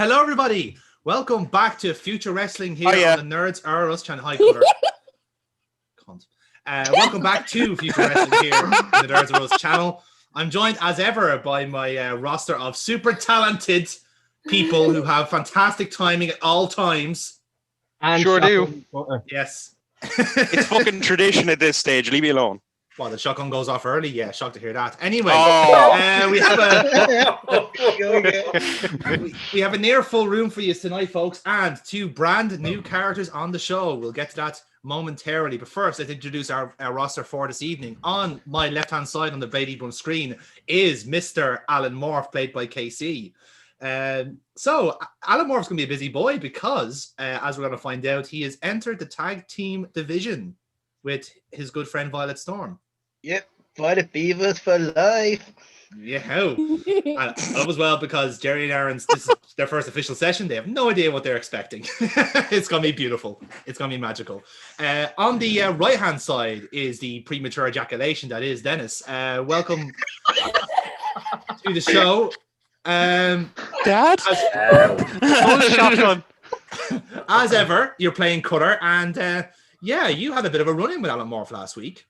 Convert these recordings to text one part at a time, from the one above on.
Hello, everybody. Welcome back to Future Wrestling here on the Nerds Are Us channel. Hi, Cutter. Cunt. Welcome back to Future Wrestling here on the Nerds Are Us channel. I'm joined, as ever, by my roster of super talented people who have fantastic timing at all times. And sure do. Yes. It's fucking tradition at this stage. Leave me alone. Well, the shotgun goes off early. Yeah, shocked to hear that. Anyway, we have a near full room for you tonight, folks, and two brand new characters on the show. We'll get to that momentarily. But first, let's introduce our roster for this evening. On my left-hand side on the Brady Bunch screen is Mr. Alan Morph, played by KC. So Alan Morph's going to be a busy boy because, as we're going to find out, he has entered the tag team division with his good friend Violet Storm. Yep, Violet Beavers for life. Yeah, and I love as well because Jerry and Aaron's, this is their first official session. They have no idea what they're expecting. It's going to be beautiful. It's going to be magical. On the right-hand side is the premature ejaculation that is Dennis. Welcome to the show. Dad? As ever, you're playing Cutter, and yeah, you had a bit of a run-in with Alan Morph last week.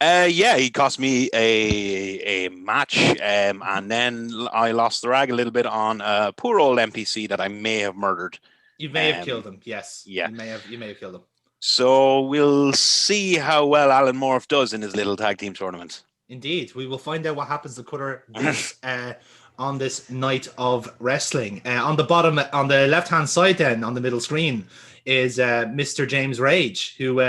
Yeah, he cost me a match, and then I lost the rag a little bit on a poor old NPC that I may have murdered. You may have killed him, yes. Yeah. You may have killed him. So we'll see how well Alan Morph does in his little tag team tournament. Indeed, we will find out what happens to Cutter on this night of wrestling. On the bottom, on the left-hand side then, on the middle screen, is Mr. James Rage, who...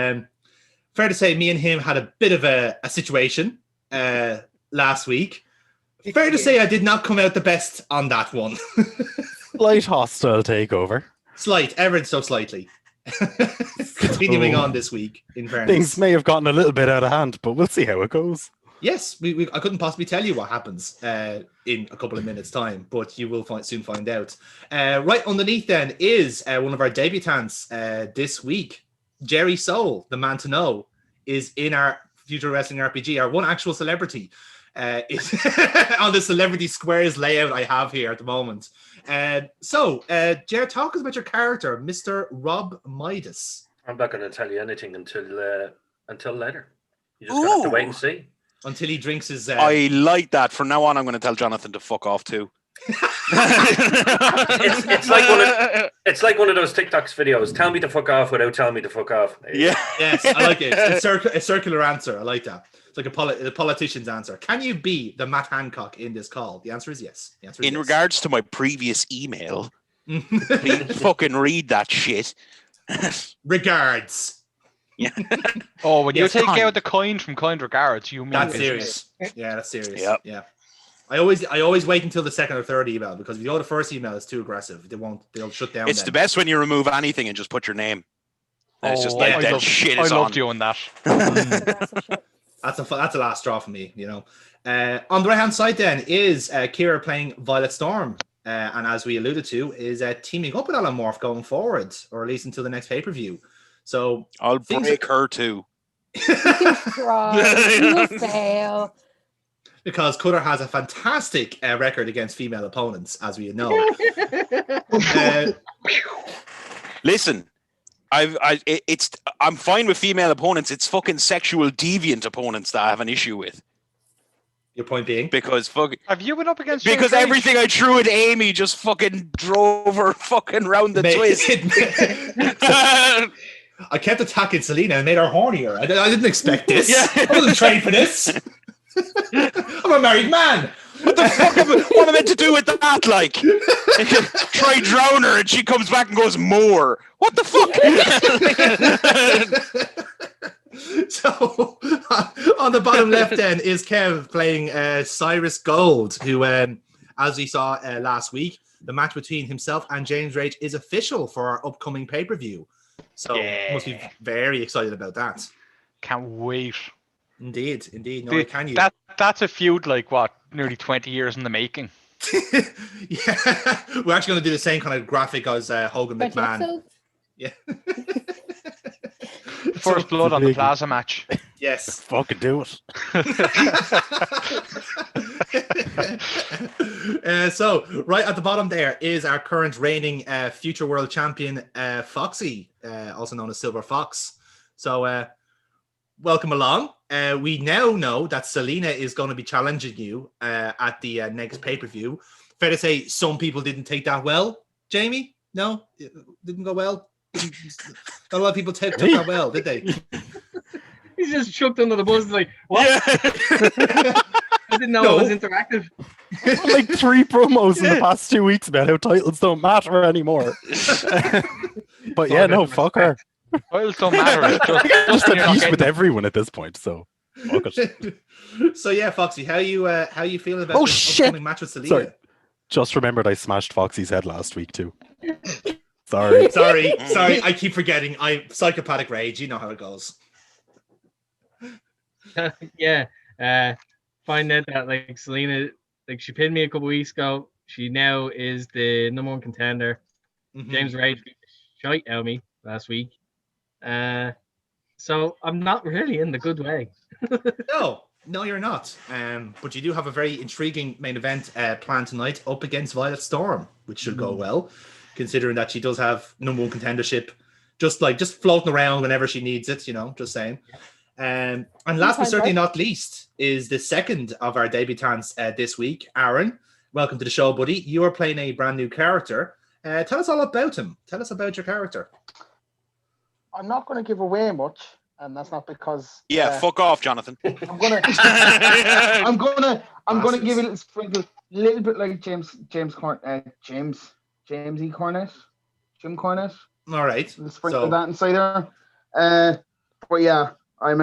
fair to say, me and him had a bit of a situation last week. Fair to say, I did not come out the best on that one. Slight hostile takeover. Slight, ever so slightly. Continuing on this week, in fairness. Things may have gotten a little bit out of hand, but we'll see how it goes. Yes, I couldn't possibly tell you what happens in a couple of minutes' time, but you will soon find out. Right underneath then is one of our debutantes this week. Jerry Soul, the man to know, is in our Future Wrestling RPG. Our one actual celebrity is on the Celebrity Squares layout I have here at the moment. So, Jerry, talk us about your character, Mr. Rob Midas. I'm not going to tell you anything until later. You just have to wait and see. Until he drinks his... I like that. From now on, I'm going to tell Jonathan to fuck off too. it's like one of those TikToks videos. Tell me to fuck off without telling me to fuck off. Yeah. Yes, I like it. It's a circular answer. I like that. It's like a politician's answer. Can you be the Matt Hancock in this call? The answer is yes. The answer is in yes. regards to my previous email, please fucking read that shit. Regards. Yeah. Oh, when you Yes, take kind. out the kind from kind regards, you mean That's business. serious. Yeah, that's serious. Yep. Yeah. I always wait until the second or third email because if you go to the first email, it's too aggressive. They'll shut down. It's then. the best when you remove anything and just put your name. And it's just Oh, like I that love- shit I is loved on. doing that. That's a last straw for me, you know. On the right hand side then is Kira playing Violet Storm, and as we alluded to, is teaming up with Alan Morph going forward, or at least until the next pay per view. So I'll break her too. You can try. You fail. Because Cutter has a fantastic record against female opponents, as we know. Listen, I'm fine with female opponents. It's fucking sexual deviant opponents that I have an issue with. Your point being? Because Have you been up against because James everything I threw at Amy just fucking drove her fucking round the twist. I kept attacking Selena and made her hornier. I didn't expect this. Yeah. I wasn't trained for this. I'm a married man. What the fuck what am I meant to do with that? Like, try drown her and she comes back and goes more. What the fuck? So, on the bottom left then is Kev playing Cyrus Gold, who, as we saw last week, the match between himself and James Rage is official for our upcoming pay-per-view. So, must be very excited about that. Can't wait. Indeed. No, can you? That's a feud like what, nearly 20 years in the making. Yeah, we're actually going to do the same kind of graphic as Hogan McMahon. Yeah. First blood on the plaza match. Yes. Fucking do it. So right at the bottom there is our current reigning future world champion, Foxy, also known as Silver Fox. So welcome along. We now know that Selena is going to be challenging you at the next pay-per-view. Fair to say some people didn't take that well. Jamie? No? It didn't go well? Not a lot of people took that well, did they? He's just chucked under the bus like, what? Yeah. I didn't know it was interactive. Like 3 promos in the past 2 weeks about how titles don't matter anymore. But yeah, no, fuck her. Titles don't matter. Just when you're at not peace with getting- everyone at this point, so fuck it. So yeah, Foxy, how you feeling about Oh, this shit. upcoming match with Selena? Sorry. Just remembered I smashed Foxy's head last week too. Sorry. Sorry, I keep forgetting. I psychopathic rage. You know how it goes. Yeah. Find out that like Selena, like she pinned me a couple weeks ago. She now is the number 1 contender. Mhm. James Rage beat the shite out of me last week. So I'm not really in the good way. No, you're not. But you do have a very intriguing main event planned tonight up against Violet Storm, which should go well, considering that she does have number 1 contendership, just floating around whenever she needs it. Just saying. And last but certainly not least is the second of our debutants this week, Aaron. Welcome to the show, buddy. You are playing a brand new character. Tell us all about him. Tell us about your character. I'm not going to give away much, and that's not because. Yeah, fuck off, Jonathan. I'm gonna give it a little sprinkle, little bit like James E. Cornette, Jim Cornette. All right. A sprinkle of that inside there. But yeah, I'm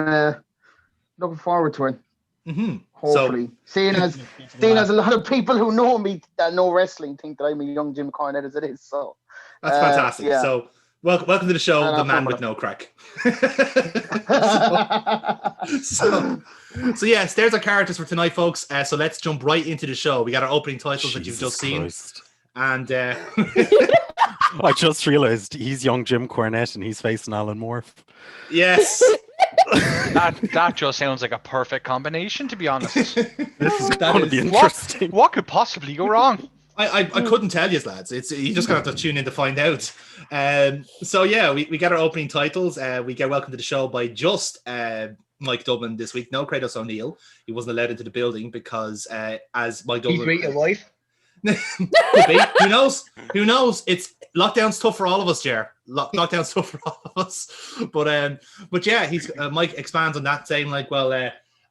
looking forward to it. Mm-hmm. Hopefully, seeing as a lot of people who know me that know wrestling think that I'm a young Jim Cornette as it is. So that's fantastic. Yeah. So welcome to the show, And the I'm man from with no crack. so yes, there's our characters for tonight, folks. So let's jump right into the show. We got our opening titles that you've just seen, and I just realized he's young Jim Cornette and he's facing Alan Morph. yes. That just sounds like a perfect combination, to be honest. This is That going to is- be interesting. What could possibly go wrong? I couldn't tell you, lads. You just gonna have to tune in to find out. So yeah, we got our opening titles. We get welcome to the show by just Mike Dublin this week. No Kratos O'Neill. He wasn't allowed into the building because as Mike He's Dublin with your wife. could be. Who knows? Who knows? It's lockdown's tough for all of us, Jer. Lockdown's tough for all of us. But yeah, he's Mike expands on that, saying like, well,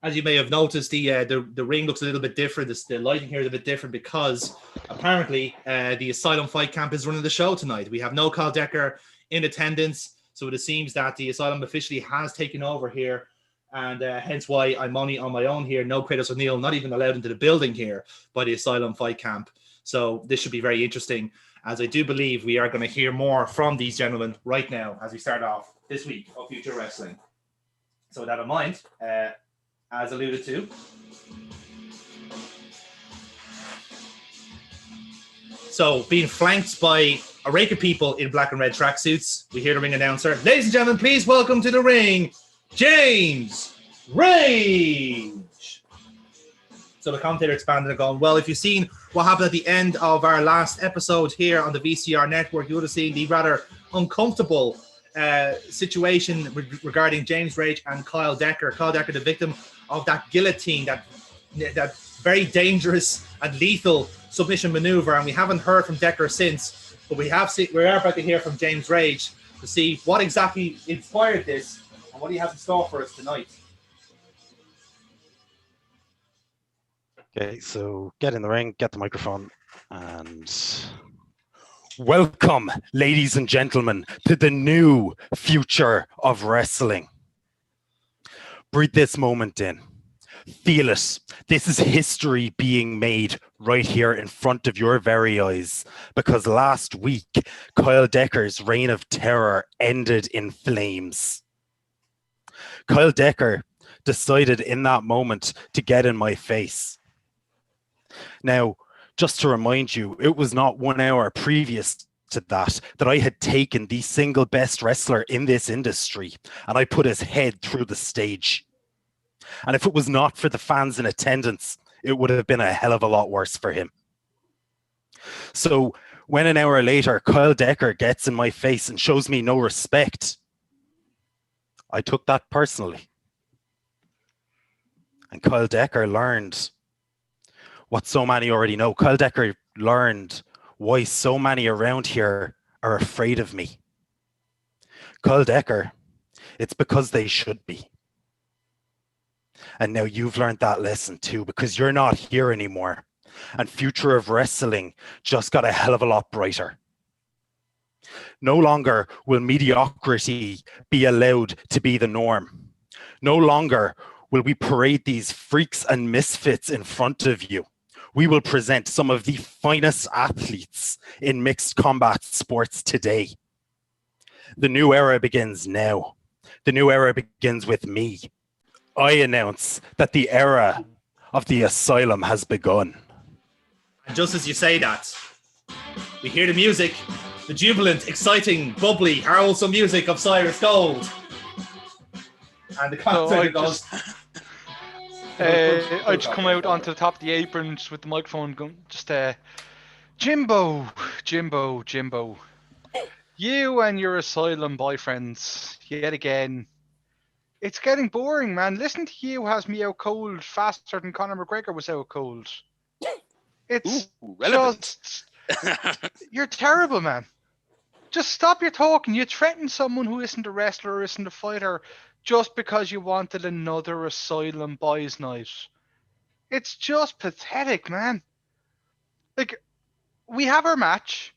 as you may have noticed, the ring looks a little bit different. The lighting here is a bit different because apparently the Asylum Fight Camp is running the show tonight. We have no Kyle Decker in attendance, so it seems that the Asylum officially has taken over here. And hence why I'm only on my own here. No Kratos O'Neill, not even allowed into the building here by the Asylum Fight Camp. So this should be very interesting, as I do believe we are going to hear more from these gentlemen right now as we start off this week of Future Wrestling. So with that in mind, as alluded to, so being flanked by a rake of people in black and red tracksuits, we hear the ring announcer. Ladies and gentlemen, please welcome to the ring, James Rage. So the commentator expanded and gone, well, if you've seen what happened at the end of our last episode here on the VCR network, you would have seen the rather uncomfortable situation regarding James Rage and Kyle Decker. Kyle Decker, the victim of that guillotine, that very dangerous and lethal submission maneuver. And we haven't heard from Decker since, but we are about to hear from James Rage to see what exactly inspired this and what he has in store for us tonight. Okay, so get in the ring, get the microphone, and welcome, ladies and gentlemen, to the new future of wrestling. Breathe this moment in. Feel it. This is history being made right here in front of your very eyes, because last week, Kyle Decker's reign of terror ended in flames. Kyle Decker decided in that moment to get in my face. Now, just to remind you, it was not 1 hour previous to that I had taken the single best wrestler in this industry and I put his head through the stage. And if it was not for the fans in attendance, it would have been a hell of a lot worse for him. So when an hour later, Kyle Decker gets in my face and shows me no respect, I took that personally. And Kyle Decker learned what so many already know. Kyle Decker learned why so many around here are afraid of me. Kyle Decker, it's because they should be. And now you've learned that lesson too, because you're not here anymore. And future of wrestling just got a hell of a lot brighter. No longer will mediocrity be allowed to be the norm. No longer will we parade these freaks and misfits in front of you. We will present some of the finest athletes in mixed combat sports today. The new era begins now. The new era begins with me. I announce that the era of the Asylum has begun. And just as you say that, we hear the music, the jubilant, exciting, bubbly, harrowsome music of Cyrus Gold. And the concert goes. I just come out onto the top of the apron just with the microphone going, just Jimbo. You and your Asylum boyfriends, yet again. It's getting boring, man. Listen to you has me out cold faster than Conor McGregor was out cold. It's relevant. you're terrible, man. Just stop your talking. You threaten someone who isn't a wrestler or isn't a fighter just because you wanted another Asylum boys' night. It's just pathetic, man. Like, we have our match.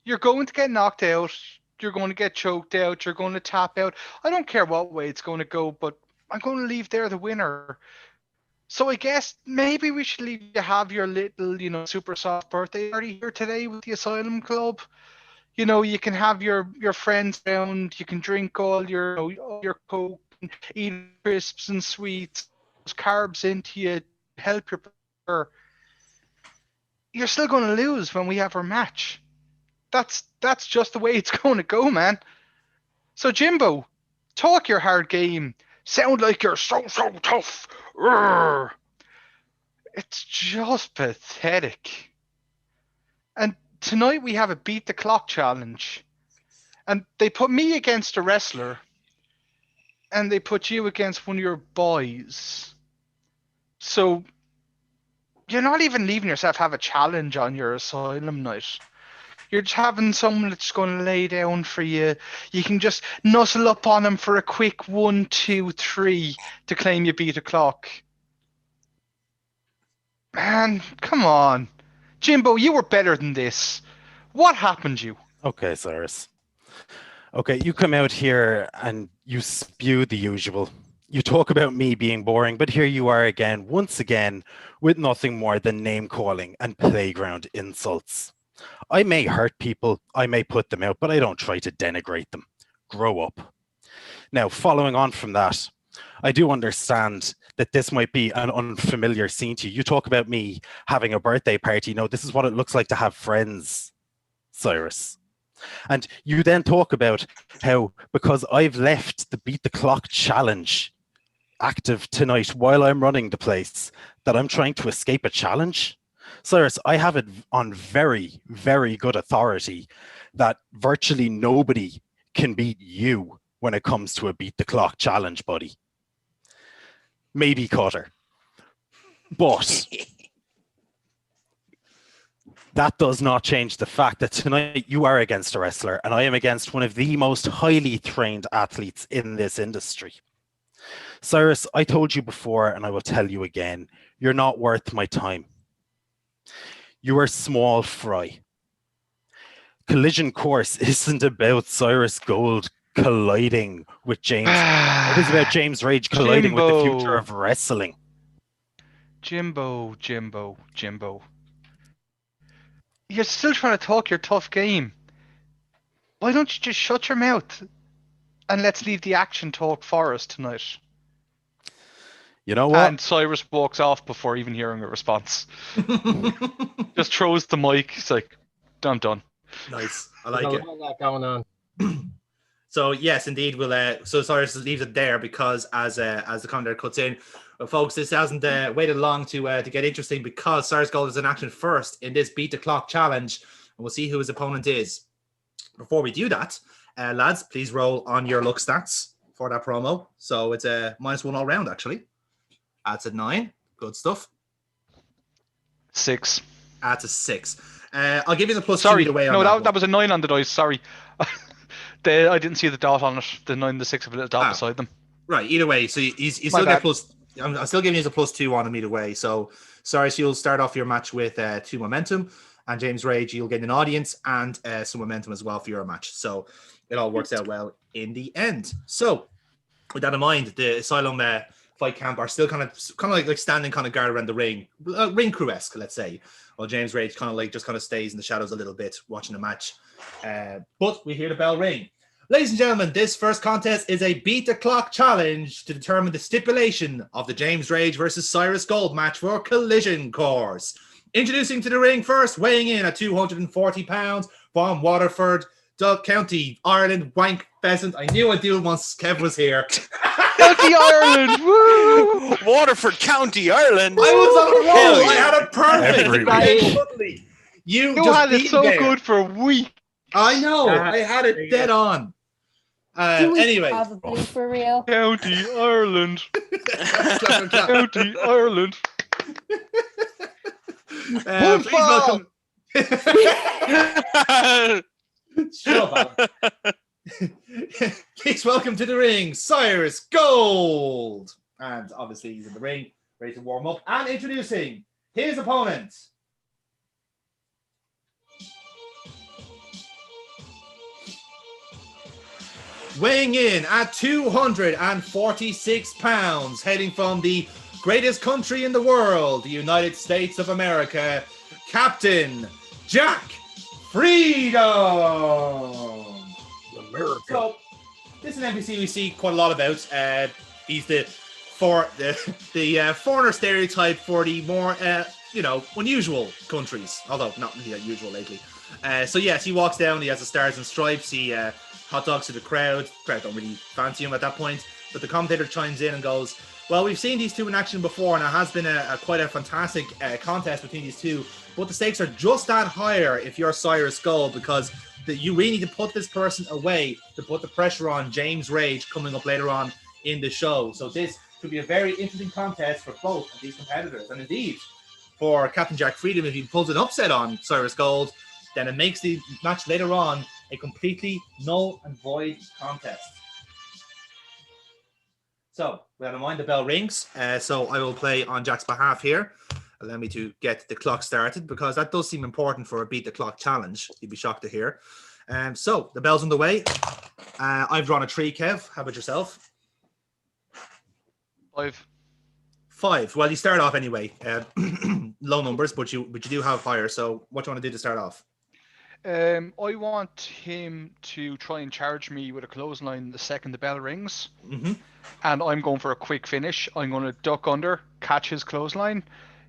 You're going to get knocked out. You're going to get choked out. You're going to tap out. I don't care what way it's going to go, but I'm going to leave there the winner. So I guess maybe we should leave you have your little, super soft birthday party here today with the Asylum Club. You can have your friends around. You can drink all your Coke, and eat crisps and sweets, carbs into you, help your brother. You're still going to lose when we have our match. That's just the way it's going to go, man. So Jimbo, talk your hard game. Sound like you're so tough. Urgh. It's just pathetic. And tonight we have a beat the clock challenge. And they put me against a wrestler. And they put you against one of your boys. So you're not even leaving yourself have a challenge on your Asylum night. You're just having someone that's going to lay down for you. You can just nuzzle up on them for a quick 1, 2, 3 to claim you beat the clock. Man, come on. Jimbo, you were better than this. What happened to you? Okay, Cyrus. Okay, you come out here and you spew the usual. You talk about me being boring, but here you are again, once again, with nothing more than name calling and playground insults. I may hurt people, I may put them out, but I don't try to denigrate them. Grow up. Now, following on from that, I do understand that this might be an unfamiliar scene to you. You talk about me having a birthday party. No, this is what it looks like to have friends, Cyrus. And you then talk about how, because I've left the Beat the Clock challenge active tonight while I'm running the place, that I'm trying to escape a challenge. Cyrus, I have it on very, very good authority that virtually nobody can beat you when it comes to a Beat the Clock challenge, buddy. Maybe Cutter. But that does not change the fact that tonight you are against a wrestler and I am against one of the most highly trained athletes in this industry. Cyrus, I told you before and I will tell you again, you're not worth my time. You are small fry. Collision Course isn't about Cyrus Gold colliding with James. It is about James Rage colliding with the future of wrestling. Jimbo. You're still trying to talk your tough game. Why don't you just shut your mouth and let's leave the action talk for us tonight? You know what? And Cyrus walks off before even hearing a response. Just throws the mic. He's like, I'm done. Nice. I like There's it. a lot of that going on. So yes, indeed, we'll. So Cyrus leaves it there because as the commentator cuts in, folks, this hasn't waited long to get interesting because Cyrus Gold is in action first in this beat the clock challenge, and we'll see who his opponent is. Before we do that, lads, please roll on your luck stats for that promo. So it's a -1 all round actually. That's a 9. Good stuff. 6. That's a 6. I'll give you the plus Sorry, 2 either way on no, that that was a 9 on the dice. Sorry, I didn't see the dot on it. The 9 and the 6 have a little dot beside them. Right. Either way, so you still My get bad. plus. I'm still giving you a +2 on them either way. So Cyrus, you'll start off your match with 2 momentum, and James Rage, you'll get an audience and some momentum as well for your match. So it all works out well in the end. So with that in mind, the Asylum Fight Camp are still kind of like standing kind of guard around the ring, ring crew-esque, let's say. While James Rage kind of stays in the shadows a little bit, watching the match. But we hear the bell ring. Ladies and gentlemen, this first contest is a beat the clock challenge to determine the stipulation of the James Rage versus Cyrus Gold match for Collision Course. Introducing to the ring first, weighing in at 240 pounds from Waterford, County, Ireland, Wank Pheasant. I knew I'd do it once Kev was here. County Ireland, woo! Waterford County, Ireland. I was on a Hell roll. yeah. I had it perfect. Every Absolutely. You You just had it beat so me there. good for a week. I know. I had it dead on. Anyway. Probably for real. County Ireland, Clap, clap, clap. County Ireland. Please welcome. Shut up, Alan. Please welcome to the ring, Cyrus Gold. And obviously he's in the ring, ready to warm up. And introducing his opponent. Weighing in at 246 pounds, heading from the greatest country in the world, the United States of America, Captain Jack Freedom. America. So, this is an NPC we see quite a lot about. He's the foreigner stereotype for the more unusual countries, although not really unusual lately. So yes, he walks down. He has the stars and stripes. He hot dogs to the crowd. The crowd don't really fancy him at that point, but the commentator chimes in and goes, well, we've seen these two in action before, and it has been quite a fantastic contest between these two, but the stakes are just that higher if you're Cyrus Gold, because you really need to put this person away to put the pressure on James Rage coming up later on in the show. So this could be a very interesting contest for both of these competitors, and indeed for Captain Jack Freedom, if he pulls an upset on Cyrus Gold, then it makes the match later on a completely null and void contest. So, with that in mind, the bell rings. So I will play on Jack's behalf here. Allow me to get the clock started, because that does seem important for a beat the clock challenge. You'd be shocked to hear. So the bell's on the way. I've drawn a 3, Kev. How about yourself? 5. 5. Well, you start off anyway. Low numbers, but you do have higher. So what do you want to do to start off? I want him to try and charge me with a clothesline the second the bell rings. Mm-hmm. And I'm going for a quick finish. I'm going to duck under, catch his clothesline,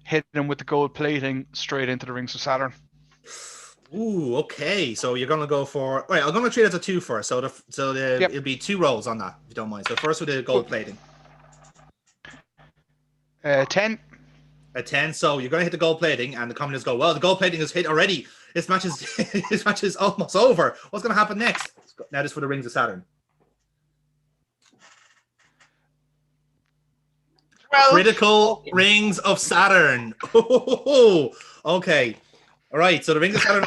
hit him with the gold plating straight into the rings of Saturn. Ooh, okay. So you're going to go for... Right, I'm going to treat it as a 2 first. So Yep. It'll be 2 rolls on that, if you don't mind. So first with the gold plating. 10. A 10. So you're going to hit the gold plating, and the commenters go, well, the gold plating is hit already. This match is almost over. What's going to happen next? Now this for the rings of Saturn. Critical rings of Saturn. Okay. All right. So the rings of Saturn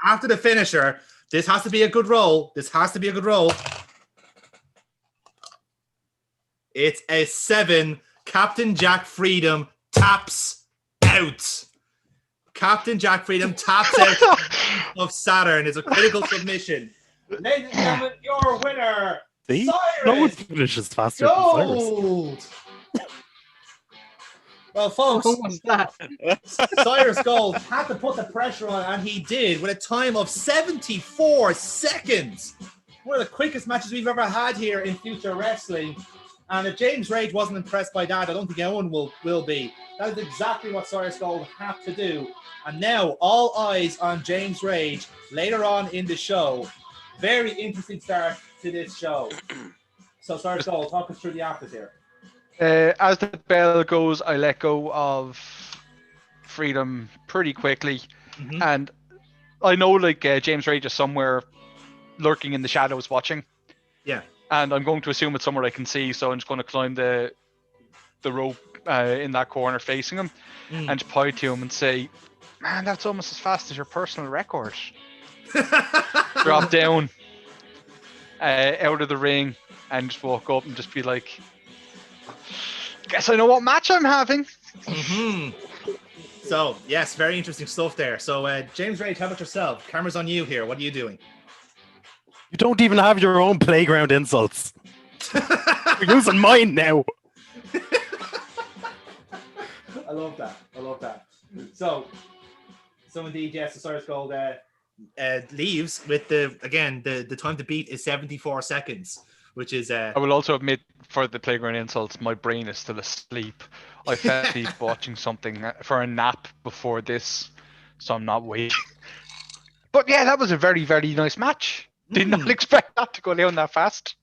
after the finisher. This has to be a good roll. It's a 7. Captain Jack Freedom taps out. Captain Jack Freedom taps out of Saturn. It's a critical submission. Ladies and gentlemen, your winner, See? Cyrus No one finishes faster than Cyrus. Gold. Well, folks, What was that? Cyrus Gold had to put the pressure on, and he did with a time of 74 seconds. One of the quickest matches we've ever had here in Future Wrestling. And if James Rage wasn't impressed by that, I don't think anyone will be. That is exactly what Cyrus Gold had to do. And now all eyes on James Rage later on in the show. very interesting start to this show. So, Cyrus, talk us through the afters here. As the bell goes, I let go of freedom pretty quickly, and I know like James Rage is somewhere lurking in the shadows watching. Yeah. And I'm going to assume it's somewhere I can see, so I'm just going to climb the rope in that corner facing him, and just point to him and say, "Man, that's almost as fast as your personal record." Drop down out of the ring and just walk up and just be like, "Guess I know what match I'm having." So, yes, very interesting stuff there. So, James Rage, how about yourself? Camera's on you here. What are you doing? You don't even have your own playground insults. You're using mine now. I love that. So indeed, yes, the Cyrus Gold leaves with the time to beat is 74 seconds, which is I will also admit, for the playground insults, my brain is still asleep. I fell asleep watching something for a nap before this, so I'm not waiting. But yeah, that was a very, very nice match. Did not expect that to go down that fast.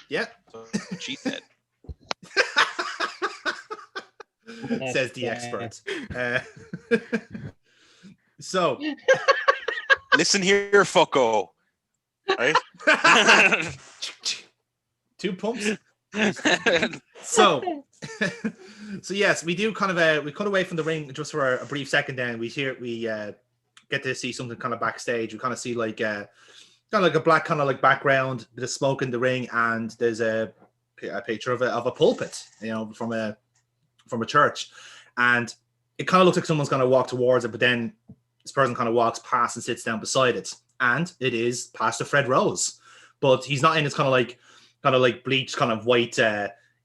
Yeah. She said. Says the expert. So. Listen here, fucko. Right? 2 pumps. So yes, we do kind of we cut away from the ring just for a brief second. Then we get to see something kind of backstage. We kind of see like kind of like a black kind of like background, bit of smoke in the ring, and there's a picture of a pulpit, from a church, and it kind of looks like someone's going to walk towards it, but then this person kind of walks past and sits down beside it, and it is Pastor Fred Rose, but he's not in his kind of like bleached kind of white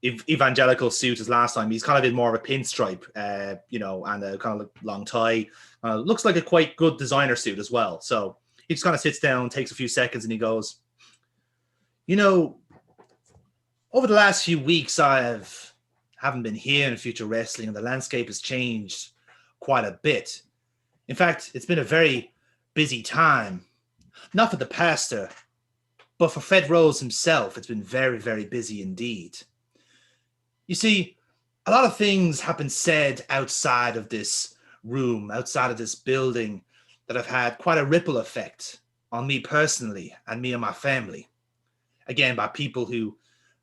evangelical suit as last time. He's kind of in more of a pinstripe, and a kind of like long tie. Looks like a quite good designer suit as well. So he just kind of sits down, takes a few seconds, and he goes, over the last few weeks, haven't been here in Future Wrestling, and the landscape has changed quite a bit. In fact, it's been a very busy time. Not for the pastor, but for Fred Rose himself, it's been very, very busy indeed. You see, a lot of things have been said outside of this room, outside of this building, that have had quite a ripple effect on me personally and me and my family. Again, by people who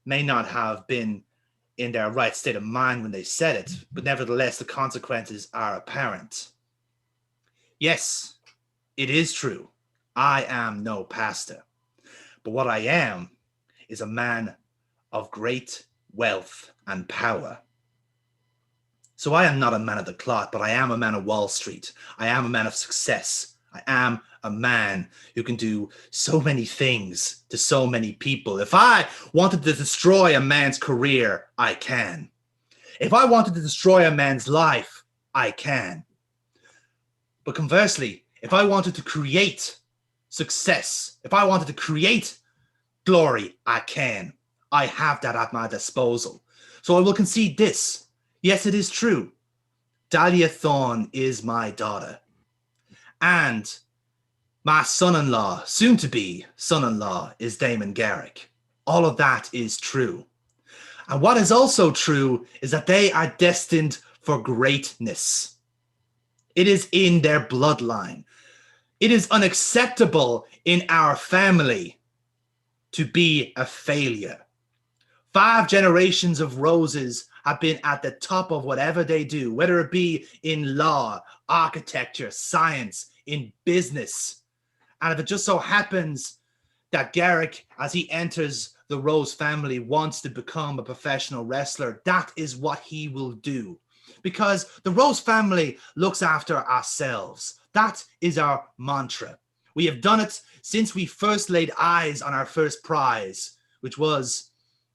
may not have been in their right state of mind when they said it, but nevertheless, the consequences are apparent. Yes, it is true. I am no pastor, but what I am is a man of great wealth and power. So I am not a man of the cloth, but I am a man of Wall Street. I am a man of success. I am a man who can do so many things to so many people. If I wanted to destroy a man's career, I can. If I wanted to destroy a man's life, I can. But conversely, if I wanted to create success, if I wanted to create glory, I can. I have that at my disposal. So I will concede this. Yes, it is true. Dahlia Thorne is my daughter. And my son-in-law, soon-to-be son-in-law, is Damon Garrick. All of that is true. And what is also true is that they are destined for greatness. It is in their bloodline. It is unacceptable in our family to be a failure. 5 generations of Roses have been at the top of whatever they do, whether it be in law, architecture, science, in business. And if it just so happens that Garrick, as he enters the Rose family, wants to become a professional wrestler, that is what he will do. Because the Rose family looks after ourselves. That is our mantra. We have done it since we first laid eyes on our first prize, which was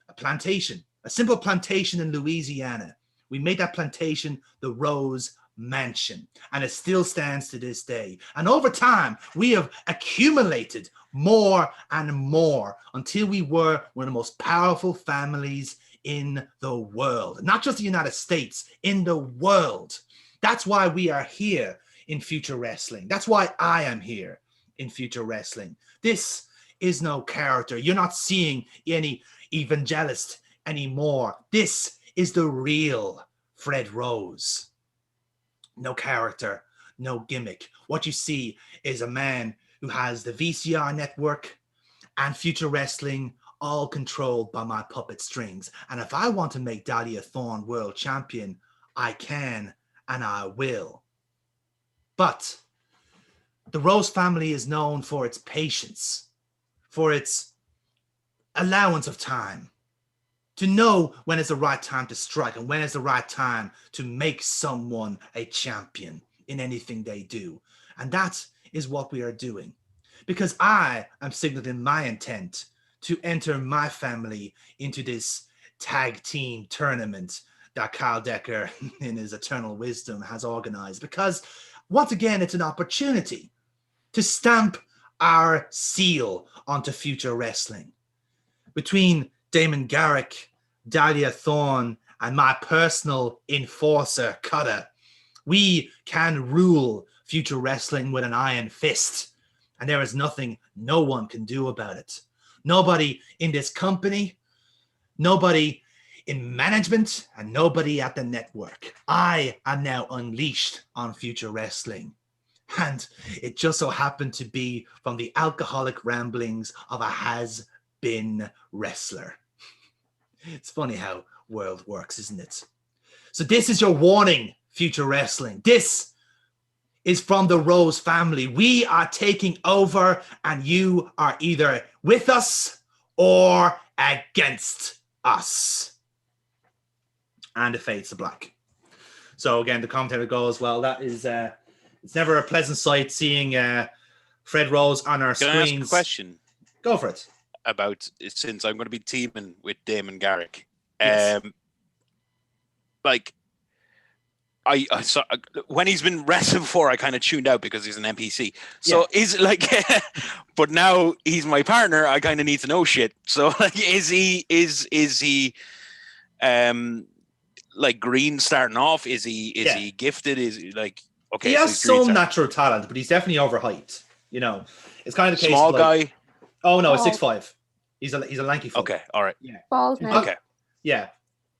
a plantation, a simple plantation in Louisiana. We made that plantation the Rose Mansion, and it still stands to this day. And over time, we have accumulated more and more until we were one of the most powerful families in the world. Not just the United States, in the world. That's why we are here in Future Wrestling. That's why I am here in Future Wrestling. This is no character. You're not seeing any evangelist anymore. This is the real Fred Rose. No character, no gimmick. What you see is a man who has the VCR network and Future Wrestling all controlled by my puppet strings. And if I want to make Dahlia Thorne world champion, I can and I will. But the Rose family is known for its patience, for its allowance of time, to know when is the right time to strike and when is the right time to make someone a champion in anything they do. And that is what we are doing. Because I am signaling my intent to enter my family into this tag team tournament that Carl Decker, in his eternal wisdom, has organized. Because, once again, it's an opportunity to stamp our seal onto Future Wrestling. Between Damon Garrick, Dahlia Thorne, and my personal enforcer, Cutter, we can rule Future Wrestling with an iron fist. And there is nothing no one can do about it. Nobody in this company, nobody in management, and nobody at the network. I am now unleashed on Future Wrestling. And it just so happened to be from the alcoholic ramblings of a has-been wrestler. It's funny how world works, isn't it? So this is your warning, Future Wrestling. This is from the Rose family. We are taking over, and you are either with us or against us. And it fades to black. So again, the commentator goes, well, that is, it's never a pleasant sight seeing Fred Rose on our Can I screens. ask a question? Go for it. About, since I'm going to be teaming with Damon Garrick. Yes. Like, I saw when he's been wrestling before, I kind of tuned out because he's an NPC. So is it like, but now he's my partner. I kind of need to know shit. So like, is he, like green starting off? Is he gifted? Is he like, okay? He so has he's green some starting. natural talent, but he's definitely overhyped. You know, it's kind of the case. Small of like, guy. Oh no, he's Oh. 6'5". He's a lanky fuck. Okay, all right. Balls now. Okay. Yeah.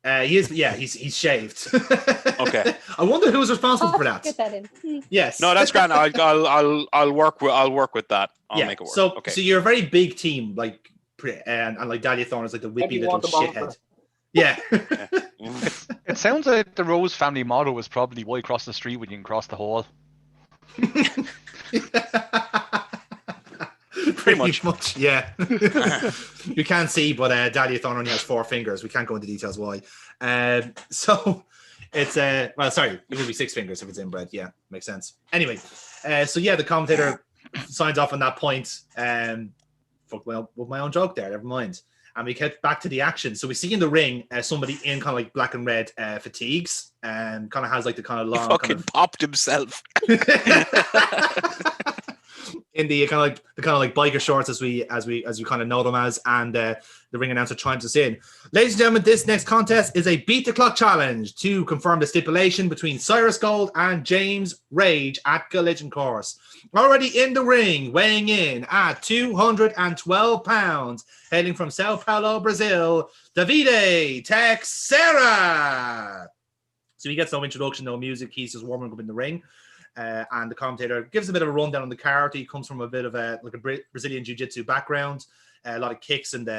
He is. Yeah, he's shaved. Okay. I wonder who's responsible for that. Get that in. Yes. No, that's grand. I'll work with that. I'll make it work. So Okay. so you're a very big team, like, and like Dahlia Thorne is like the whippy Maybe you little want the ball shithead. Yeah. It sounds like the Rose family motto was probably "Why cross the street when you can cross the hall?" Pretty much. Yeah. You can't see, but Dahlia Thorne only has 4 fingers. We can't go into details why. So it's well, sorry, it would be 6 fingers if it's inbred. Yeah, makes sense. Anyway, so yeah, the commentator signs off on that point. Fuck, well, with my own joke there. Never mind. And we get back to the action. So we see in the ring somebody in kind of like black and red fatigues, and kind of has like the kind of long. He fucking popped himself. In the kind of like biker shorts as we kind of know them as, and the ring announcer chimes us in. Ladies and gentlemen, this next contest is a beat the clock challenge to confirm the stipulation between Cyrus Gold and James Rage at Collision Course. Already in the ring, weighing in at 212 pounds, hailing from Sao Paulo, Brazil, Davide Texera. So he gets no introduction, no music. He's just warming up in the ring. And the commentator gives a bit of a rundown on the character. He comes from a bit of a Brazilian jiu-jitsu background, a lot of kicks and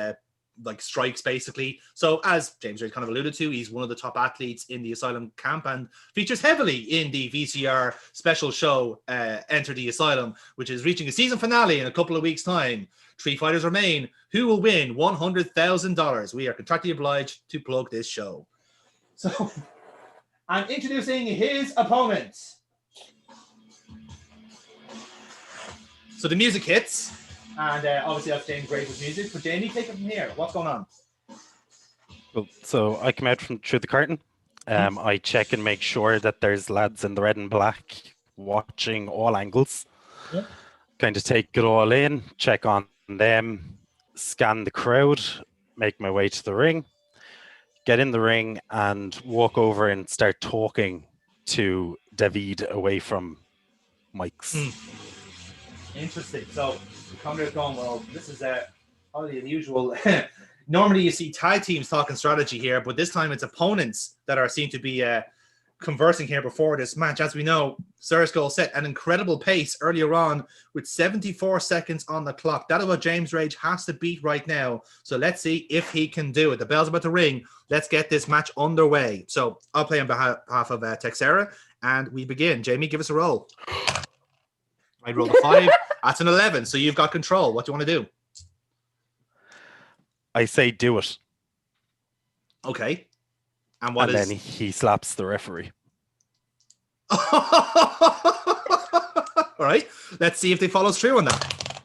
like strikes basically. So as James Ray kind of alluded to, he's one of the top athletes in the Asylum camp and features heavily in the VCR special show Enter the Asylum, which is reaching a season finale in a couple of weeks' time. 3 fighters remain. Who will win $100,000? We are contractually obliged to plug this show. So I'm introducing his opponent. So the music hits, and obviously that's James Graves' music. But Jamie, take it from here. What's going on? Well, so I come out from through the curtain. I check and make sure that there's lads in the red and black watching all angles. Yeah. Kind of take it all in, check on them, scan the crowd, make my way to the ring, get in the ring, and walk over and start talking to David away from mics. Interesting. So Connor's going, well, this is highly unusual. Normally you see tag teams talking strategy here, but this time it's opponents that are seen to be conversing here before this match. As we know, Cyrus Gold set an incredible pace earlier on with 74 seconds on the clock. That is what James Rage has to beat right now. So let's see if he can do it. The bell's about to ring. Let's get this match underway. So I'll play on behalf of Texera, and we begin. Jamie, give us a roll. I rolled a 5. That's an 11. So you've got control. What do you want to do? I say do it. Okay. And then he slaps the referee. All right. Let's see if they follow through on that.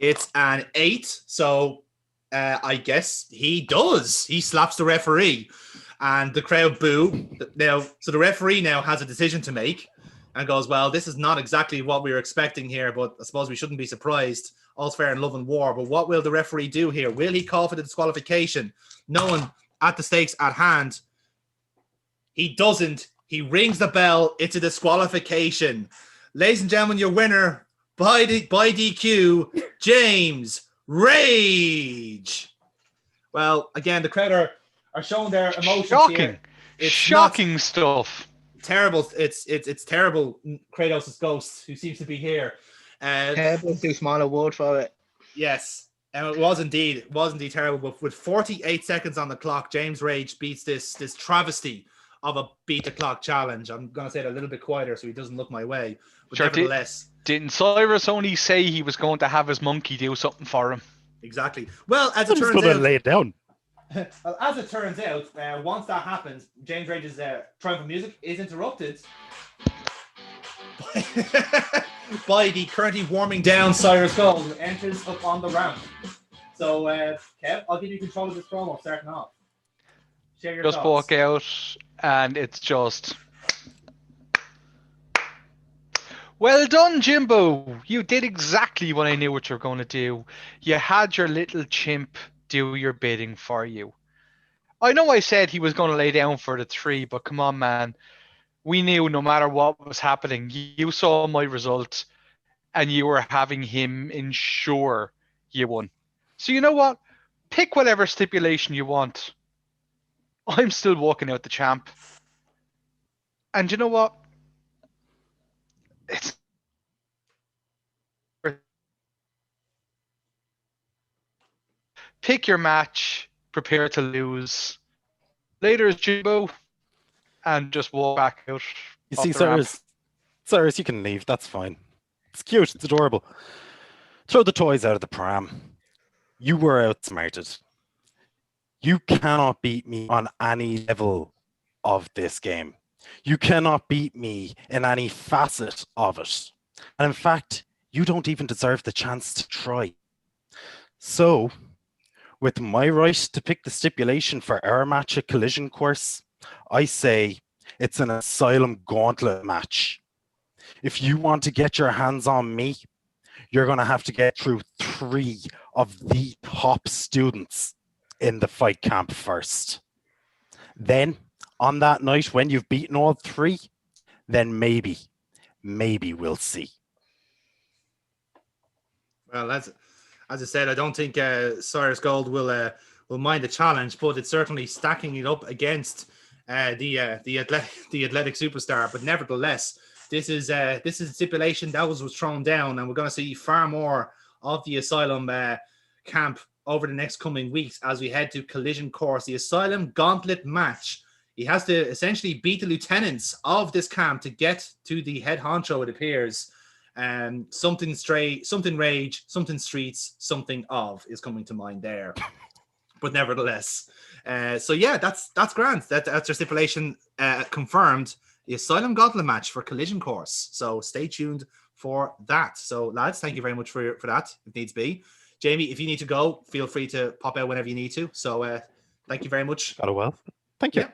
It's an 8. So I guess he does. He slaps the referee. And the crowd boo. Now, so the referee now has a decision to make and goes, well, this is not exactly what we were expecting here, but I suppose we shouldn't be surprised. All's fair in love and war. But what will the referee do here? Will he call for the disqualification? Knowing at the stakes at hand, he doesn't. He rings the bell. It's a disqualification. Ladies and gentlemen, your winner by DQ, James Rage. Well, again, the crowd are showing their emotions Shocking. here. It's Shocking stuff. Terrible. It's terrible. Kratos' ghost, who seems to be here. Terrible, too small a word for it. Yes. And it was indeed terrible. But with 48 seconds on the clock, James Rage beats this travesty of a beat the clock challenge. I'm gonna say it a little bit quieter so he doesn't look my way. But Sure, nevertheless, didn't Cyrus only say he was going to have his monkey do something for him? exactly. Well, as I'm it just turns going to out, lay it down. well, as it turns out, once that happens, James Rage's triumphant music is interrupted by the currently warming down Cyrus Gold, who enters up on the ramp. So, Kev, I'll give you control of this promo starting off. Share your Just thoughts. walk out and it's just... Well done, Jimbo. You did exactly what I knew what you were going to do. You had your little chimp do your bidding for you. I know I said he was going to lay down for the 3, but come on, man. We knew no matter what was happening, you saw my result and you were having him ensure you won. So you know what? Pick whatever stipulation you want. I'm still walking out the champ. And you know what? It's pick your match, prepare to lose. Later is Jimbo, and just walk back out. You off see, the ramp. Cyrus, you can leave. That's fine. It's cute. It's adorable. Throw the toys out of the pram. You were outsmarted. You cannot beat me on any level of this game. You cannot beat me in any facet of it. And in fact, you don't even deserve the chance to try. So, with my right to pick the stipulation for our match at Collision Course, I say it's an Asylum Gauntlet match. If you want to get your hands on me, you're going to have to get through 3 of the top students in the fight camp first. Then, on that night, when you've beaten all 3, then maybe we'll see. Well, as I said, I don't think Cyrus Gold will mind the challenge, but it's certainly stacking it up against the athletic superstar. But nevertheless, this is a stipulation that was thrown down, and we're going to see far more of the Asylum camp over the next coming weeks as we head to Collision Course, the Asylum Gauntlet match. He has to essentially beat the lieutenants of this camp to get to the head honcho, it appears. Something straight, something rage, something streets, something of is coming to mind there. But nevertheless, so yeah, that's grand. That's your stipulation confirmed. The Asylum Gauntlet match for Collision Course. So stay tuned for that. So lads, thank you very much for that. If needs be, Jamie, if you need to go, feel free to pop out whenever you need to. So thank you very much. Got it well. Thank you. Yeah.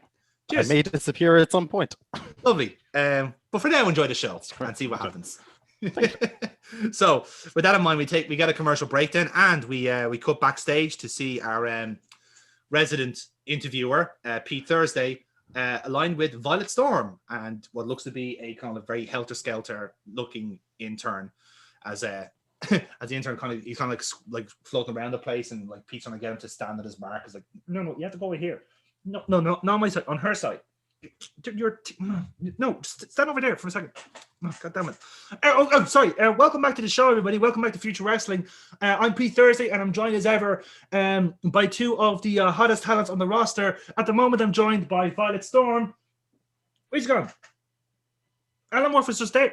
Cheers. I may disappear at some point. Lovely. But for now, enjoy the show and see what happens. So with that in mind, we get a commercial break then, and we cut backstage to see our resident interviewer, Pete Thursday, aligned with Violet Storm and what looks to be a kind of very helter-skelter looking intern. as as the intern he's kind of like floating around the place, and like Pete's trying to get him to stand at his mark. It's like, no, you have to go over here. No, not on my side, on her side. No, just stand over there for a second. Oh, God damn it. Sorry. Welcome back to the show, everybody. Welcome back to Future Wrestling. I'm Pete Thursday, and I'm joined as ever by two of the hottest talents on the roster. At the moment, I'm joined by Violet Storm. Where's he gone? Alan Morph is just there.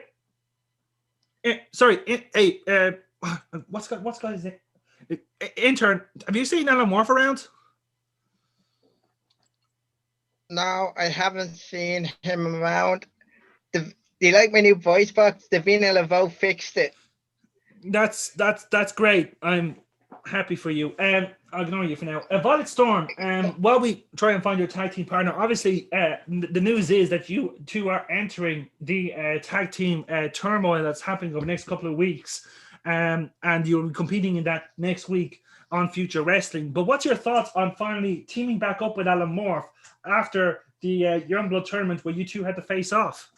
What's guy's name? Intern, have you seen Alan Morph around? No, I haven't seen him around. Do you like my new voice box? The Vinyl Evo fixed it. That's great. I'm happy for you. I'll ignore you for now. Violet Storm, while we try and find your tag team partner, obviously the news is that you two are entering the tag team turmoil that's happening over the next couple of weeks, and you'll be competing in that next week on Future Wrestling. But what's your thoughts on finally teaming back up with Alan Morph after the Youngblood tournament where you two had to face off?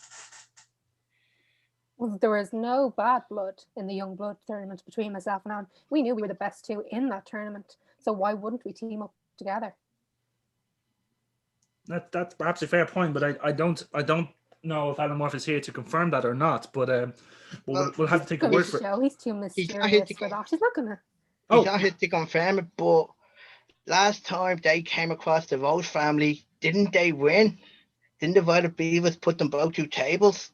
Well, there was no bad blood in the Youngblood tournament between myself and Alan. We knew we were the best two in that tournament, so why wouldn't we team up together? That's perhaps a fair point, but I don't know if Alan Morph is here to confirm that or not. But we'll have to take a word for it. He's too mysterious for that. He's not gonna. He's not here to confirm it, but last time they came across the Rose family, didn't they win? Didn't the Violet Beavers put them both through tables?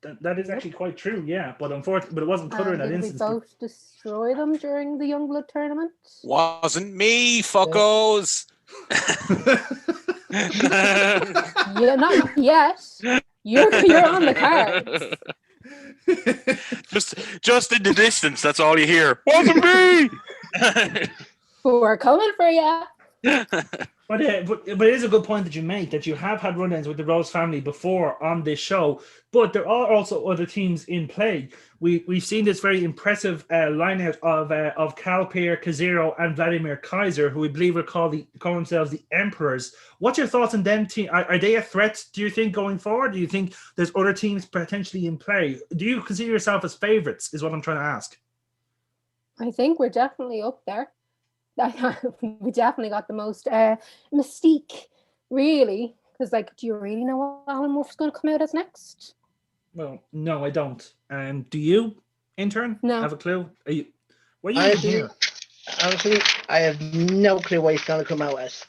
That is actually quite true, yeah. But unfortunately, it wasn't Cutter in that Did we instance. both destroy them during the Youngblood tournament? Wasn't me, fuckos. Yeah, not yet. You're on the cards. just in the distance, that's all you hear. Wasn't me. We're coming for you. But it is a good point that you make, that you have had run-ins with the Rose family before on this show, but there are also other teams in play. We've seen this very impressive lineout of Kalpir, Kazero, and Vladimir Kaiser, who we believe will call themselves the Emperors. What's your thoughts on them team? Are they a threat, do you think, going forward? Do you think there's other teams potentially in play? Do you consider yourself as favorites, is what I'm trying to ask? I think we're definitely up there. We definitely got the most mystique, really. Because, like, do you really know what Alan Morph's going to come out as next? Well, no, I don't. Do you, intern? No. Have a clue? What are you here? Honestly, I have no clue what he's going to come out as.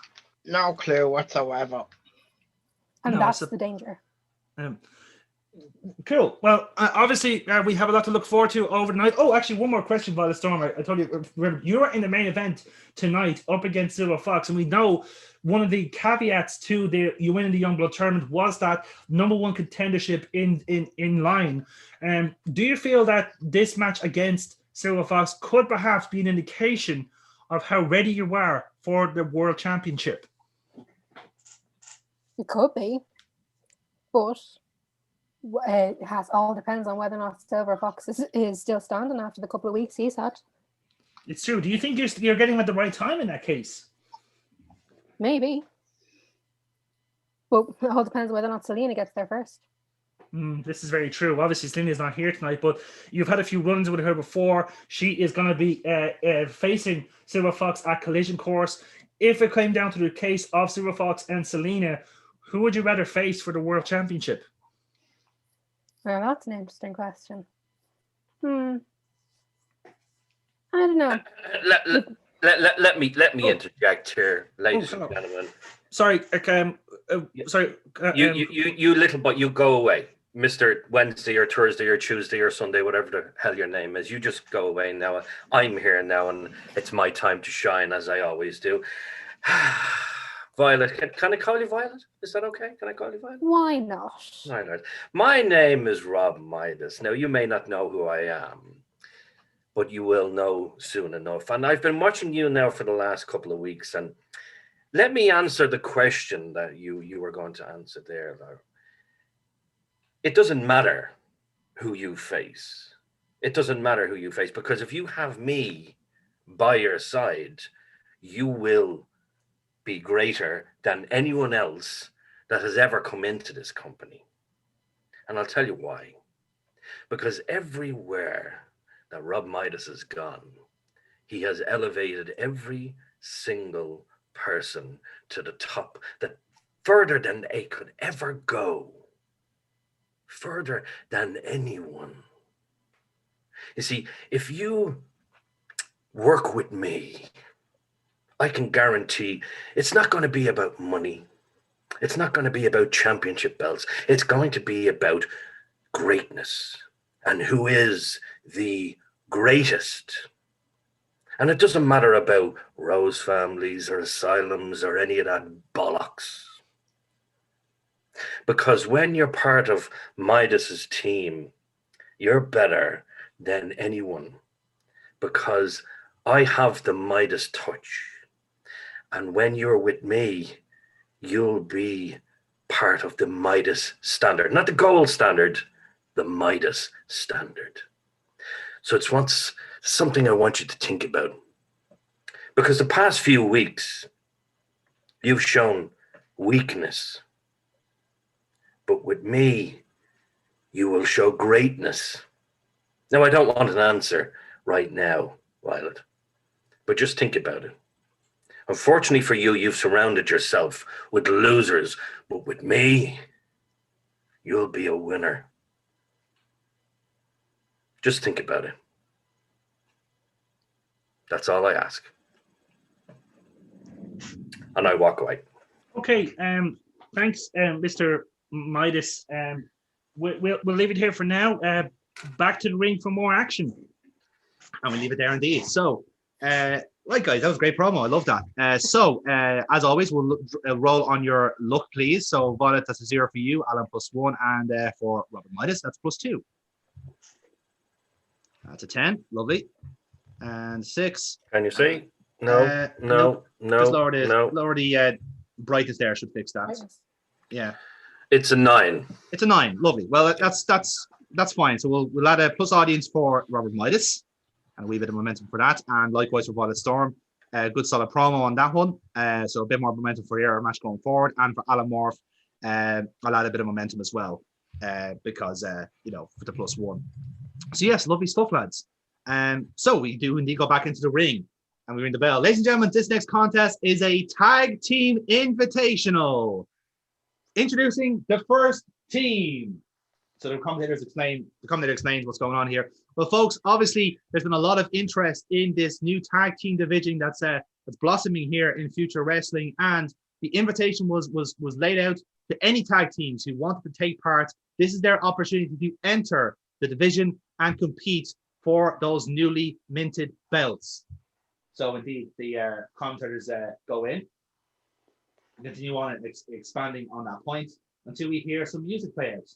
No clue whatsoever. And No, that's so- the danger. Cool. Well, obviously, we have a lot to look forward to over the night. Oh, actually, one more question, Violet Storm. I told you, remember, you're in the main event tonight up against Silver Fox, and we know one of the caveats to you winning the Youngblood tournament was that number one contendership in line. Do you feel that this match against Silver Fox could perhaps be an indication of how ready you are for the World Championship? It could be. But it all depends on whether or not Silver Fox is still standing after the couple of weeks he's had. It's true. Do you think you're getting him at the right time in that case? Maybe. But it all depends on whether or not Selena gets there first. This is very true. Obviously, Selena's not here tonight, but you've had a few runs with her before. She is going to be facing Silver Fox at Collision Course. If it came down to the case of Silver Fox and Selena, who would you rather face for the World Championship? Well, that's an interesting question. I don't know. Let me interject here, ladies and hello. gentlemen. Sorry, You little but you go away, Mr. Wednesday or Thursday or Tuesday or Sunday, whatever the hell your name is. You just go away now. I'm here now, and it's my time to shine, as I always do. Violet, can I call you Violet? Is that okay? Can I call you Violet? Why not? Violet. My name is Rob Midas. Now, you may not know who I am, but you will know soon enough. And I've been watching you now for the last couple of weeks, and let me answer the question that you were going to answer there, though. It doesn't matter who you face. It doesn't matter who you face, because if you have me by your side, you will be greater than anyone else that has ever come into this company. And I'll tell you why. Because everywhere that Rob Midas has gone, he has elevated every single person to the top, that further than they could ever go, further than anyone. You see, if you work with me, I can guarantee it's not going to be about money. It's not going to be about championship belts. It's going to be about greatness and who is the greatest. And it doesn't matter about Rose families or asylums or any of that bollocks. Because when you're part of Midas's team, you're better than anyone. Because I have the Midas touch. And when you're with me, you'll be part of the Midas standard. Not the gold standard, the Midas standard. So it's something I want you to think about. Because the past few weeks, you've shown weakness. But with me, you will show greatness. Now, I don't want an answer right now, Violet, but just think about it. Unfortunately for you, you've surrounded yourself with losers, but with me, you'll be a winner. Just think about it. That's all I ask. And I walk away. Okay, thanks, Mr. Midas. We'll leave it here for now. Back to the ring for more action. And we leave it there indeed. So, right, guys, that was a great promo. I love that. As always, we'll roll on your luck, please. So, Violet, that's a 0 for you. Alan, +1. And for Robert Midas, that's +2. That's a 10. Lovely. And 6. Can you see? No. Just lower the, no. lower the brightness there. Should fix that. Yeah. It's a 9. It's a 9. Lovely. Well, that's fine. So we'll add a plus audience for Robert Midas and a wee bit of momentum for that. And likewise for Violet Storm. Good solid promo on that one. So a bit more momentum for your match going forward. And for Alan Morph, I'll add a bit of momentum as well. Because for the +1. So yes, lovely stuff, lads. So we do indeed go back into the ring and we ring the bell. Ladies and gentlemen, this next contest is a tag team invitational. Introducing the first team. So the commentator explains what's going on here. Well, folks, obviously there's been a lot of interest in this new tag team division that's blossoming here in Future Wrestling, and the invitation was laid out to any tag teams who wanted to take part. This is their opportunity to enter the division and compete for those newly minted belts. So indeed, the commentators go in. Continue on expanding on that point until we hear some music play out.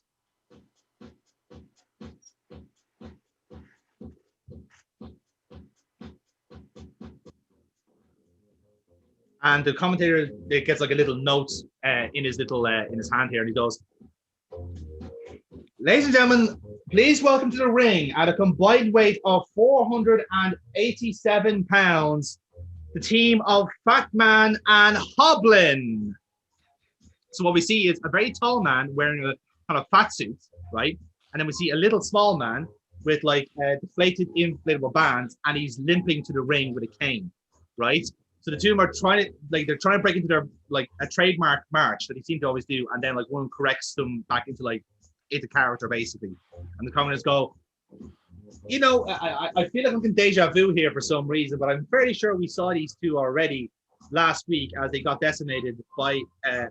And the commentator gets like a little note in his hand here, and he goes, "Ladies and gentlemen, please welcome to the ring at a combined weight of 487 pounds, the team of Fat Man and Hoblin." So what we see is a very tall man wearing a kind of fat suit, right? And then we see a little small man with like deflated inflatable bands, and he's limping to the ring with a cane, right? So the two of them are trying to break into their like a trademark march that they seem to always do, and then like one corrects them back into character basically. And the commenters go, I feel like I'm in deja vu here for some reason, but I'm fairly sure we saw these two already last week as they got decimated by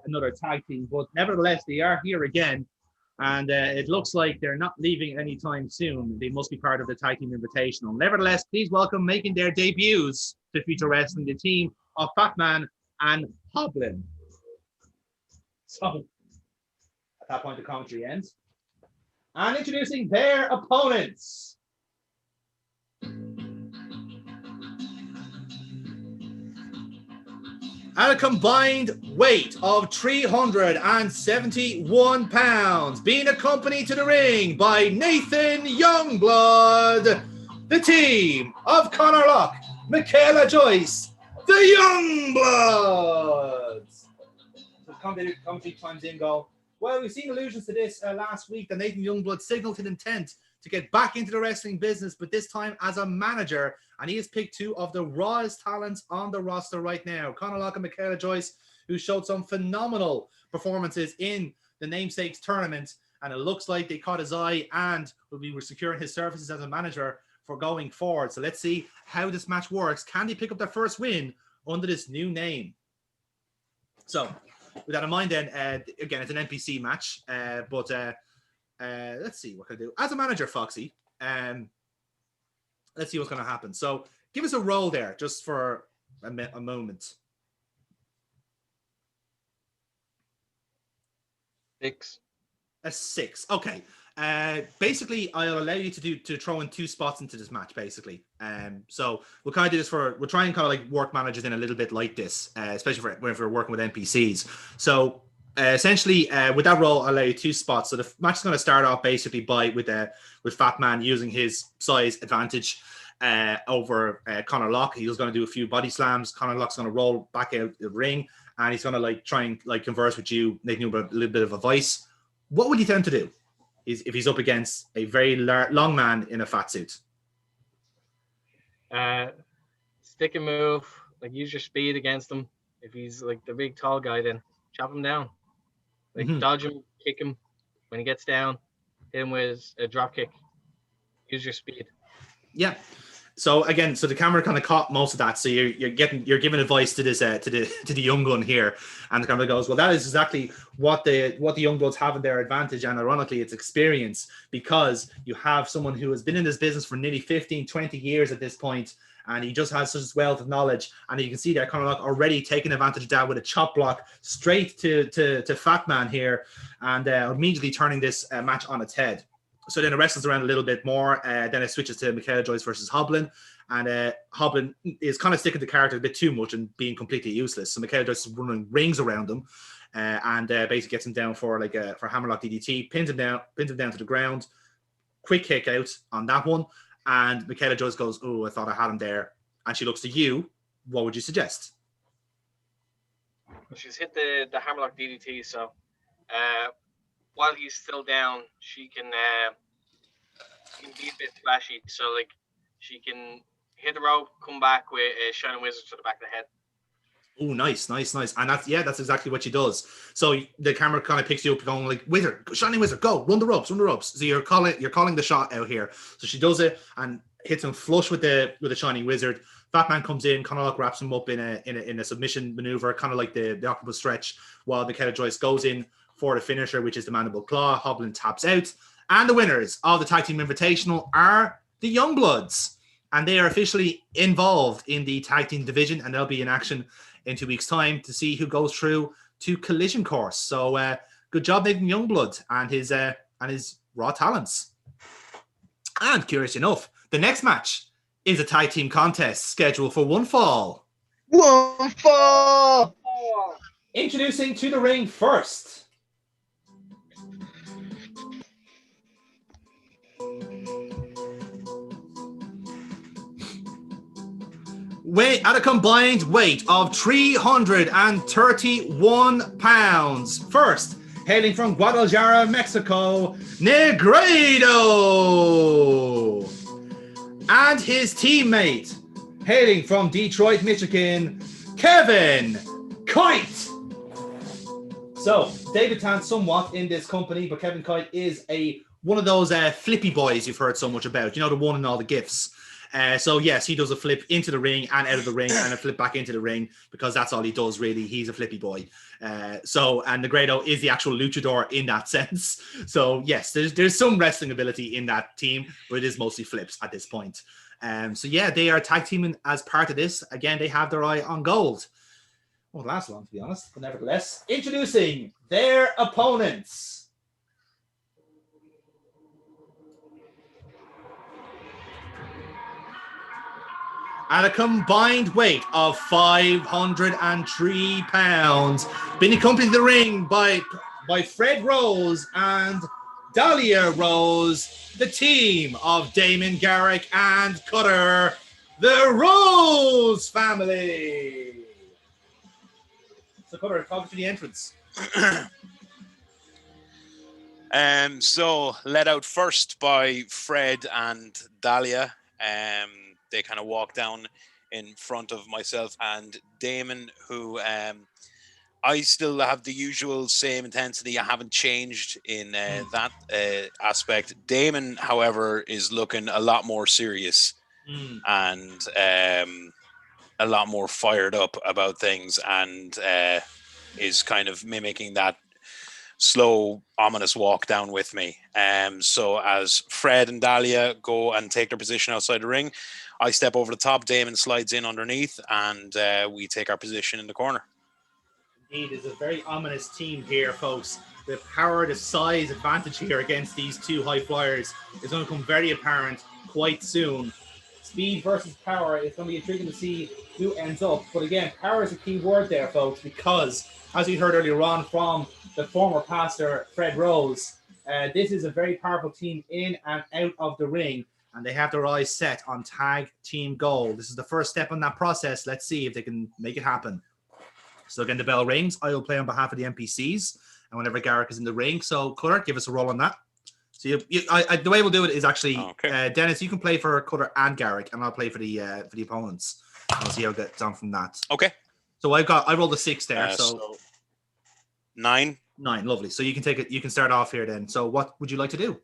another tag team. But nevertheless, they are here again, and it looks like they're not leaving anytime soon. They must be part of the tag team invitational. Nevertheless, please welcome, making their debuts to Future Wrestling, the team of Fat Man and Hoblin. So at that point, the commentary ends. And introducing their opponents. At a combined weight of 371 pounds, being accompanied to the ring by Nathan Youngblood, the team of Connor Locke, Michaela Joyce, the Youngbloods. The commentary chimes in, go, "Well, we've seen allusions to this last week that Nathan Youngblood signaled his intent to get back into the wrestling business, but this time as a manager. And he has picked two of the rawest talents on the roster right now. Conor Locke and Michaela Joyce, who showed some phenomenal performances in the Namesakes tournament. And it looks like they caught his eye and will be securing his services as a manager for going forward. So let's see how this match works. Can they pick up their first win under this new name? So with that in mind then, again, it's an NPC match, but let's see what can I do. As a manager, Foxy, let's see what's going to happen. So give us a roll there just for a moment. 6. A 6. Okay. Basically, I'll allow you to throw in 2 spots into this match, basically. So we'll kind of do this we'll try and kind of like work managers in a little bit like this, especially if we're working with NPCs. So essentially, with that role, I'll allow you 2 spots. So the match is going to start off basically with Fat Man using his size advantage over Conor Locke. He's going to do a few body slams. Conor Locke's going to roll back out the ring, and he's going to like try and like converse with you, making you a little bit of advice. What would you tend to do if he's up against a very long man in a fat suit? Stick and move, like use your speed against him. If he's like the big tall guy, then chop him down. Like dodge him, kick him. When he gets down, hit him with a drop kick. Use your speed. Yeah. So again, the camera kind of caught most of that. So you're giving advice to this to the young gun here, and the camera goes, well, that is exactly what the young bloods have in their advantage, and ironically, it's experience, because you have someone who has been in this business for nearly 15, 20 years at this point, and he just has such a wealth of knowledge, and you can see there, Conor Locke already taking advantage of that with a chop block straight to Fat Man here, and immediately turning this match on its head. So then it wrestles around a little bit more. Then it switches to Michaela Joyce versus Hoblin. And Hoblin is kind of sticking to character a bit too much and being completely useless. So Michaela Joyce is running rings around him and basically gets him down for hammerlock DDT, pins him down to the ground. Quick kick out on that one. And Michaela Joyce goes, oh, I thought I had him there. And she looks to you. What would you suggest? She's hit the hammerlock DDT, so while he's still down, she can be a bit flashy. So like she can hit the rope, come back with a Shining Wizard to the back of the head. Oh, nice. And that's exactly what she does. So the camera kind of picks you up going like, Wizard, Shining Wizard, go, run the ropes. So you're calling the shot out here. So she does it and hits him flush with the Shining Wizard. Fat Man comes in, Conor Locke wraps him up in a submission maneuver, kind of like the octopus stretch, while Michaela Joyce goes in for the finisher, which is the mandible claw. Hoblin taps out. And the winners of the Tag Team Invitational are the Youngbloods. And they are officially involved in the Tag Team division, and they'll be in action in 2 weeks' time to see who goes through to Collision Course. So good job, Nathan Youngblood and his raw talents. And curious enough, the next match is a tag team contest scheduled for one fall. One fall! Introducing to the ring first. At a combined weight of 331 pounds. First, hailing from Guadalajara, Mexico, Negredo. And his teammate, hailing from Detroit, Michigan, Kevin Kite. So, debutant somewhat in this company, but Kevin Kite is one of those flippy boys you've heard so much about. You know, the one in all the GIFs. So yes, he does a flip into the ring and out of the ring and a flip back into the ring because that's all he does really. He's a flippy boy. And Negredo is the actual luchador in that sense. So yes, there's some wrestling ability in that team, but it is mostly flips at this point. So yeah, they are tag teaming as part of this. Again, they have their eye on gold. Won't last long, to be honest, but nevertheless, introducing their opponents. At a combined weight of 503 pounds, being accompanied to the ring by Fred Rose and Dahlia Rose, the team of Damon Garrick and Cutter, the Rose family. So Cutter, talk to the entrance. So led out first by Fred and Dahlia. They kind of walk down in front of myself and Damon, who I still have the usual same intensity. I haven't changed in that aspect. Damon, however, is looking a lot more serious and a lot more fired up about things, and is kind of mimicking that slow, ominous walk down with me. So as Fred and Dahlia go and take their position outside the ring, I step over the top, Damon slides in underneath, and we take our position in the corner. Indeed, it's a very ominous team here, folks. The power, the size advantage here against these two high flyers is going to become very apparent quite soon. Speed versus power, it's going to be intriguing to see who ends up. But again, power is a key word there, folks, because as we heard earlier on from the former pastor, Fred Rose, this is a very powerful team in and out of the ring, and they have their eyes set on tag team goal. This is the first step in that process. Let's see if they can make it happen. So again, the bell rings. I will play on behalf of the NPCs, and whenever Garrick is in the ring. So Cutter, give us a roll on that. So the way we'll do it is actually, Dennis, you can play for Cutter and Garrick, and I'll play for the opponents. I'll see how it gets on from that. Okay. So I rolled a 6 there. So 9. 9, lovely. So you can take it. You can start off here then. So what would you like to do?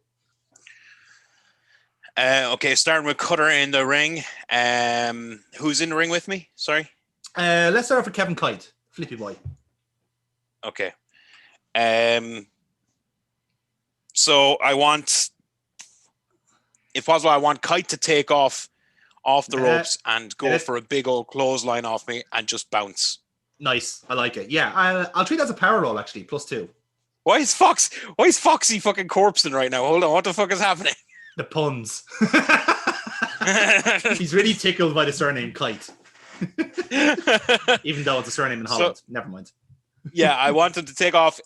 Okay, starting with Cutter in the ring. Who's in the ring with me? Sorry. Let's start off with Kevin Kite, Flippy Boy. Okay. So I want, if possible, I want Kite to take off the ropes and go for a big old clothesline off me and just bounce. Nice, I like it. Yeah, I'll treat that as a power roll actually, +2. Why is Foxy fucking corpsing right now? Hold on, what the fuck is happening? The puns. He's really tickled by the surname Kite. Even though it's a surname in Holland. Never mind. Yeah, I want him to take off,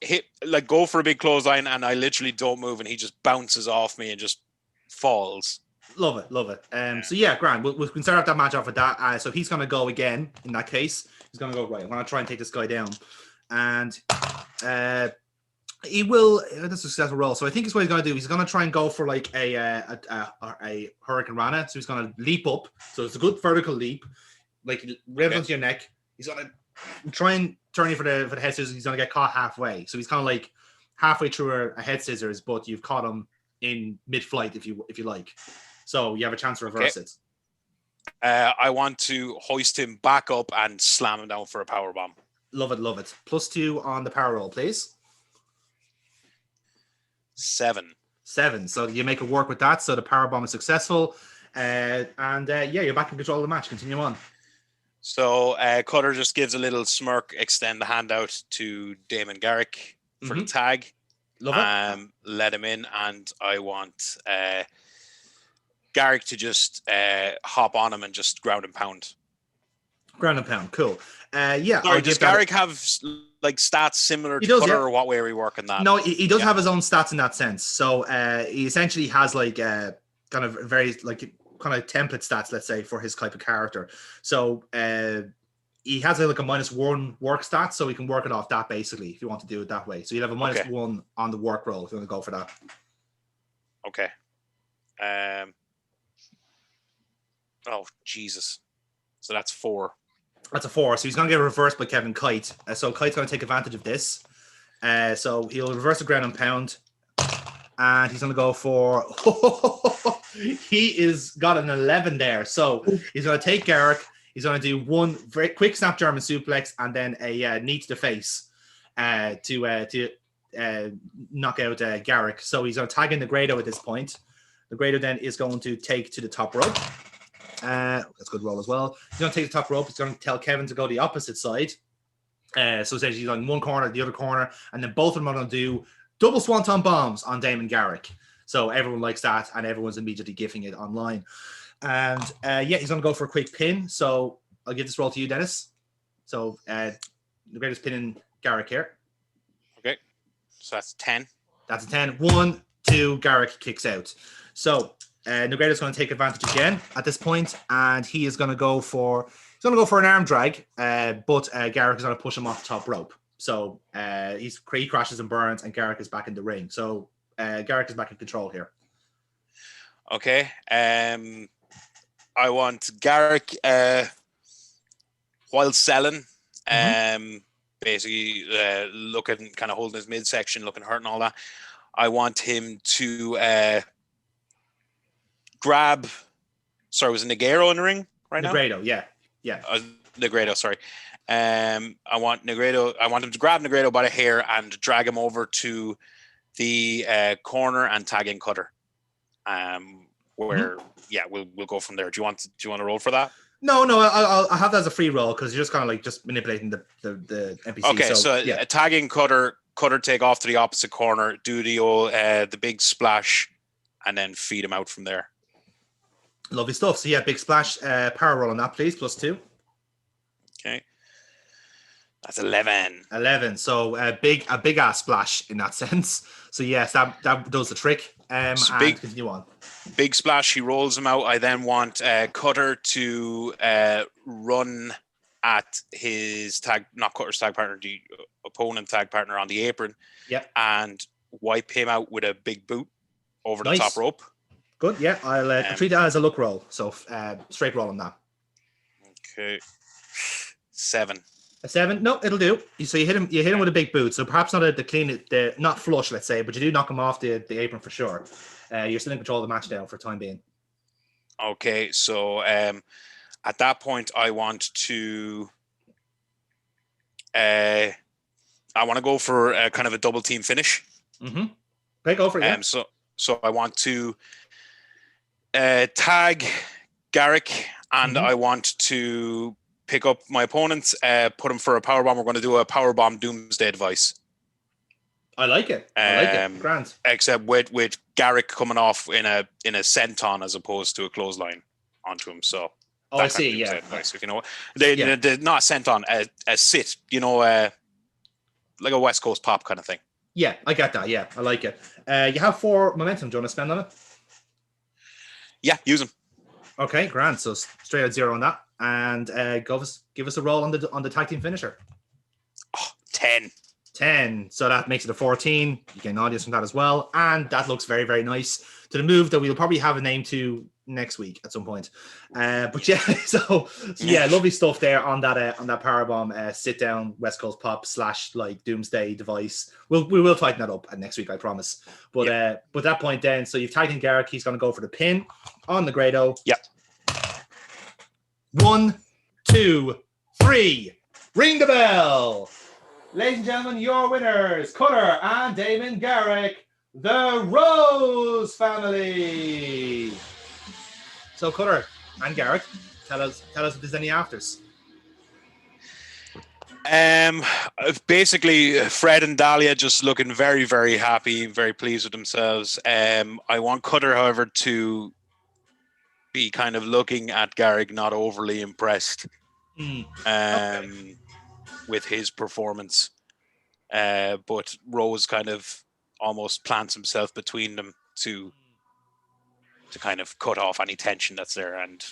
go for a big clothesline, and I literally don't move, and he just bounces off me and just falls. Love it. So yeah, Grant, we can start off that match off with that. So he's going to go again in that case. He's going to go, right, I'm going to try and take this guy down. And he will, that's a successful roll. So I think it's what he's going to do. He's going to try and go for like a Hurricane Rana. So he's going to leap up. So it's a good vertical leap. Like, right onto your neck. He's going to try and turn you for the head scissors. He's going to get caught halfway. So he's kind of like halfway through a head scissors, but you've caught him in mid-flight if you like. So you have a chance to reverse it. I want to hoist him back up and slam him down for a power bomb. Love it. +2 on the power roll, please. 7. So you make it work with that. So the power bomb is successful. Yeah, you're back in control of the match. Continue on. So Cutter just gives a little smirk, extend the hand out to Damon Garrick for the tag. Love it. Let him in, and I want Garrick to just hop on him and just ground and pound. Ground and pound, cool. Yeah. Sorry, does Garrick have like stats similar to Cutter, or what way are we working that? No, he does have his own stats in that sense. So he essentially has like kind of very like kind of template stats, let's say, for his type of character. So he has like a -1 work stat, so we can work it off that basically if you want to do it that way. So you'll have a -1 on the work roll if you want to go for that. Okay. Oh Jesus! So that's 4. That's a 4. So he's going to get reversed by Kevin Kite. So Kite's going to take advantage of this. So he'll reverse the ground and pound, and he's going to go for. He is got an 11 there. So he's going to take Garrick. He's going to do one very quick snap German suplex and then a knee to the face to knock out Garrick. So he's going to tag in the Grado at this point. The Grado then is going to take to the top rope. That's a good roll as well. He's going to take the top rope. He's going to tell Kevin to go the opposite side. So essentially he's on one corner, the other corner, and then both of them are going to do double swanton bombs on Damon Garrick. So everyone likes that, and everyone's immediately gifting it online. And yeah, he's going to go for a quick pin. So I'll give this roll to you, Dennis. So the greatest pin in Garrick here. Okay. So that's 10. That's a 10. 1, 2, Garrick kicks out. So Negredo's going to take advantage again at this point, and he is going to go for an arm drag, but Garrick is going to push him off the top rope. So he crashes and burns, and Garrick is back in the ring. So Garrick is back in control here. Okay. I want Garrick while selling, basically looking, kind of holding his midsection, looking hurt and all that. I want him to grab. Sorry, was it Negredo in the ring right now? Negredo, yeah. Negredo, sorry. I want Negredo. I want him to grab Negredo by the hair and drag him over to the corner and tag in Cutter. Where we'll go from there. Do you want to roll for that? No, I'll have that as a free roll because you're just kind of like just manipulating the NPC. Okay, so tagging Cutter take off to the opposite corner, do the old the big splash, and then feed him out from there. Lovely stuff. So big splash, power roll on that, please, +2. Okay, that's 11. 11. So a big ass splash in that sense. So yes, that does the trick. So and continue on. Big splash. He rolls him out. I then want Cutter to run at his not Cutter's tag partner, the opponent tag partner on the apron. Yeah. And wipe him out with a big boot over the top rope. Good. Yeah, I'll treat that as a look roll. So straight roll on that. Okay. 7. A 7? No, it'll do. So you hit him with a big boot. So perhaps not not flush, let's say, but you do knock him off the apron for sure. You're still in control of the match now for the time being. Okay, so at that point, I want to go for kind of a double team finish. Mm-hmm. Okay, go for it. Yeah. So I want to tag Garrick, and I want to pick up my opponent, put him for a powerbomb. We're going to do a powerbomb doomsday device. I like it. Grand. Except with Garrick coming off in a senton as opposed to a clothesline onto him. So I see. Yeah. Device, if you know what the not a senton, a sit. You know, like a West Coast pop kind of thing. Yeah, I get that. Yeah, I like it. You have 4 momentum. Do you want to spend on it? Yeah, use them. Okay, grand. So straight out 0 on that, and give us a roll on the tag team finisher. 10. 10. So that makes it a 14. You get an audience from that as well, and that looks very, very nice to the move that we'll probably have a name to next week at some point. But yeah, so yeah, lovely stuff there on that powerbomb sit down West Coast pop / like doomsday device. We will tighten that up next week, I promise. But that point then, so you've tagged in Garrick. He's going to go for the pin on the Grado. Yep. 1, 2, 3. Ring the bell. Ladies and gentlemen, your winners, Cutter and Damon Garrick, the Rose family. So Cutter and Garrick, tell us if there's any afters. Basically, Fred and Dahlia just looking very, very happy, very pleased with themselves. I want Cutter, however, to be kind of looking at Garrick, not overly impressed with his performance. But Rose kind of almost plants himself between them to kind of cut off any tension that's there and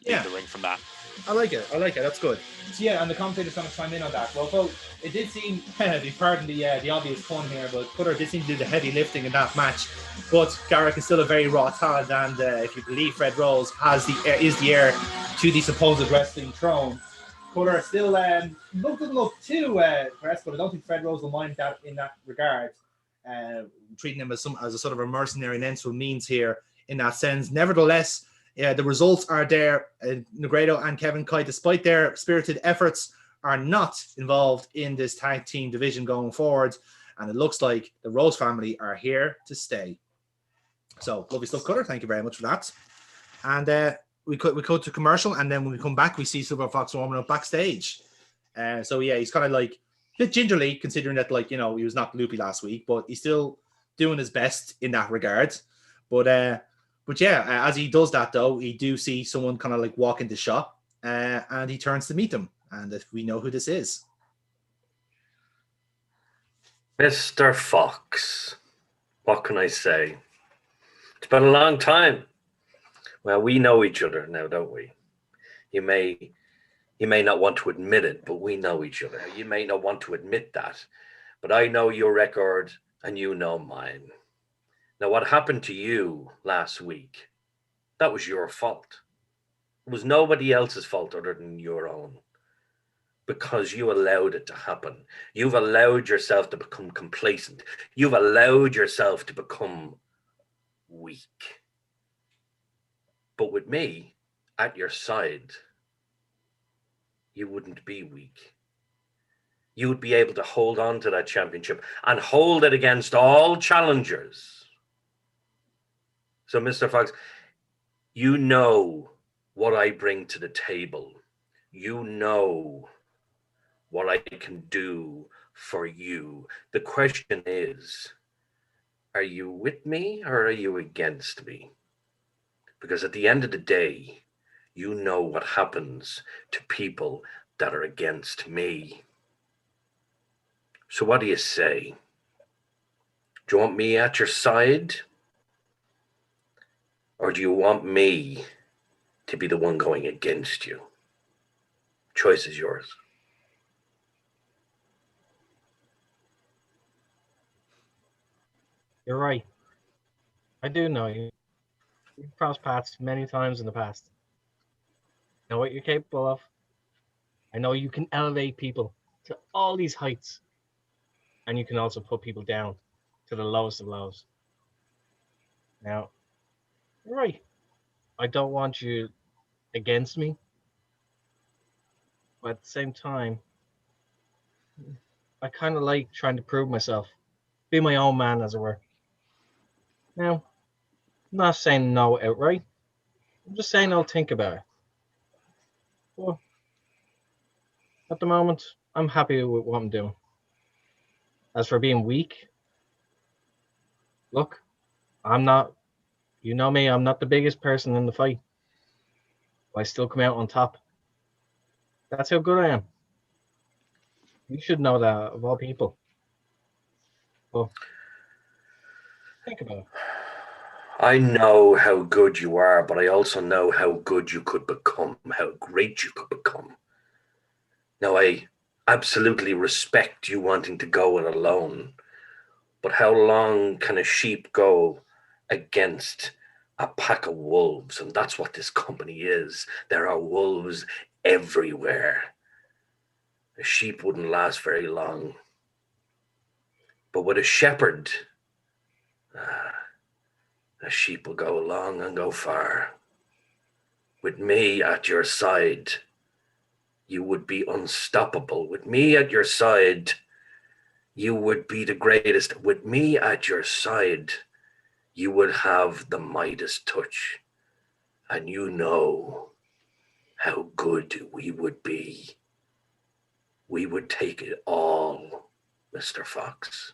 leave the ring from that. I like it. That's good. So yeah, and the commentator's going to chime in on that. Well, folks, it did seem, pardon the obvious pun here, but Cutter did seem to do the heavy lifting in that match. But Garrick is still a very raw talent, and if you believe Fred Rose is the heir to the supposed wrestling throne, Cutter still doesn't look too pressed, but I don't think Fred Rose will mind that in that regard. Treating him as a sort of a mercenary and ends means here in that sense. Nevertheless, the results are there. Negredo and Kevin Kite, despite their spirited efforts, are not involved in this tag team division going forward. And it looks like the Rose family are here to stay. So, lovely stuff, Cutter. Thank you very much for that. And we go to commercial, and then when we come back, we see Silver Fox warming up backstage. So, yeah, he's kind of like a bit gingerly, considering that, like, you know, he was not loopy last week, but he's still doing his best in that regard. But yeah, as he does that, though, he do see someone kind of like walk into the shop, and he turns to meet them. And if we know who this is. Mr. Fox, what can I say? It's been a long time. Well, we know each other now, don't we? You may not want to admit it, but we know each other. You may not want to admit that, but I know your record and you know mine. Now, what happened to you last week, that was your fault. It was nobody else's fault other than your own. Because you allowed it to happen. You've allowed yourself to become complacent. You've allowed yourself to become weak. But with me at your side, you wouldn't be weak. You would be able to hold on to that championship and hold it against all challengers. So, Mr. Fox, you know what I bring to the table. You know what I can do for you. The question is, are you with me or are you against me? Because at the end of the day, you know what happens to people that are against me. So what do you say? Do you want me at your side? Or do you want me to be the one going against you? Choice is yours. You're right. I do know you. You've crossed paths many times in the past. I know what you're capable of. I know you can elevate people to all these heights. And you can also put people down to the lowest of lows. Now, you're right. I don't want you against me. But at the same time, I kind of like trying to prove myself. Be my own man, as it were. Now, I'm not saying no outright. I'm just saying I'll think about it. Well, at the moment, I'm happy with what I'm doing. As for being weak, look, I'm not, you know me, I'm not the biggest person in the fight. But I still come out on top. That's how good I am. You should know that, of all people. Well, think about it. I know how good you are, but I also know how good you could become, how great you could become. Now, I absolutely respect you wanting to go it alone, but how long can a sheep go against a pack of wolves? And that's what this company is. There are wolves everywhere. A sheep wouldn't last very long. But with a shepherd, a sheep will go long and go far. With me at your side, you would be unstoppable. With me at your side, you would be the greatest. With me at your side, you would have the Midas touch. And you know how good we would be. We would take it all, Mr. Fox.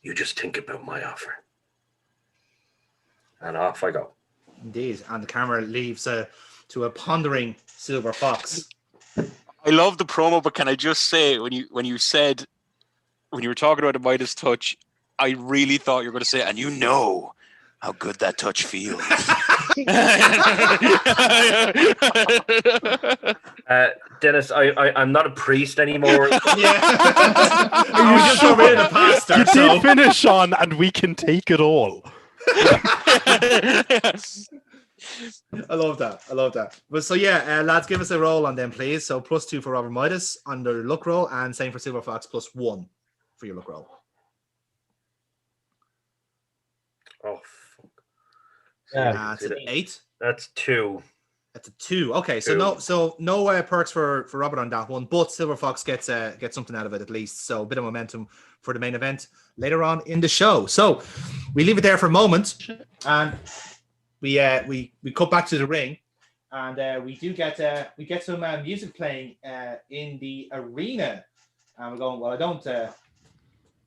You just think about my offer. And off I go. Indeed. And the camera leaves to a pondering Silver Fox. I love the promo, but can I just say, when you were talking about the Midas touch, I really thought you were going to say, and you know how good that touch feels. Dennis, I'm not a priest anymore. Yeah. Are you just sure? got rid of the pastor, You so. did finish on, and we can take it all. I love that. I love that. But so yeah, lads, give us a roll on them, please. So +2 for Robert Midas on the luck roll, and same for Silver Fox, +1 for your luck roll. Oh, fuck. Yeah. It's an 8. That's 2. That's a 2. Okay, so no perks for Robert on that one, but Silver Fox gets something out of it at least. So a bit of momentum for the main event later on in the show. So we leave it there for a moment, and we cut back to the ring, and we get some music playing in the arena, and we're going. Well,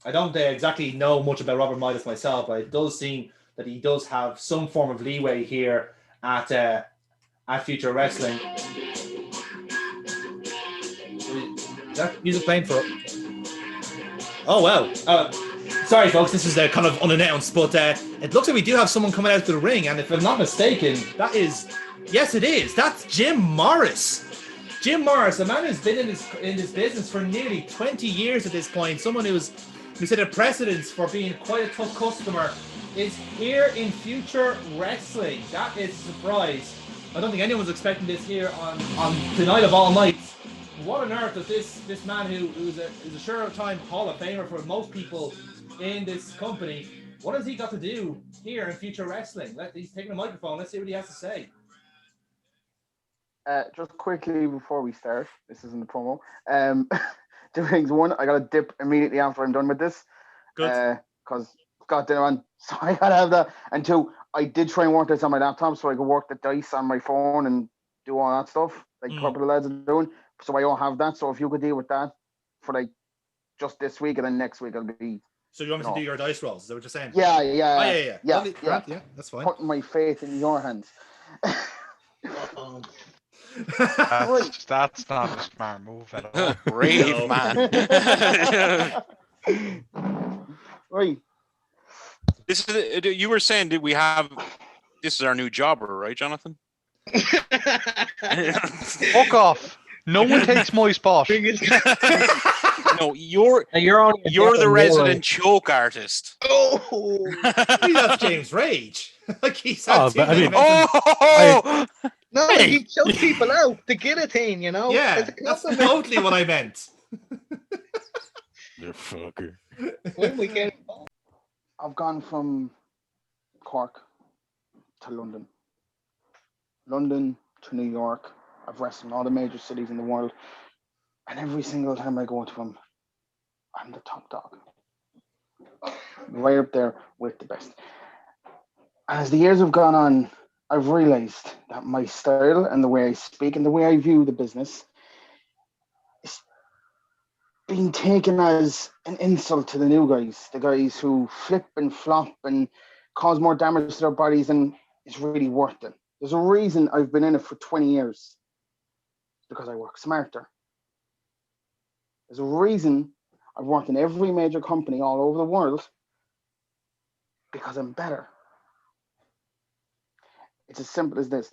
I don't exactly know much about Robert Midas myself, but it does seem that he does have some form of leeway here at Future Wrestling. Is that music playing for? Oh well. Sorry, folks. This is kind of unannounced, but it looks like we do have someone coming out to the ring, and if I'm not mistaken, that is, yes, it is. That's Jim Morris. Jim Morris, a man who's been in this business for nearly 20 years at this point. Someone who set a precedence for being quite a tough customer is here in Future Wrestling. That is a surprise. I don't think anyone's expecting this here on the night of all nights. What on earth does this man who's a sure-time Hall of Famer for most people in this company, what has he got to do here in Future Wrestling? He's taking a microphone. Let's see what he has to say. Just quickly before we start, this isn't a promo. Two things. One, I got to dip immediately after I'm done with this. Good. Because got dinner on, so I got to have that. And two, I did try and work this on my laptop so I could work the dice on my phone and do all that stuff, like a couple of lads are doing. So I don't have that. So if you could deal with that for like just this week, and then next week I'll be. So you want me to do your dice rolls? Is that what you're saying? Yeah. Oh, yeah. Lovely. Yeah. Yeah, that's fine. Putting my faith in your hands. That's not a smart move at all. Brave man. Right. This is you were saying that we have this is our new jobber, right, Jonathan? Fuck off. No one takes my spot. No, you're the resident choke artist. Oh, that's James Rage. Like he's Oh, had but I mean- No, Hey! he choked people out. The guillotine, you know. yeah, It's a that's compliment. totally what I meant. You fucker. When we get I've gone from Cork to London, London to New York. I've wrestled in all the major cities in the world, and every single time I go to them, I'm the top dog, right up there with the best. As the years have gone on, I've realized that my style and the way I speak and the way I view the business is being taken as an insult to the new guys, the guys who flip and flop and cause more damage to their bodies than is really worth it. There's a reason I've been in it for 20 years. It's because I work smarter. There's a reason I've worked in every major company all over the world, because I'm better. It's as simple as this.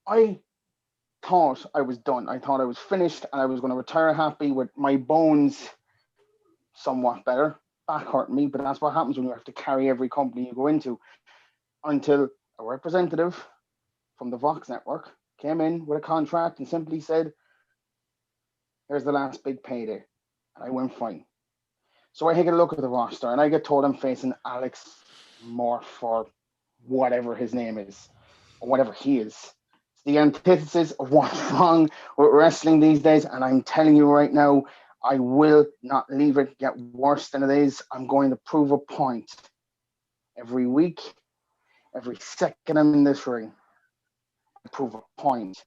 I thought I was done. I thought I was finished and I was going to retire happy with my bones somewhat better. Back hurt me, but that's what happens when you have to carry every company you go into. Until a representative from the Vox network came in with a contract and simply said, here's the last big payday. And I went fine. So I take a look at the roster and I get told I'm facing Alex Morph or whatever his name is, or whatever he is. It's the antithesis of what's wrong with wrestling these days. And I'm telling you right now, I will not leave it get worse than it is. I'm going to prove a point every week, every second I'm in this ring. I prove a point.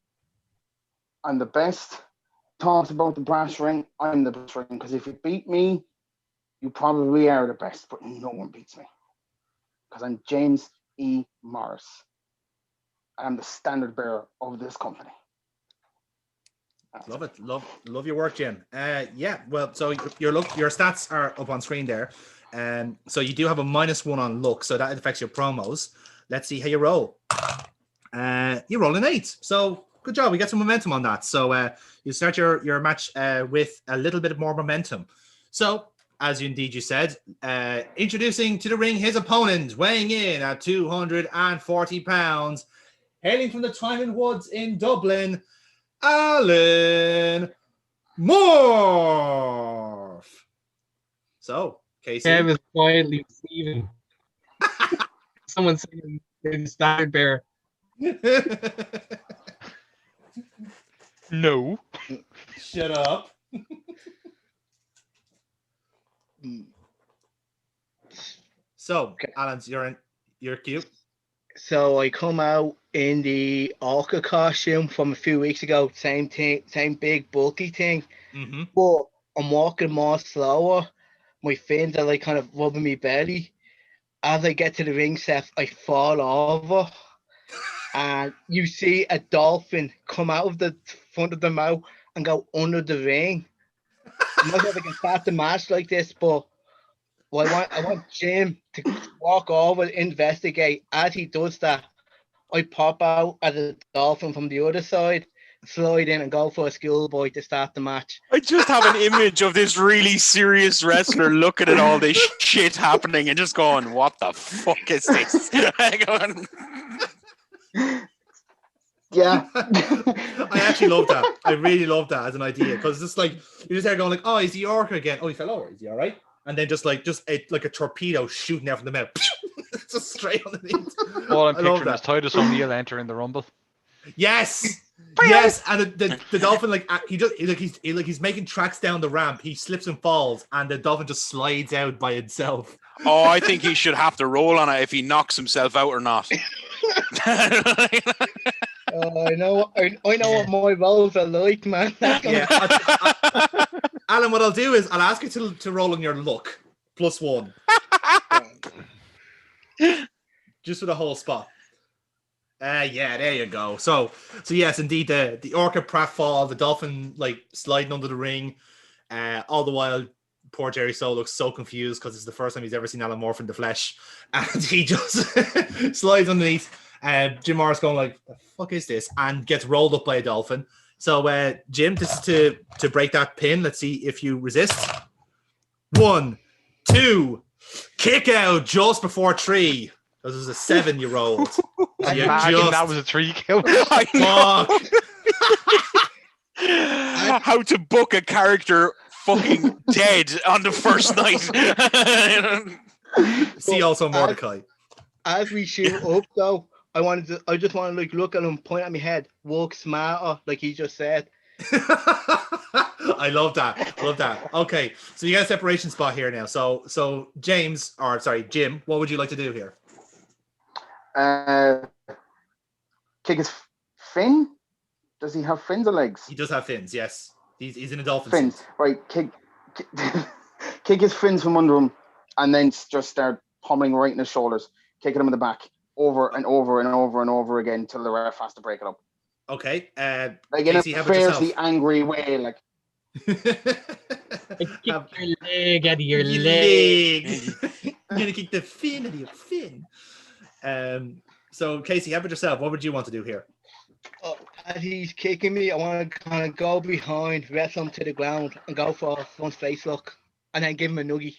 I'm the best. Talks about the brass ring. I'm the best ring, because if you beat me, you probably are the best, but no one beats me, because I'm James E. Morris. I'm the standard bearer of this company. Love it. Love your work, Jim. Yeah, well, so your stats are up on screen there. So you do have a -1 on luck, so that affects your promos. Let's see how you roll. You roll an 8. So good job. We got some momentum on that. So you start your match with a little bit more momentum. So as you said, introducing to the ring his opponent, weighing in at 240 pounds, hailing from the Twyman Woods in Dublin, Alan Morph. So, Casey. Kev is quietly receiving. Someone saying the standard bearer. No. Shut up. So, Alan, you're cute. So I come out in the Orca costume from a few weeks ago. Same thing, same big bulky thing. Mm-hmm. But I'm walking more slower. My fins are like kind of rubbing my belly. As I get to the ring set, I fall over. And you see a dolphin come out of the front of the mouth and go under the ring. I'm not sure if I can start the match like this, but I want Jim to walk over, investigate. As he does that, I pop out as a dolphin from the other side, slide in and go for a schoolboy to start the match. I just have an image of this really serious wrestler looking at all this shit happening and just going, "What the fuck is this?" Going, Yeah. I actually love that. I really love that as an idea because it's like you're just there going like, "Oh, he's the Orca again. Oh, he fell over. Is he all right?" And then just like a torpedo shooting out from the mouth, just straight underneath. All I'm I love picturing is that. Titus O'Neil entering the Rumble. Yes, yes, and the dolphin like he's making tracks down the ramp. He slips and falls, and the dolphin just slides out by itself. "Oh, I think he should have to roll on it if he knocks himself out or not." I know what my rolls are like, man. That's gonna Yeah, Alan, what I'll do is I'll ask you to roll on your luck +1, just for the whole spot. Yeah, there you go. So yes, indeed, the Orca pratfall, the dolphin like sliding under the ring, all the while poor Jerry Soul looks so confused because it's the first time he's ever seen Alan Morph in the flesh, and he just slides underneath. Jim Morris going like, "The fuck is this?" and gets rolled up by a dolphin. So Jim, this is to break that pin. Let's see if you resist. 1, 2, kick out just before 3. This is a 7 you rolled. So you Imagine that was a 3 count. I know. fuck. How to book a character fucking dead on the first night. See also Mordecai. As we shoot up though, I just want to like look at him, point at my head, walk smarter, like he just said. I love that. I love that. Okay, so you got a separation spot here now. So Jim, what would you like to do here? Kick his fin. Does he have fins or legs? He does have fins. Yes, he's in a dolphin Fins. suit. Right. Kick his fins from under him, and then just start pummeling right in his shoulders, kicking him in the back, over and over and over and over again till the ref has to break it up. Okay. Like in Casey, a how about yourself? fiercely angry way, like. Kick your leg out of your leg. I'm gonna kick the fin out of your fin. So Casey, how about yourself? What would you want to do here? As he's kicking me, I want to kind of go behind, wrestle him to the ground, and go for a front face look, and then give him a noogie.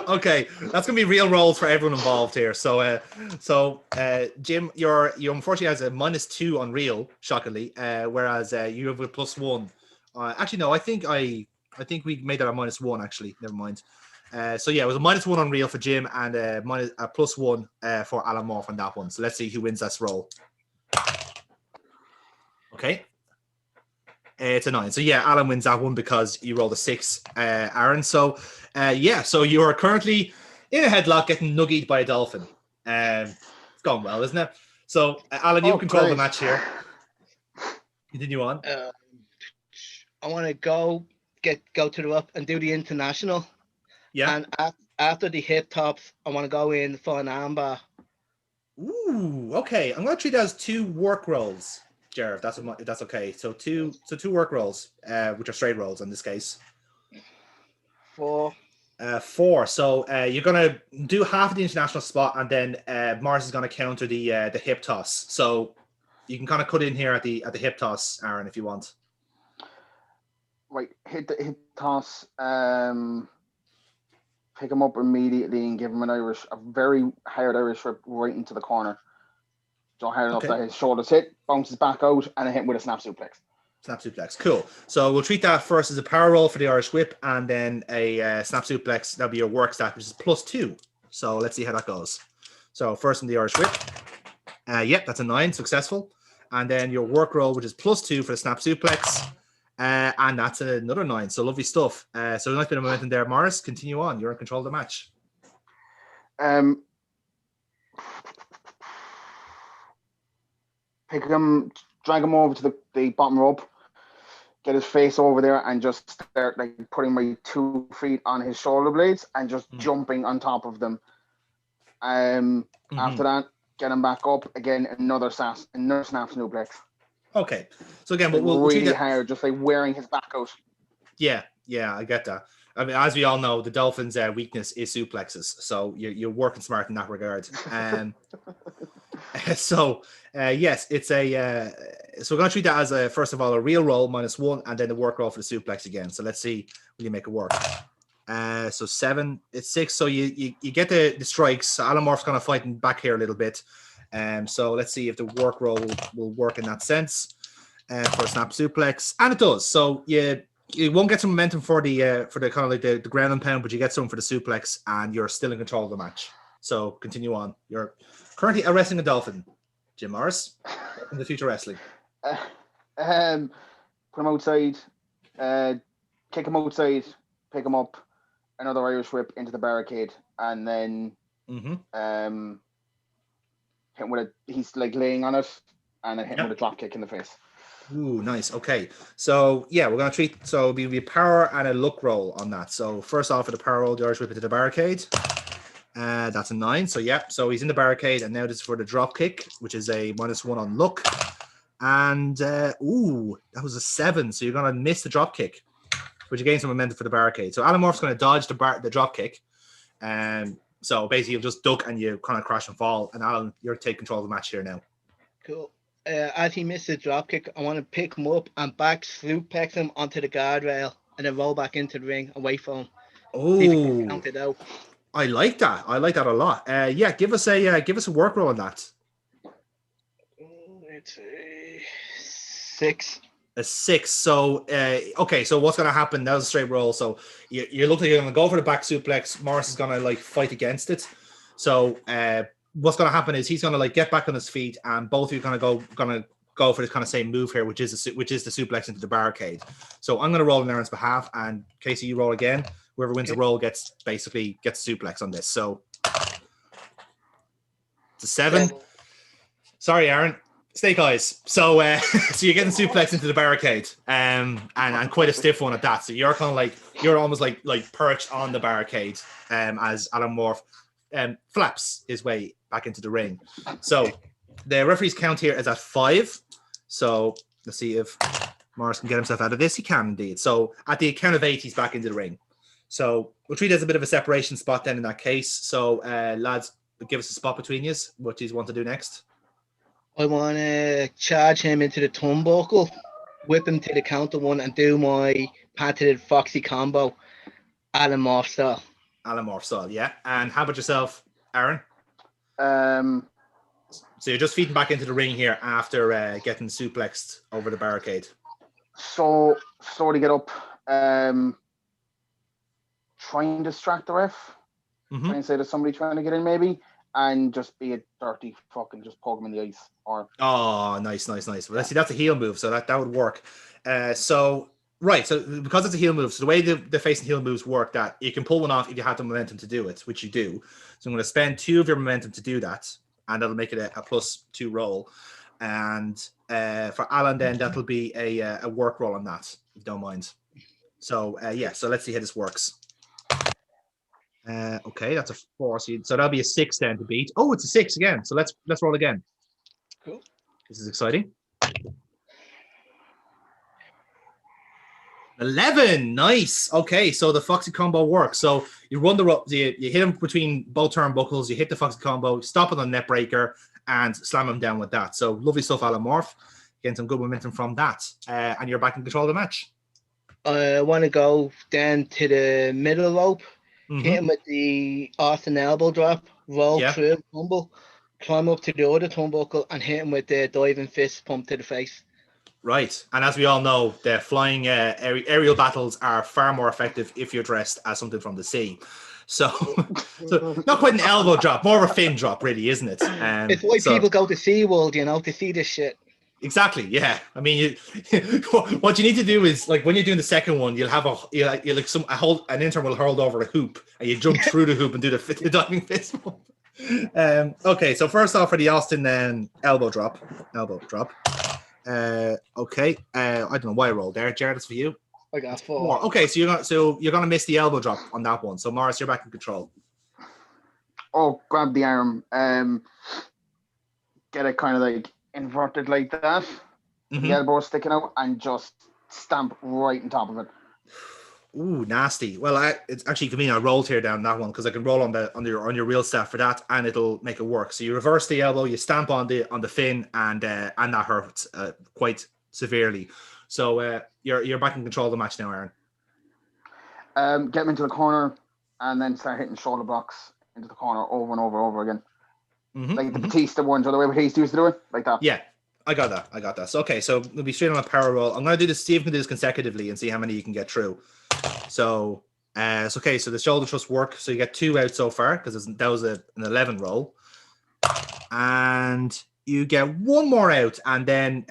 Okay, that's gonna be real rolls for everyone involved here. So Jim, you unfortunately has a -2 on real, shockingly, whereas you have a +1. Actually, no, I think we made that a -1. Actually, never mind. So yeah, it was a -1 on real for Jim and a +1 for Alan Morph on that one. So let's see who wins this roll. Okay. It's a 9. So yeah, Alan wins that one because you rolled a 6, Aaron. So so you are currently in a headlock getting nuggied by a dolphin. It's gone well, isn't it? So Alan, you control the match here. Continue on. I want to go to the rope and do the international. Yeah. And after the hip tops, I want to go in for an armbar. Ooh, okay. I'm going to treat that as 2 work rolls, Jared. If that's okay. So two work rolls, which are straight rolls in this case. 4. 4. So you're going to do half of the international spot, and then Mars is going to counter the hip toss. So you can kind of cut in here at the hip toss, Aaron, if you want. Right, hit the hip toss. Pick him up immediately and give him a very hard Irish rip right into the corner. So hard enough that his shoulders hit, bounces back out, and I hit him with a snap suplex. Snap suplex, cool. So we'll treat that first as a power roll for the Irish whip, and then a snap suplex. That'll be your work stat, which is +2. So let's see how that goes. So first in the Irish whip. Yep, that's a 9, successful. And then your work roll, which is +2 for the snap suplex. And that's another 9. So lovely stuff. So nice bit of momentum there, Morris. Continue on. You're in control of the match. Pick him, drag him over to the bottom rope, get his face over there, and just start like putting my 2 feet on his shoulder blades and just jumping on top of them. After that, get him back up again. Another snap suplex. Okay. So again, we'll really treat that hard, just like wearing his back out. Yeah, I get that. I mean, as we all know, the Dolphins' weakness is suplexes, so you're working smart in that regard. So yes, it's a. So we're going to treat that as a first of all a real roll -1, and then the work roll for the suplex again. So let's see will you make it work. So 7, it's 6. So you get the strikes. So Alomorph's kind of fighting back here a little bit. So let's see if the work roll will work in that sense for a snap suplex, and it does. So you won't get some momentum for the kind of like the ground and pound, but you get some for the suplex, and you're still in control of the match. So continue on. You're currently wrestling a dolphin, Jim Morris, in the future wrestling. Put him outside, kick him outside, pick him up, another Irish whip into the barricade, and then hit him with he's like laying on it, and then hit him with a drop kick in the face. Ooh, nice. Okay. So yeah, we're gonna treat it'll be a power and a luck roll on that. So first off, for the power roll, the Irish whip into the barricade. That's a 9. So yeah, so he's in the barricade, and now this is for the drop kick, which is a -1 on luck. And that was a 7. So you're gonna miss the drop kick, but you gain some momentum for the barricade. So Alomorph's gonna dodge the drop kick, and so basically you'll just duck and you kind of crash and fall. And Alan, you're taking control of the match here now. Cool. As he missed the drop kick, I want to pick him up and back suplex him onto the guardrail, and then roll back into the ring and wait for him. Oh, count it out. I like that. I like that a lot. Yeah, give us a work roll on that. It's a 6. A 6. So okay. So what's gonna happen? That was a straight roll. So you look like you're gonna go for the back suplex. Morris is gonna like fight against it. So what's gonna happen is he's gonna like get back on his feet, and both of you gonna go for this kind of same move here, which is the suplex into the barricade. So I'm gonna roll on Aaron's behalf, and Casey, you roll again. Whoever wins the roll gets suplex on this. So it's a 7. Sorry, Aaron. Snake eyes. So so you're getting suplex into the barricade, and quite a stiff one at that. So you're kind of like you're almost like perched on the barricade, as Alomorph flaps his way back into the ring. So the referee's count here is at 5. So let's see if Morris can get himself out of this. He can indeed. So at the count of 8, he's back into the ring. So we'll treat it as a bit of a separation spot then in that case. So lads, give us a spot between you. What do you want to do next? I want to charge him into the turnbuckle, whip him to the counter 1, and do my patented Foxy combo, Alomorph style. Alomorph style, yeah. And how about yourself, Aaron? So you're just feeding back into the ring here after getting suplexed over the barricade. So slowly get up, try and distract the ref. Try and say there's somebody trying to get in maybe, and just be a dirty fucking just poke him in the eyes. Or nice. Well, let's see, that's a heel move, so that would work. So because it's a heel move, so the way the face and heel moves work, that you can pull one off if you have the momentum to do it, which you do. So I'm going to spend 2 of your momentum to do that, and that'll make it a +2 roll. And for Alan, then that'll be a work roll on that, if you don't mind. So so let's see how this works. Okay, that's a 4. So that'll be a 6 then to beat. Oh, it's a 6 again. So let's roll again. Cool. This is exciting. 11. Nice. Okay, so the Foxy combo works. So you run the rope, you hit him between both turnbuckles, you hit the Foxy combo, stop it on the net breaker, and slam him down with that. So lovely stuff, Alomorph. Getting some good momentum from that. And you're back in control of the match. I want to go down to the middle rope, hit him with the Austin elbow drop, roll through, tumble, climb up to the other turnbuckle, and hit him with the diving fist pump to the face. Right. And as we all know, the flying aerial battles are far more effective if you're dressed as something from the sea. So not quite an elbow drop, more of a fin drop, really, isn't it? It's why people go to SeaWorld, to see this shit. Exactly. Yeah. I mean, what you need to do is, like, when you're doing the second one, you'll have an intern will hold over a hoop, and you jump through the hoop and do the diving fist pump. Okay. So first off, for the Austin elbow drop. Okay. I don't know why I rolled there. Jared, it's for you. I got 4. Okay, so you're gonna miss the elbow drop on that one. So Morris, you're back in control. Oh, grab the arm. Get it kind of like inverted like that. The elbow sticking out, and just stamp right on top of it. Ooh, nasty. Well, it's actually convenient. I rolled here down that one because I can roll on your real staff for that, and it'll make it work. So you reverse the elbow, you stamp on the fin, and that hurts quite severely. So you're back in control of the match now, Aaron. Get him into the corner, and then start hitting shoulder blocks into the corner over and over again. Like the Batista ones, or the way Batista used to do it, like that. Yeah, I got that. So okay, so we'll be straight on a power roll. I'm gonna do this. See if we can do this consecutively and see how many you can get through. So it's okay. So the shoulder thrust work. So you get 2 out so far because that was an 11 roll, and you get 1 more out, and then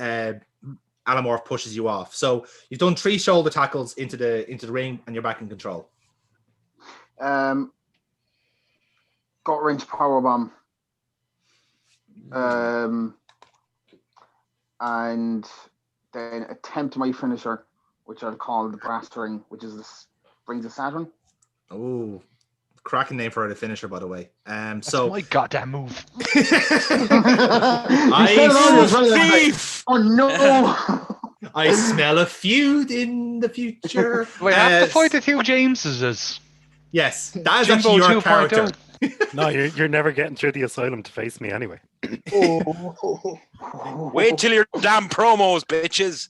Alamorph pushes you off. So you've done 3 shoulder tackles into the ring, and you're back in control. Got range power bomb. And then attempt my finisher, which I'll call the brass ring, which is the Rings of Saturn. Oh, cracking name for the finisher, by the way. That's So my goddamn move. thief! Oh no! I smell a feud in the future. We have to fight the 2 Jameses. Yes, that is Jimbo actually your 2.0. character. No, you're never getting through the asylum to face me anyway. Wait till your damn promos, bitches.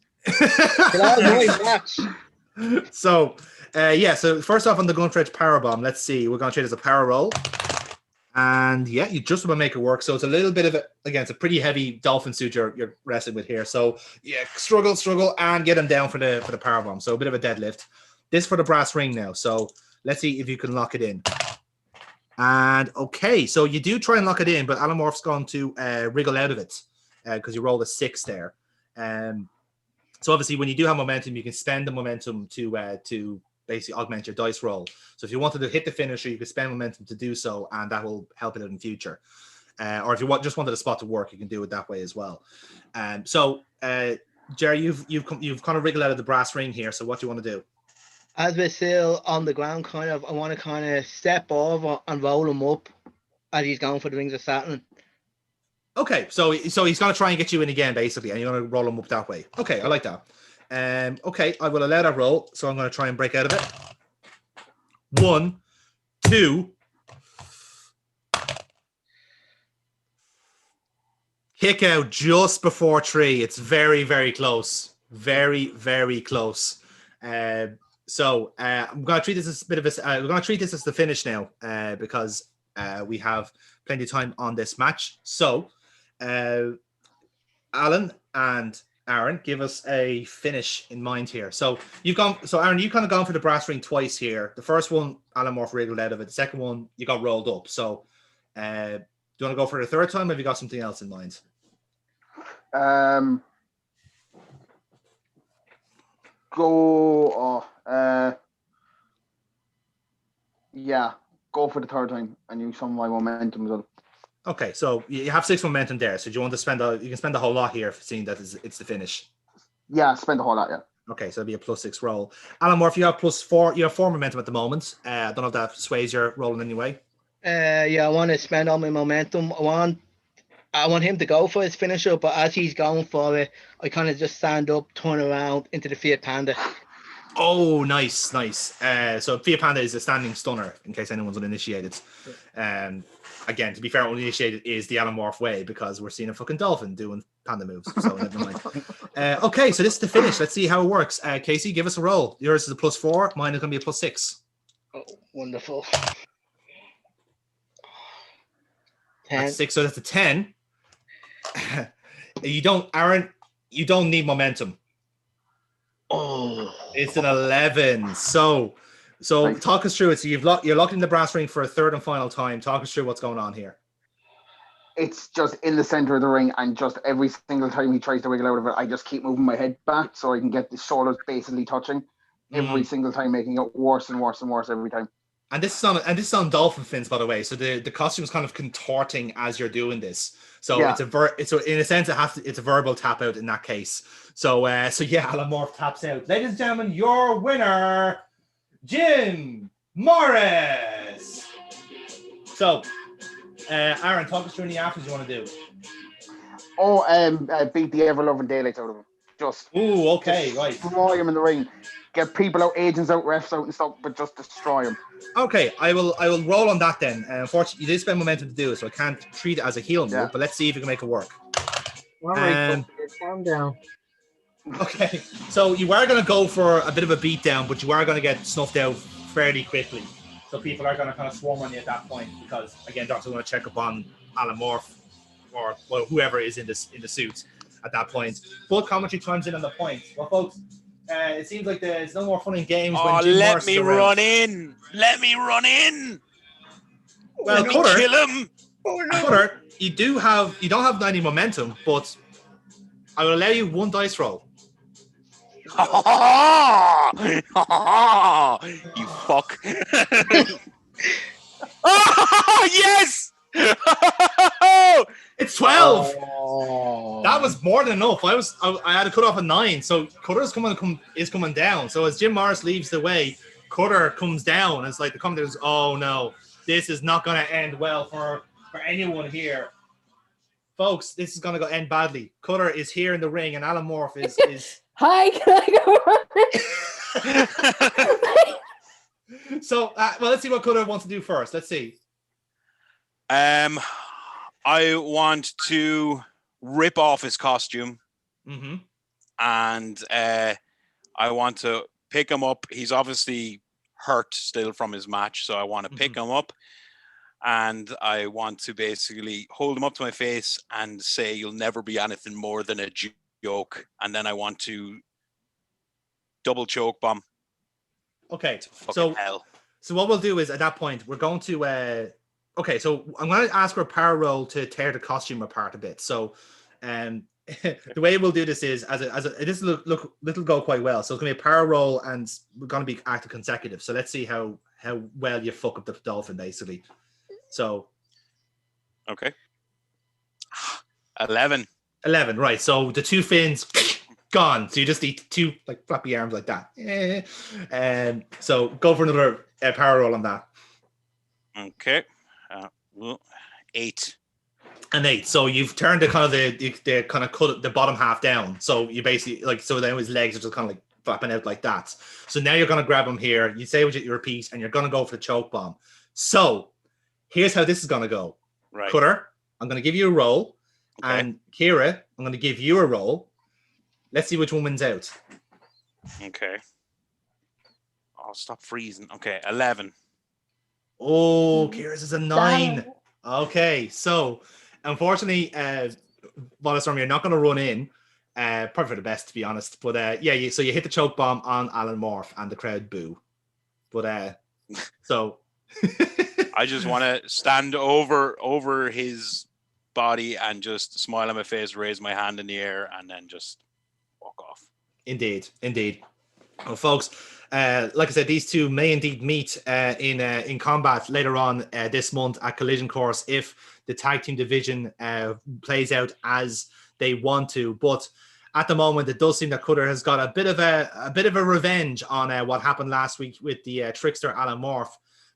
So, so first off on the Gun Fridge power bomb, let's see. We're going to treat it as a power roll. And yeah, you just about make it work. So it's a little bit of it's a pretty heavy dolphin suit you're wrestling with here. So yeah, struggle, and get him down for the power bomb. So a bit of a deadlift. This for the brass ring now. So let's see if you can lock it in. And okay, so you do try and lock it in, but Alamorph's gone to wriggle out of it because you rolled a 6 there. So obviously, when you do have momentum, you can spend the momentum to basically augment your dice roll. So if you wanted to hit the finisher, you could spend momentum to do so, and that will help it in future. Or if you just wanted a spot to work, you can do it that way as well. So Jerry, you've kind of wriggled out of the brass ring here. So what do you want to do? As we're still on the ground, I want to kind of step over and roll him up as he's going for the Rings of Saturn. Okay, so he's going to try and get you in again, basically, and you're going to roll him up that way. Okay, I like that. Okay, I will allow that roll, so I'm going to try and break out of it. 1, 2. Kick out just before 3. It's very, very close. Very, very close. So I'm going to treat this as a bit of we're going to treat this as the finish now because we have plenty of time on this match. So Alan and Aaron, give us a finish in mind here. So Aaron, you kind of gone for the brass ring twice here. The first one, Alamorph wriggled out of it. The second one, you got rolled up. So do you want to go for the third time, or have you got something else in mind? Go for the third time and use some of my momentum as well. Okay, so you have 6 momentum there. So do you want to spend you can spend the whole lot here, seeing that it's the finish? Yeah, spend the whole lot, yeah. Okay, so it'll be a +6 roll. Alamorph, you have +4. You have 4 momentum at the moment. I don't know if that sways your rolling anyway. I want to spend all my momentum. I want him to go for his finisher, but as he's going for it, I kind of just stand up, turn around into the Fiat Panda. Oh, nice. So Fiat Panda is a standing stunner, in case anyone's uninitiated. Again, to be fair, uninitiated is the Alamorph way because we're seeing a fucking dolphin doing panda moves. So never mind. Okay, so this is the finish. Let's see how it works. Casey, give us a roll. Yours is a +4. Mine is going to be a +6. Oh, wonderful. 10. That's 6, so that's a 10. Aaron, you don't need momentum. Oh, it's an 11. So Thanks. Talk us through it. So you're locked in the brass ring for a third and final time. Talk us through what's going on here. It's just in the center of the ring, and just every single time he tries to wiggle out of it, I just keep moving my head back so I can get the shoulders basically touching. Every single time, making it worse and worse and worse every time. And this is on dolphin fins, by the way. So the costume is kind of contorting as you're doing this. So yeah. So in a sense, it's a verbal tap out in that case. So Alamorph taps out. Ladies and gentlemen, your winner, Jim Morris. So, Aaron, talk us through any afters you want to do. Beat the ever loving daylights out of him. Just Ooh, okay, right. destroy him in the ring. Get people out, agents out, refs out and stuff, but just destroy him. Okay, I will roll on that then. Unfortunately, you did spend momentum to do it, so I can't treat it as a heal move, Yeah. but let's see if we can make it work. All right, Um, calm down. Okay, so you are going to go for a bit of a beatdown, but you are going to get snuffed out fairly quickly. So people are going to kind of swarm on you at that point because, again, doctors want to check up on Alan Morph or well, whoever is in the suit at that point. Full commentary chimes in on the point. Well, folks, it seems like there's no more fun in games when Jim let Morris me is around. run in. Let me run in. Well, Let me Cutter, kill him. Cutter, you don't have any momentum, but I will allow you one dice roll. You fuck. Yes. It's 12. Oh. That was more than enough. I had to cut off a 9, so Cutter is coming down. So as Jim Morris leaves the way, Cutter comes down. And it's like the commentators, oh no, this is not going to end well for anyone here, folks. This is going to end badly. Cutter is here in the ring, and Alan Morph is. Hi, can I go? So, well, let's see what Cutter wants to do first. Let's see. I want to rip off his costume, Mm-hmm. and I want to pick him up. He's obviously hurt still from his match, so I want to pick him up, and I want to basically hold him up to my face and say, "You'll never be anything more than a joke." And then I want to double choke bomb. Okay, Fucking hell. So what we'll do is at that point we're going to. Okay, so I'm going to ask for a power roll to tear the costume apart a bit. So, the way we'll do this is this will go quite well. So it's going to be a power roll, and we're going to be active consecutive. So let's see how well you fuck up the dolphin, basically. So, Okay. 11. 11, right? So the two fins gone. So you just need two like flappy arms like that. So go for another power roll on that. Okay. 8. An 8. So you've turned the kind of the kind of cut the bottom half down. So you basically like so then his legs are just kind of like flapping out like that. So now you're gonna grab him here. You say what you repeat, and you're gonna go for the choke bomb. So here's how this is gonna go. Right. Cutter, I'm gonna give you a roll, Okay. and Kira, I'm gonna give you a roll. Let's see which one wins out. Okay. Oh, stop freezing. Okay, 11. Oh, Kira's is a 9. Okay, so unfortunately, Volostorm, you're not going to run in. Probably for the best, to be honest. But so you hit the choke bomb on Alan Morph, and the crowd boo. But so I just want to stand over his body and just smile on my face, raise my hand in the air, and then just walk off. Indeed. Well, folks, like I said, these two may indeed meet in combat later on this month at Collision Course if the tag team division plays out as they want to. But at the moment, it does seem that Cutter has got a bit of a revenge on what happened last week with the trickster Alan Morph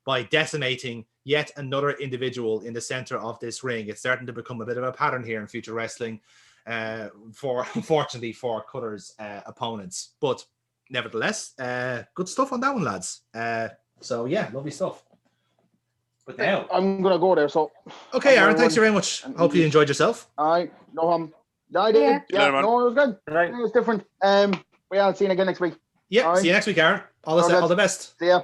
by decimating yet another individual in the center of this ring. It's starting to become a bit of a pattern here in future wrestling, unfortunately for Cutter's opponents. But nevertheless, good stuff on that one, lads. So yeah, lovely stuff. But now I'm gonna go there. So okay, Aaron, thanks very much. Hope you enjoyed yourself. all right, no problem. Yeah, I did. Yeah, no, it was good. Right. It was different. But yeah, I'll see you again next week. Yeah, All right. see you next week, Aaron. All the best. See ya.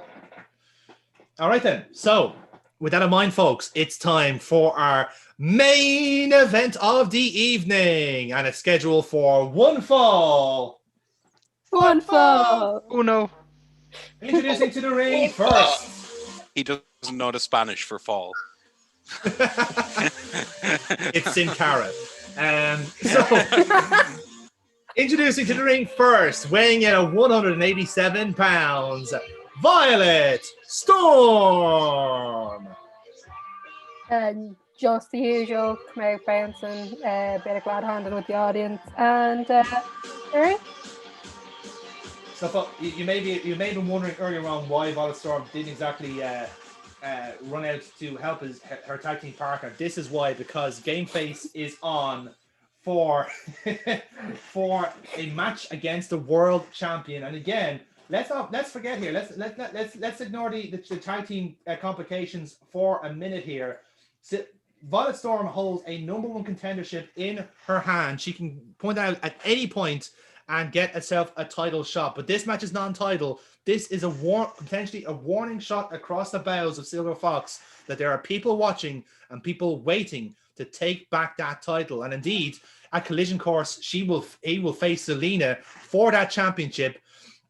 All right then. So with that in mind, folks, it's time for our main event of the evening, and it's scheduled for one fall. One fall. Oh no. Introducing to the ring first. He doesn't know the Spanish for fall. It's Sin Cara. So introducing to the ring first, weighing in at 187 pounds, Violet Storm. And just the usual, come out bouncing, bit of glad handing with the audience, and Aaron? So you may have been wondering earlier on why Violet Storm didn't exactly run out to help her tag team partner. This is why, because Game Face is on for for a match against the world champion. And again, let's forget here. Let's ignore the tag team complications for a minute here. So, Violet Storm holds a #1 contendership in her hand. She can point out at any point and get herself a title shot. But this match is non-title. This is potentially a warning shot across the bows of Silver Fox that there are people watching and people waiting to take back that title. And indeed, at Collision Course, he will face Selena for that championship,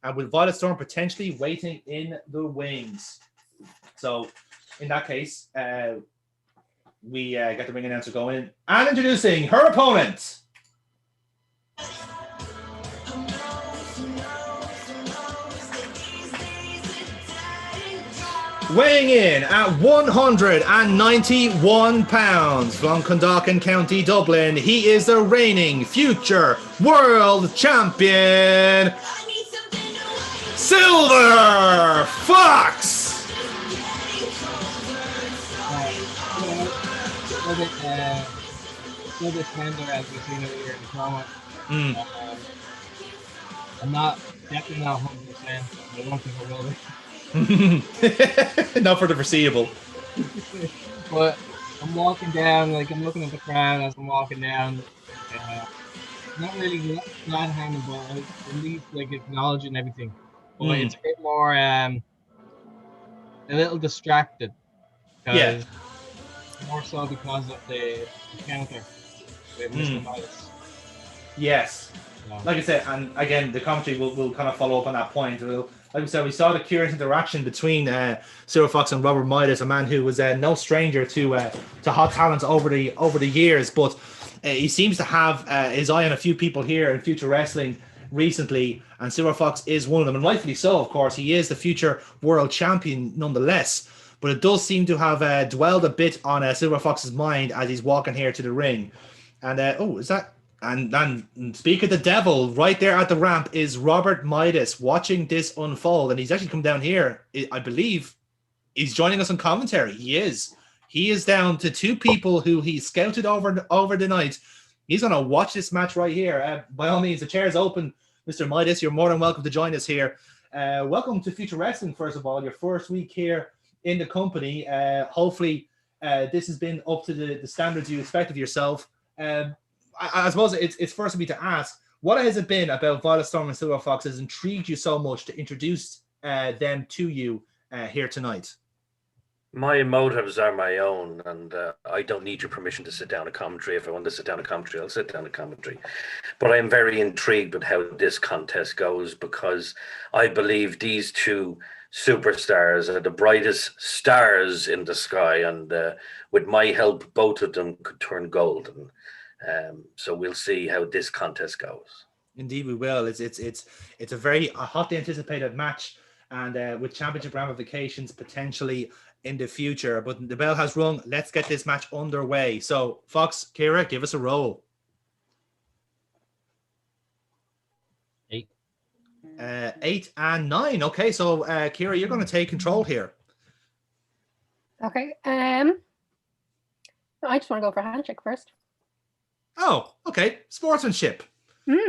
and with Violet Storm potentially waiting in the wings. So, in that case, we get the ring announcer going and introducing her opponent. Weighing in at 191 pounds from Clondalkin, County Dublin, he is the reigning future world champion, Silver Fox! A little bit tender as we've seen over here in the promo. I'm definitely not 100%. I don't think I will be. Not for the foreseeable. But I'm walking down, like I'm looking at the crowd as I'm walking down. Not really glad handing, but at least like acknowledging everything. But it's a bit more, a little distracted. Yeah. More so because of the counter with Mr. Miles. Yes. Like I said, and again, the commentary will kind of follow up on that point. Like we said, we saw the curious interaction between Silver Fox and Robert Midas, a man who was no stranger to hot talent over the years, but he seems to have his eye on a few people here in Future Wrestling recently, and Silver Fox is one of them, and rightfully so, of course. He is the future world champion nonetheless, but it does seem to have dwelled a bit on Silver Fox's mind as he's walking here to the ring. And And speak of the devil, right there at the ramp is Robert Midas watching this unfold. And he's actually come down here. I believe he's joining us on commentary. He is. He is down to 2 people who he scouted over the night. He's going to watch this match right here. By all means, the chair is open. Mr. Midas, you're more than welcome to join us here. Welcome to Future Wrestling, first of all. Your first week here in the company. Hopefully, this has been up to the standards you expect of yourself. I suppose it's first of me to ask, what has it been about Violet Storm and Silver Fox has intrigued you so much to introduce them to you here tonight? My motives are my own, and I don't need your permission to sit down a commentary. If I want to sit down a commentary, I'll sit down a commentary. But I'm very intrigued with how this contest goes, because I believe these 2 superstars are the brightest stars in the sky, and with my help, both of them could turn golden. So we'll see how this contest goes. Indeed, we will. It's a very hotly anticipated match, and with championship ramifications potentially in the future. But the bell has rung. Let's get this match underway. So, Fox, Kira, give us a roll. 8. 8 and 9. Okay, so Kira, you're going to take control here. Okay. I just want to go for a handshake first. Oh, okay. Sportsmanship.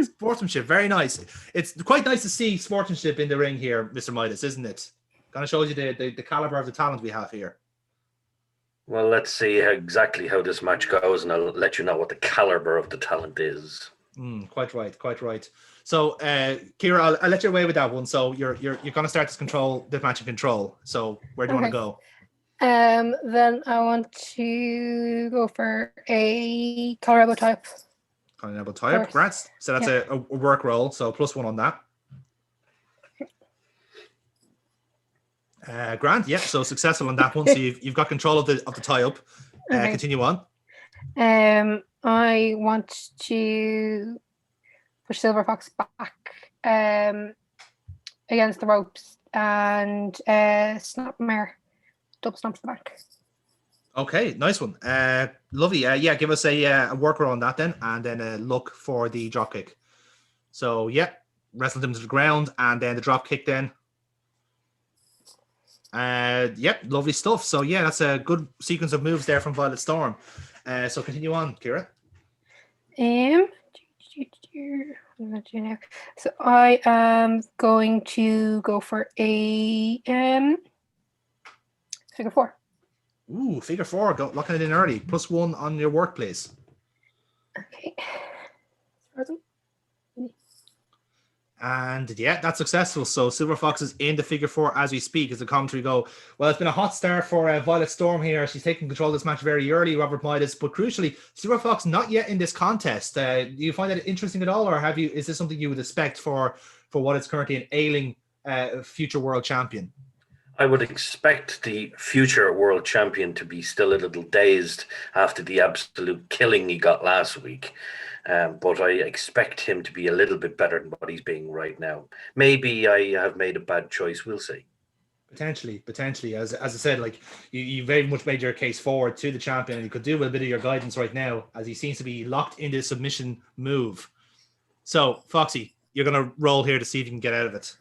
Sportsmanship. Very nice. It's quite nice to see sportsmanship in the ring here, Mr. Midas, isn't it? Kind of shows you the caliber of the talent we have here. Well, let's see exactly how this match goes, and I'll let you know what the caliber of the talent is. Quite right. So, Kira, I'll let you away with that one. So you're going to start this match in control. So where do you want to go? Then I want to go for a Colorado type. Colorado type, congrats. So that's a work roll, so +1 on that. Grant, yeah, so successful on that one. So you've got control of the tie up. Okay. Continue on. I want to push Silver Fox back against the ropes and double stomps the back. Okay, nice one. Lovely. Yeah, give us a worker on that then, and then a look for the drop kick. So yeah, wrestle them to the ground, and then the drop kick then. Yep, lovely stuff. So yeah, that's a good sequence of moves there from Violet Storm. So continue on, Kira. What am I doing now? So I am going to go for a figure 4. Ooh, figure 4. Go locking it in early. +1 on your workplace. Okay. And yeah, that's successful. So Silver Fox is in the figure 4 as we speak. As the commentary go, well, it's been a hot start for Violet Storm here. She's taking control of this match very early, Robert Midas. But crucially, Silver Fox not yet in this contest. Do you find that interesting at all, or have you? Is this something you would expect for what is currently an ailing future world champion? I would expect the future world champion to be still a little dazed after the absolute killing he got last week. But I expect him to be a little bit better than what he's being right now. Maybe I have made a bad choice. We'll see. Potentially. As I said, like you very much made your case forward to the champion, and you could do with a bit of your guidance right now, as he seems to be locked into the submission move. So, Foxy, you're going to roll here to see if you can get out of it.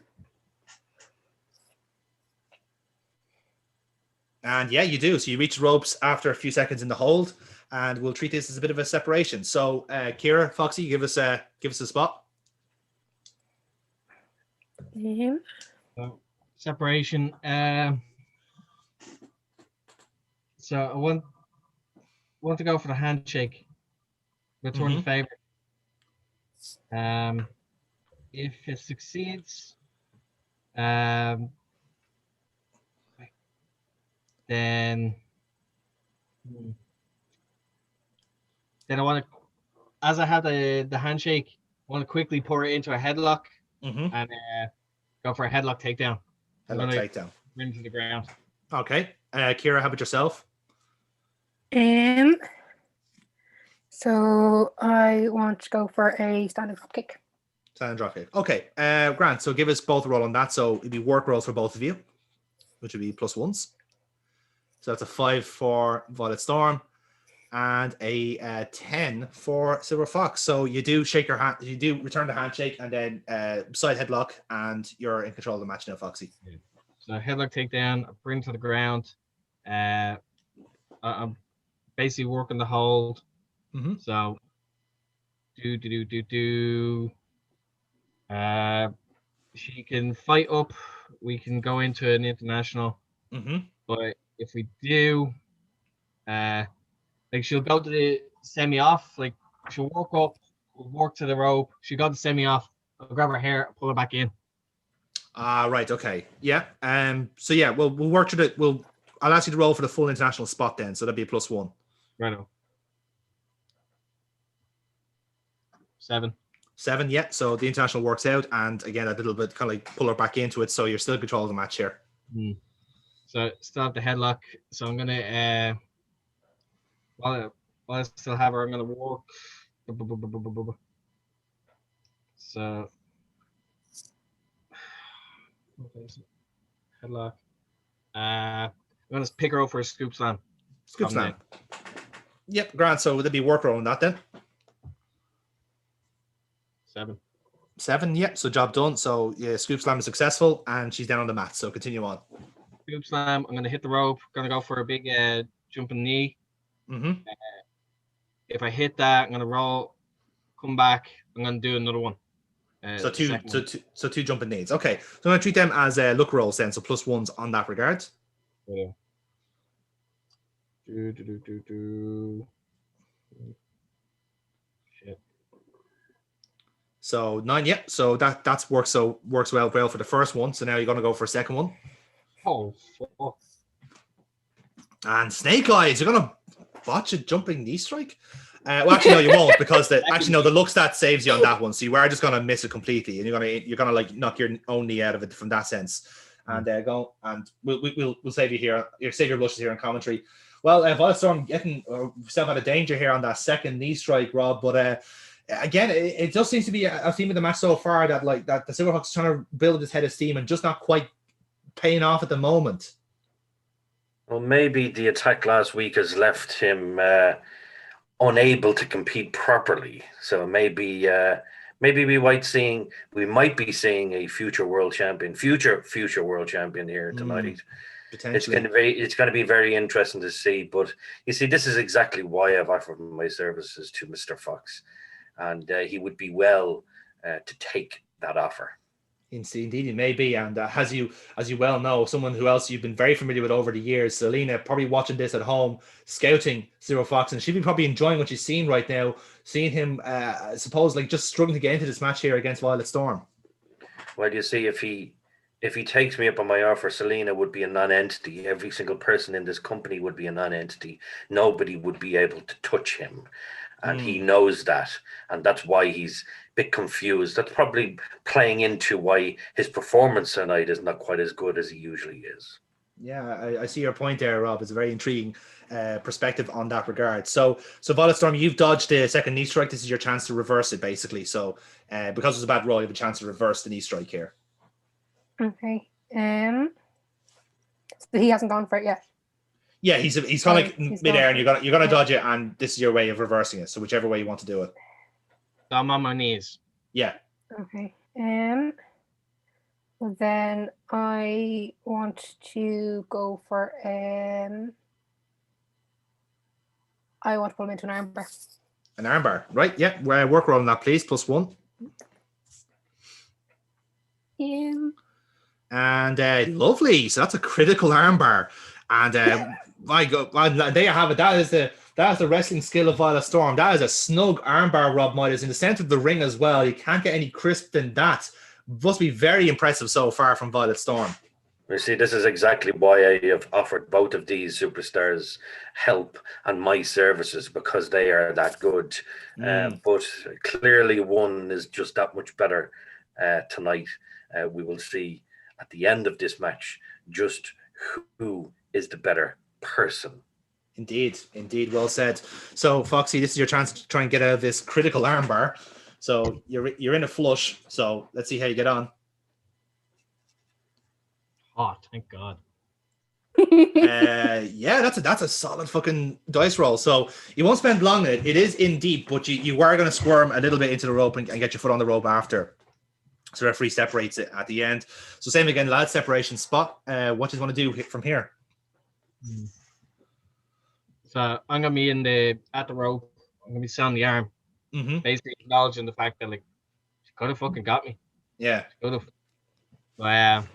And yeah, you do. So you reach the ropes after a few seconds in the hold, and we'll treat this as a bit of a separation. So, Kira, Foxy, give us a spot. So, separation. So I want to go for the handshake. Return the favor. If it succeeds, then I want to, as I have the handshake, I want to quickly pour it into a headlock and go for a headlock takedown. Headlock takedown. Into the ground. Okay. Kira, how about yourself? So I want to go for a standing drop kick. Standing drop kick. Okay. Grant, so give us both a roll on that. So it'd be work rolls for both of you, which would be +1s. So that's a 5 for Violet Storm and a 10 for Silver Fox. So you do shake your hand, you do return the handshake, and then side headlock, and you're in control of the match now, Foxy. So headlock takedown, bring to the ground. I'm basically working the hold. So she can fight up. We can go into an international. But if we do, like she'll go to the semi-off. Like she'll walk up, we'll work to the rope. She got the semi-off. I'll grab her hair, pull her back in. Right. Okay. Yeah. So yeah, we'll work through the. I'll ask you to roll for the full international spot then. So that'd be a +1. Right. 7. 7. Yeah. So the international works out, and again, a little bit kind of like pull her back into it. So you're still in control of the match here. So still have the headlock. So I'm gonna while I still have her, I'm gonna work. So headlock. I'm gonna pick her up for a scoop slam. Scoop slam. Yep, grand. So would it be work roll on that then? 7. 7. Yep. So job done. So yeah, scoop slam is successful, and she's down on the mat. So continue on. Scoop slam. I'm gonna hit the rope. Gonna go for a big jumping knee. If I hit that, I'm gonna roll, come back. I'm gonna do another one. So two jumping knees. Okay. So I'm gonna treat them as look rolls then. So +1s on that regard. Yeah. Shit. So 9. Yep. So that works well for the first one. So now you're gonna go for a second one. Oh fuck. And Snake Eyes, you're gonna botch a jumping knee strike. Well, actually, no, you won't, because the look stat saves you on that one. So you are just gonna miss it completely, and you're gonna like knock your own knee out of it from that sense. And go, and we'll save you here. You'll save your blushes here in commentary. Well, Violet Storm getting yourself out of danger here on that second knee strike, Rob. But again, it just seems to be a theme of the match so far that the Silverhawks is trying to build his head of steam and just not quite paying off at the moment. Well, maybe the attack last week has left him unable to compete properly. So maybe we might be seeing a future world champion here tonight. Potentially. It's going to be very interesting to see. But you see, this is exactly why I've offered my services to Mr. Fox. and he would be well to take that offer. Indeed, it may be. And as you well know, someone who else you've been very familiar with over the years, Selena, probably watching this at home, scouting Zero Fox, and she'd be probably enjoying what she's seeing right now, seeing him, I suppose, like just struggling to get into this match here against Violet Storm. Well, you see, if he takes me up on my offer, Selena would be a non-entity. Every single person in this company would be a non-entity. Nobody would be able to touch him. And he knows that. And that's why he's a bit confused. That's probably playing into why his performance tonight is not quite as good as he usually is. Yeah, I see your point there, Rob. It's a very intriguing perspective on that regard. So Violet Storm, you've dodged the second knee strike. This is your chance to reverse it, basically. So because it was a bad roll, you have a chance to reverse the knee strike here. Okay. So he hasn't gone for it yet. Yeah, he's kind of like midair, and you're gonna dodge it, and this is your way of reversing it. So whichever way you want to do it. I'm on my knees. Yeah. Okay. Well, then I want to go for I want to pull him into an armbar. An armbar, right? Yeah. Work roll on that, please. +1. And lovely. So that's a critical armbar. And my God, there you have it. That is the wrestling skill of Violet Storm. That is a snug armbar, Rob Midas, in the center of the ring as well. You can't get any crisp than that. Must be very impressive so far from Violet Storm. You see, this is exactly why I have offered both of these superstars help and my services, because they are that good. But clearly one is just that much better tonight. We will see at the end of this match just who is the better person. Indeed, well said. So Foxy, this is your chance to try and get out of this critical armbar. So you're in a flush. So let's see how you get on. Hot, thank God. Yeah, that's a solid fucking dice roll. So you won't spend long in it. It is in deep, but you are going to squirm a little bit into the rope and get your foot on the rope after. So referee separates it at the end. So same again, lad, separation spot. What do you want to do from here? So I'm gonna be at the rope. I'm gonna be selling the arm, basically acknowledging the fact that like she could have fucking got me. Yeah, she could have. But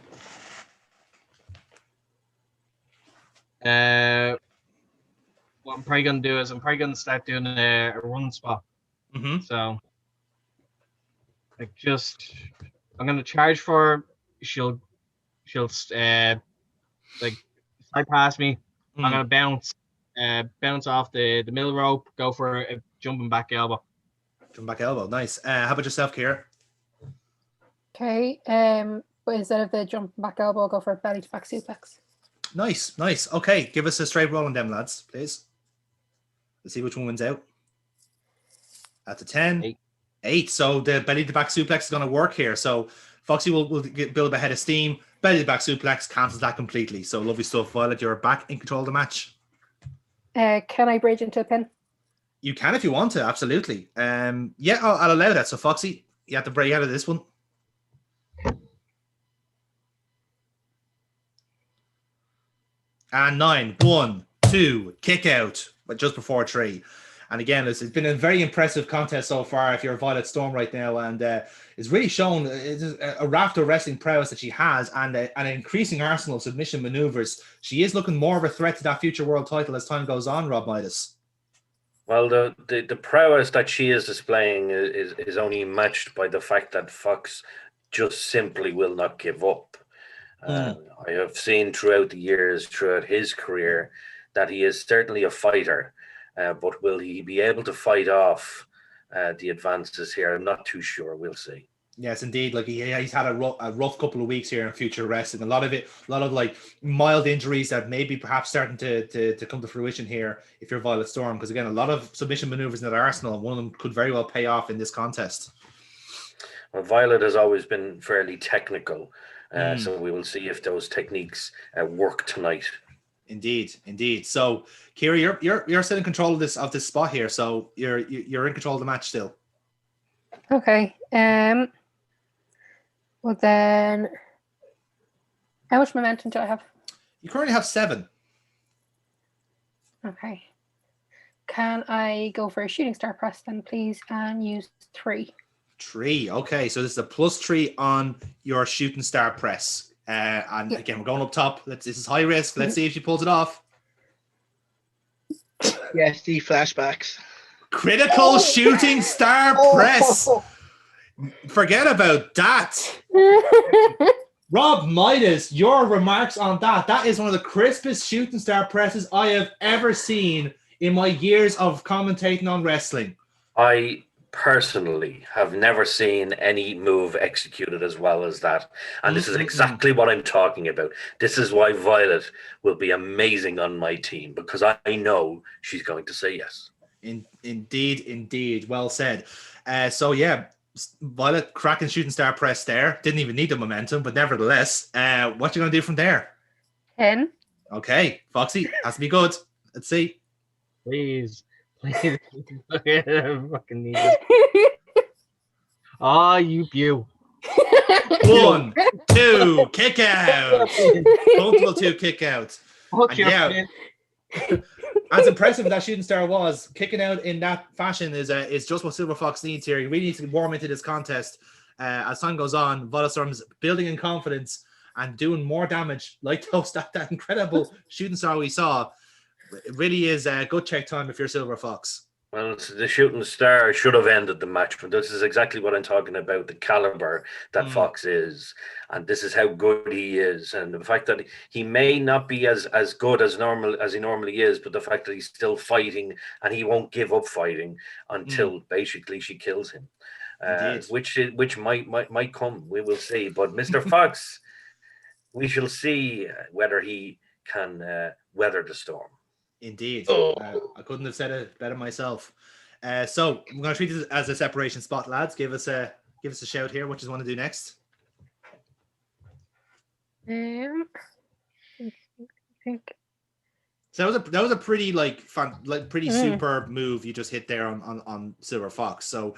what I'm probably gonna do is I'm probably gonna start doing a run spot. So like I'm gonna charge for her. She'll like slide past me. I'm gonna bounce off the middle rope, go for a jumping back elbow. Nice. How about yourself, Kira? Okay. But instead of the jumping back elbow, I'll go for a belly to back suplex. Nice. Okay, give us a straight roll on them, lads, please. Let's see which one wins out. That's a 10. 8. So the belly to back suplex is going to work here. So Foxy will build up a head of steam. Belly to back suplex cancels that completely. So lovely stuff. Violet, you're back in control of the match. Can I bridge into a pin? You can if you want to, absolutely. Yeah, I'll allow that. So Foxy, you have to break out of this one. And 9, 1, 2, kick out, but just before 3. And again, it's been a very impressive contest so far if you're a Violet Storm right now, and it's really shown a raft of wrestling prowess that she has, and an increasing arsenal of submission maneuvers. She is looking more of a threat to that future world title as time goes on, Rob Midas. Well, the prowess that she is displaying is only matched by the fact that Fox just simply will not give up. I have seen throughout the years, throughout his career, that he is certainly a fighter. But will he be able to fight off the advances here? I'm not too sure. We'll see. Yes, indeed. Like he's had a rough couple of weeks here in Future Wrestling. A lot of like mild injuries that maybe perhaps starting to come to fruition here if you're Violet Storm. Because again, a lot of submission maneuvers in that arsenal, and one of them could very well pay off in this contest. Well, Violet has always been fairly technical, so we will see if those techniques work tonight. Indeed. So, Kira, you're still in control of this spot here. So you're in control of the match still. Okay. Well then, how much momentum do I have? You currently have 7. Okay. can I go for a shooting star press then, please, and use 3? 3. Okay, so this is a +3 on your shooting star press. And Yeah. again, we're going up top. This is high risk. Let's see if she pulls it off. Yes, the flashbacks. Critical shooting star press. Forget about that. Rob Midas, your remarks on that. That is one of the crispest shooting star presses I have ever seen in my years of commentating on wrestling. I personally have never seen any move executed as well as that. And this is exactly what I'm talking about. This is why Violet will be amazing on my team, because I know she's going to say yes. Indeed. Well said. So yeah, Violet cracking shooting star press there. Didn't even need the momentum, but nevertheless, what you going to do from there? 10. Okay, Foxy, has to be good. Let's see. Please. I fucking need this. Ah, you pew. 1, 2, kick out. Comfortable 2 kick out. Fuck your yeah, shit. as impressive as that shooting star was, kicking out in that fashion is just what Silver Fox needs here. He really needs to warm into this contest. As time goes on, Violet Storm's building in confidence and doing more damage, like that incredible shooting star we saw. It really is a good check time if you're Silver Fox. Well, the shooting star should have ended the match, but this is exactly what I'm talking about, the caliber that Fox is, and this is how good he is, and the fact that he may not be as good as he normally is, but the fact that he's still fighting and he won't give up fighting until basically she kills him, which might come. We will see. But Mr. Fox, we shall see whether he can weather the storm. Indeed. I couldn't have said it better myself. So I'm going to treat this as a separation spot, lads. Give us a shout here. What you want to do next? I think. So that was a pretty pretty superb move you just hit there on Silver Fox. So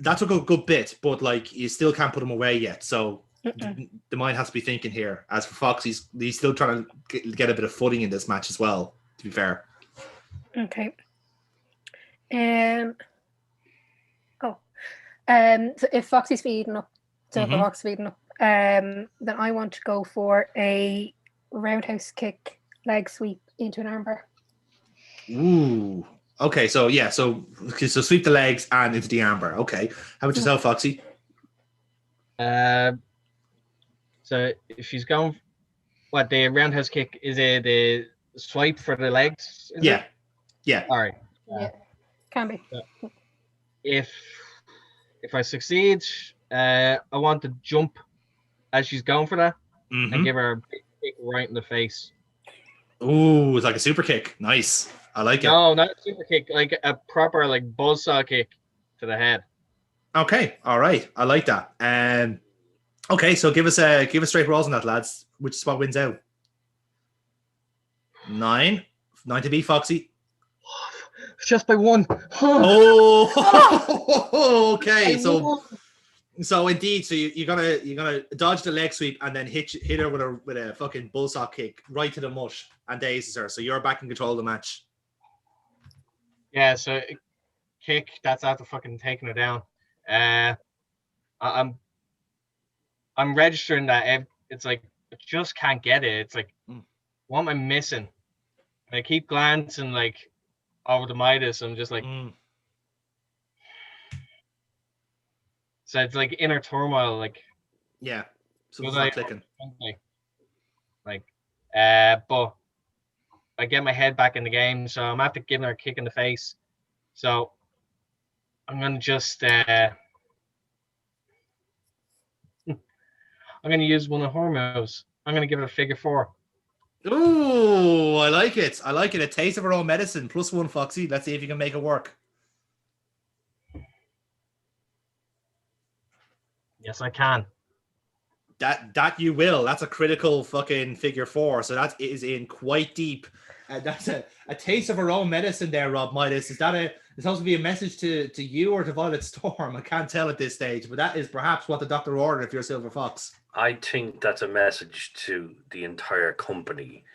that took a good bit, but you still can't put him away yet. So the mind has to be thinking here. As for Fox, he's still trying to get a bit of footing in this match as well. To be fair. Okay. So if Foxy's feeding up, Fox feeding up, then I want to go for a roundhouse kick leg sweep into an armbar. Ooh. Okay, so yeah, so sweep the legs and into the armbar. Okay. How about yourself, Foxy? So if she's going, what the roundhouse kick is the swipe for the legs? Yeah. All right. Yeah, can be. If I succeed, I want to jump as she's going for that and give her a big kick right in the face. Ooh, it's like a super kick. Nice. I like it. No, not a super kick, like a proper buzzsaw kick to the head. Okay, all right. I like that. Okay, so give us straight rolls on that, lads. Which spot wins out? 9 to beat, Foxy. Just by 1. Oh, okay. So indeed, so you're gonna dodge the leg sweep and then hit her with a fucking bullsaw kick right to the mush and dazes her. So you're back in control of the match. Yeah. So kick that's after fucking taking her down. I'm registering that. It's I just can't get it. It's what am I missing? I keep glancing over the Midas. I'm just so it's inner turmoil. Yeah, so it's not clicking. But I get my head back in the game, so I'm after giving her a kick in the face. So I'm gonna just I'm gonna use one of her moves. I'm gonna give it a figure 4. Ooh, I like it. A taste of her own medicine. +1, Foxy. Let's see if you can make it work. Yes, I can. That you will. That's a critical fucking figure 4. So that is in quite deep. That's a taste of her own medicine there, Rob Midas. Is that supposed to be a message to you or to Violet Storm? I can't tell at this stage, but that is perhaps what the doctor ordered if you're Silver Fox. I think that's a message to the entire company.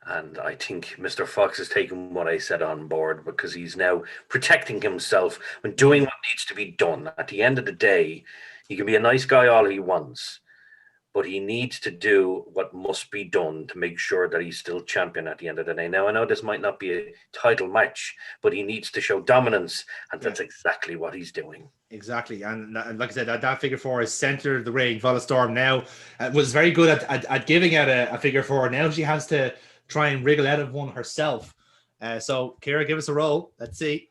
And I think Mr. Fox has taken what I said on board because he's now protecting himself and doing what needs to be done. At the end of the day, he can be a nice guy all he wants, but he needs to do what must be done to make sure that he's still champion at the end of the day. Now, I know this might not be a title match, but he needs to show dominance, and that's exactly what he's doing. Exactly, and like I said, that figure four is center of the ring. Violet Storm now was very good at giving out a figure four. Now she has to try and wriggle out of one herself. So, Kira, give us a roll. Let's see.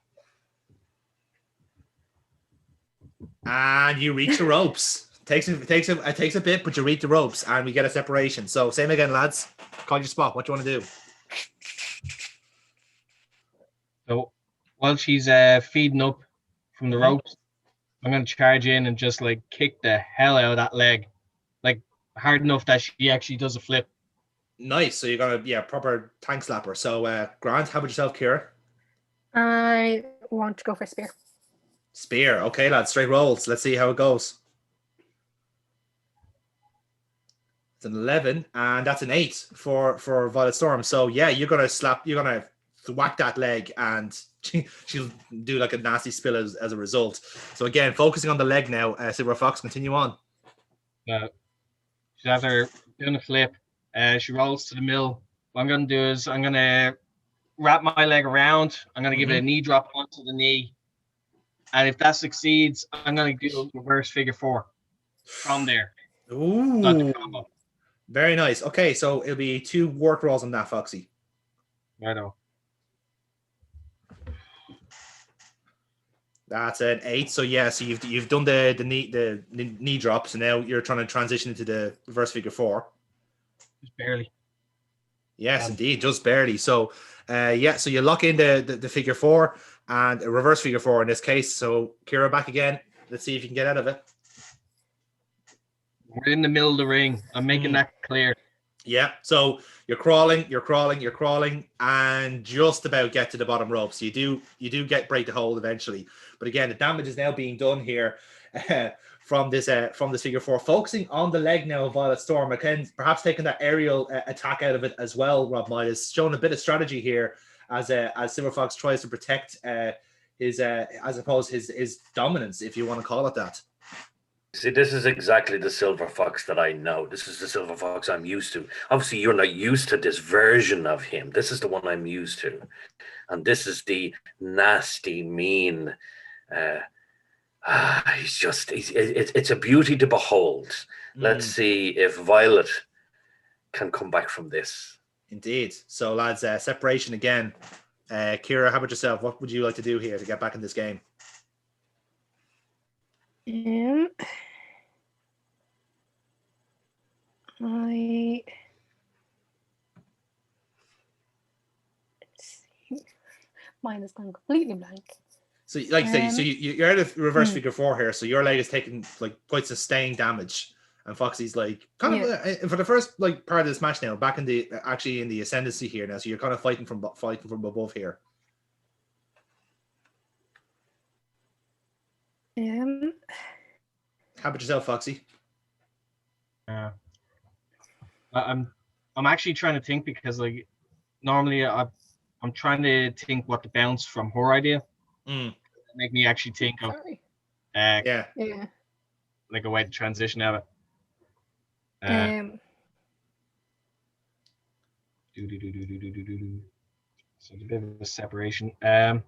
And you reach the ropes. Takes a bit, but you reach the ropes, and we get a separation. So, same again, lads. Call your spot. What do you want to do? So while she's feeding up from the ropes, I'm going to charge in and just like kick the hell out of that leg. Like hard enough that she actually does a flip. Nice. So you're gonna proper tank slapper. So Grant, how about yourself, Kira? I want to go for spear. Spear. Okay, lads, straight rolls. Let's see how it goes. It's an 11, and that's an 8 for Violet Storm. So yeah, you're gonna whack that leg, and she'll do like a nasty spill as a result. So again, focusing on the leg now. Silver Fox, continue on. She's after doing a flip. She rolls to the middle. What I'm going to do is I'm going to wrap my leg around. I'm going to give it a knee drop onto the knee. And if that succeeds, I'm going to do a reverse figure four from there. Ooh. Not the combo. Very nice. Okay, so it'll be 2 work rolls on that, Foxy. I know. That's an 8. So yeah, so you've done the knee drop. So now you're trying to transition into the reverse figure four. Just barely. Yes, indeed, just barely. So, so you lock in the figure four and a reverse figure four in this case. So, Kira, back again. Let's see if you can get out of it. We're in the middle of the ring. I'm making that clear. Yeah. So you're crawling, and just about get to the bottom rope. So you do break the hold eventually. But again, the damage is now being done here. From this figure four, focusing on the leg now of Violet Storm. Again, perhaps taking that aerial attack out of it as well. Rob Midas showing a bit of strategy here as Silver Fox tries to protect his dominance, if you want to call it that. See, this is exactly the Silver Fox that I know. This is the Silver Fox I'm used to. Obviously, you're not used to this version of him. This is the one I'm used to, and this is the nasty, mean. It's a beauty to behold. Let's see if Violet can come back from this. Indeed. So, lads, separation again. Kira, how about yourself? What would you like to do here to get back in this game? Mine has gone completely blank. So, like you say, so you're out of reverse figure four here. So your leg is taking like quite sustained damage, and Foxy's like kind of for the first like part of this match now, back in the ascendancy here now. So you're kind of fighting from above here. How about yourself, Foxy? I'm actually trying to think because like normally I'm trying to think what to bounce from her idea. Make me actually think of like a way to transition out of it. So a bit of a separation. No,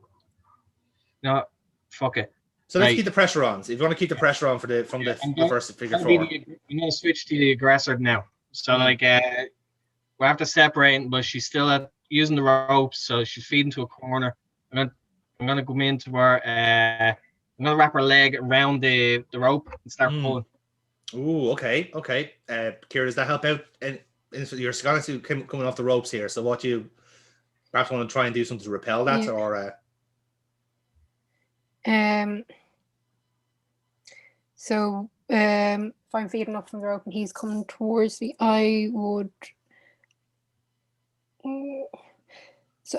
fuck it. So let's keep the pressure on. So if you want to keep the pressure on from the first figure four, I'm gonna switch to the aggressor now. So like we have to separate, but she's still using the ropes, so she's feeding to a corner. I'm gonna come into her. I'm gonna wrap her leg around the rope and start pulling. Ooh, okay. Kira, does that help out? And you're coming off the ropes here. So what you perhaps want to try and do something to repel that, or? So if I'm feeding up from the rope and he's coming towards me, I would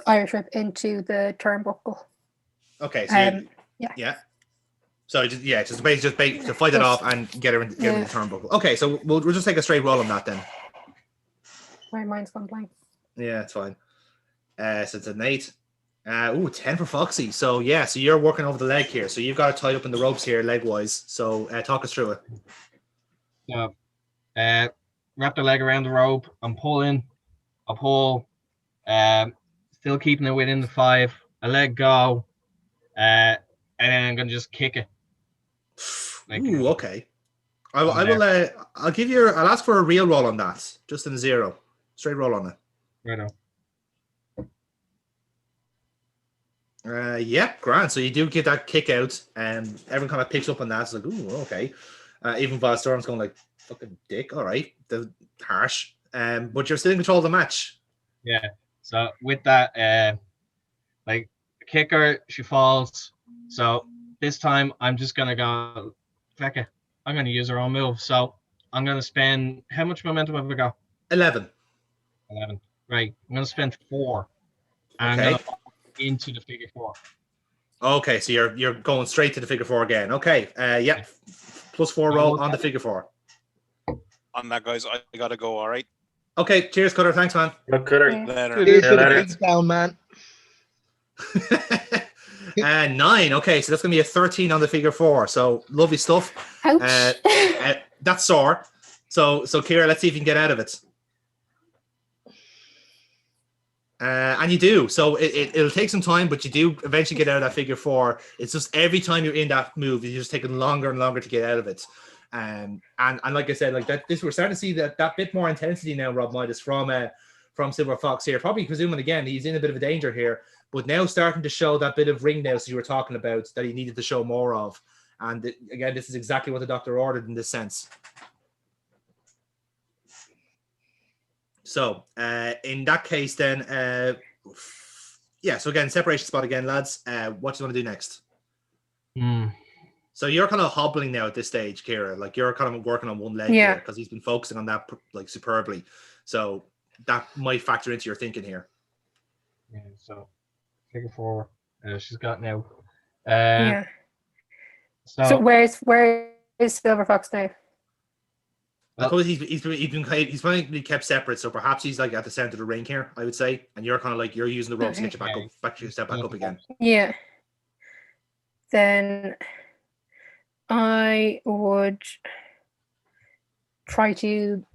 Irish whip into the turnbuckle. Okay, so So just basically to fight it off and get her in the turnbuckle. Okay, so we'll just take a straight roll on that then. My mind's gone blank. Yeah, it's fine. So it's an 8. 10 for Foxy. So yeah, so you're working over the leg here. So you've got it tied up in the ropes here, leg wise. So talk us through it. So, wrap the leg around the rope. I'm pulling. I pull. Still keeping it within the 5. I let go. And then I'm gonna just kick it. Ooh, okay. I'll give you. I'll ask for a real roll on that, just in a 0, straight roll on it. Right on. Yep, grand. So you do get that kick out, and everyone kind of picks up on that. It's like, ooh, okay. Even Storm's going like, fucking dick. All right, the harsh. But you're still in control of the match. Yeah. So with that, like kick her, she falls. So this time I'm just gonna go, fuck it. I'm gonna use her own move. So I'm gonna spend how much momentum have I got? 11. 11. Right. I'm gonna spend 4. And Okay. I'm gonna into the figure 4. Okay, so you're going straight to the figure 4 again. Okay. Yep. +4 roll on the figure 4. On that, guys, I gotta go. All right. Okay. Cheers, Cutter. Thanks, man. Look, Cutter. Later. Cheers See to you the later. big down, man. 9. Okay, so that's gonna be a 13 on the figure 4. So lovely stuff. Ouch. That's sore. So Kira, let's see if you can get out of it. And you do. So it'll take some time, but you do eventually get out of that figure 4. It's just every time you're in that move, you're just taking longer and longer to get out of it. And like I said, like that, we're starting to see that bit more intensity now, Rob Midas, from Silver Fox here. Probably presuming again he's in a bit of a danger here, but now starting to show that bit of ring now, you were talking about, that he needed to show more of. And again, this is exactly what the doctor ordered in this sense. So in that case, then, so again, separation spot again, lads. What do you want to do next? So you're kind of hobbling now at this stage, Kira. Like you're kind of working on one leg here because he's been focusing on that like superbly. So that might factor into your thinking here. Yeah. So figure 4. She's got now. Yeah. So So where's Silver Fox now? I suppose he's probably kept separate, so perhaps he's like at the center of the ring here, I would say, and you're kind of like you're using the ropes to get you back up again. Yeah. Then I would try to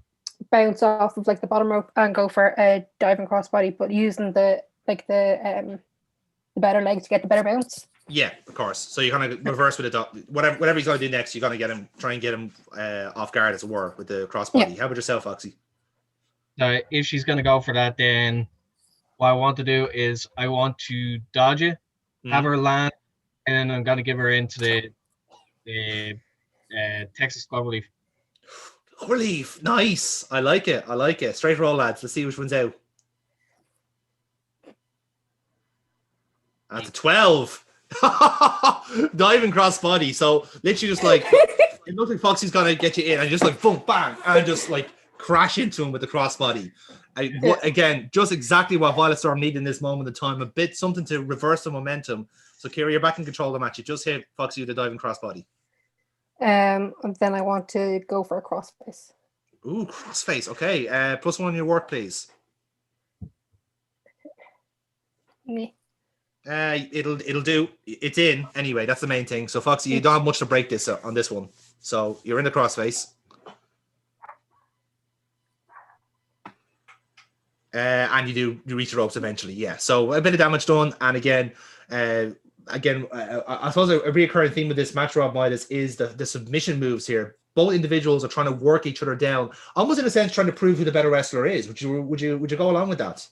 bounce off of like the bottom rope and go for a diving crossbody, but using the better leg to get the better bounce. Yeah, of course. So you kind of reverse with it. Whatever he's going to do next, you're going to try and get him off guard, as it were, with the crossbody. How about yourself, Foxy? So if she's going to go for that, then what I want to do is I want to dodge it, have her land, and then I'm going to give her into the Texas Cloverleaf. Cloverleaf, nice. I like it. Straight roll, lads. Let's see which one's out. That's a 12. Diving crossbody. So literally just like it looks like Foxy's gonna get you in and just like boom bang and just like crash into him with the crossbody. Again, just exactly what Violet Storm needed in this moment of time. A bit something to reverse the momentum. So Kira, you're back in control of the match. You just hit Foxy with the diving crossbody. And then I want to go for a crossface. Ooh, crossface. Okay. +1 on your work, please. Me. It'll do. It's in anyway. That's the main thing. So Foxy, you don't have much to break this on this one. So you're in the crossface, and you reach the ropes eventually. Yeah. So a bit of damage done, and again, I suppose a recurring theme of this match, Rob Midas, is the submission moves here. Both individuals are trying to work each other down, almost in a sense, trying to prove who the better wrestler is. Would you go along with that?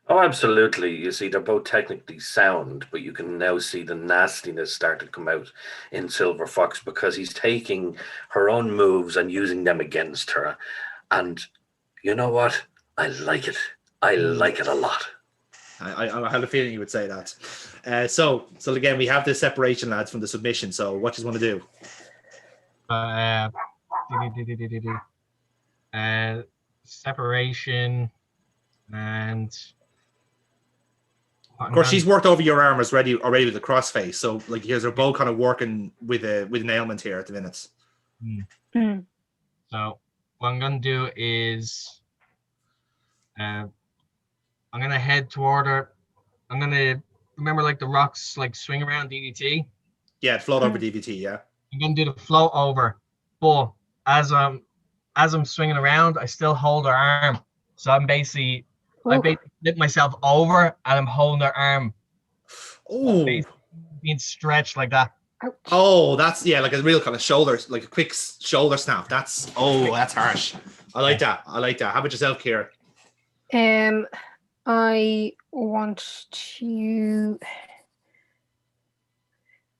Oh, absolutely. You see, they're both technically sound, but you can now see the nastiness start to come out in Silver Fox because he's taking her own moves and using them against her. And you know what? I like it. I like it a lot. I had a feeling you would say that. So again, we have this separation, lads, from the submission. So what do you want to do? Separation and... Of course, she's worked over your arm already with the crossface. So, like, here's her both kind of working with an ailment here at the minute. So, what I'm gonna do is, I'm gonna head toward her. I'm gonna remember like the rocks like swing around DDT. Yeah, float over DVT. Yeah. I'm gonna do the float over, but as I'm swinging around, I still hold her arm. So I basically flip myself over and I'm holding her arm. Oh. Being stretched like that. Oh, that's like a real kind of shoulder, like a quick shoulder snap. That's harsh. I like that. How about yourself, Kira? I want to.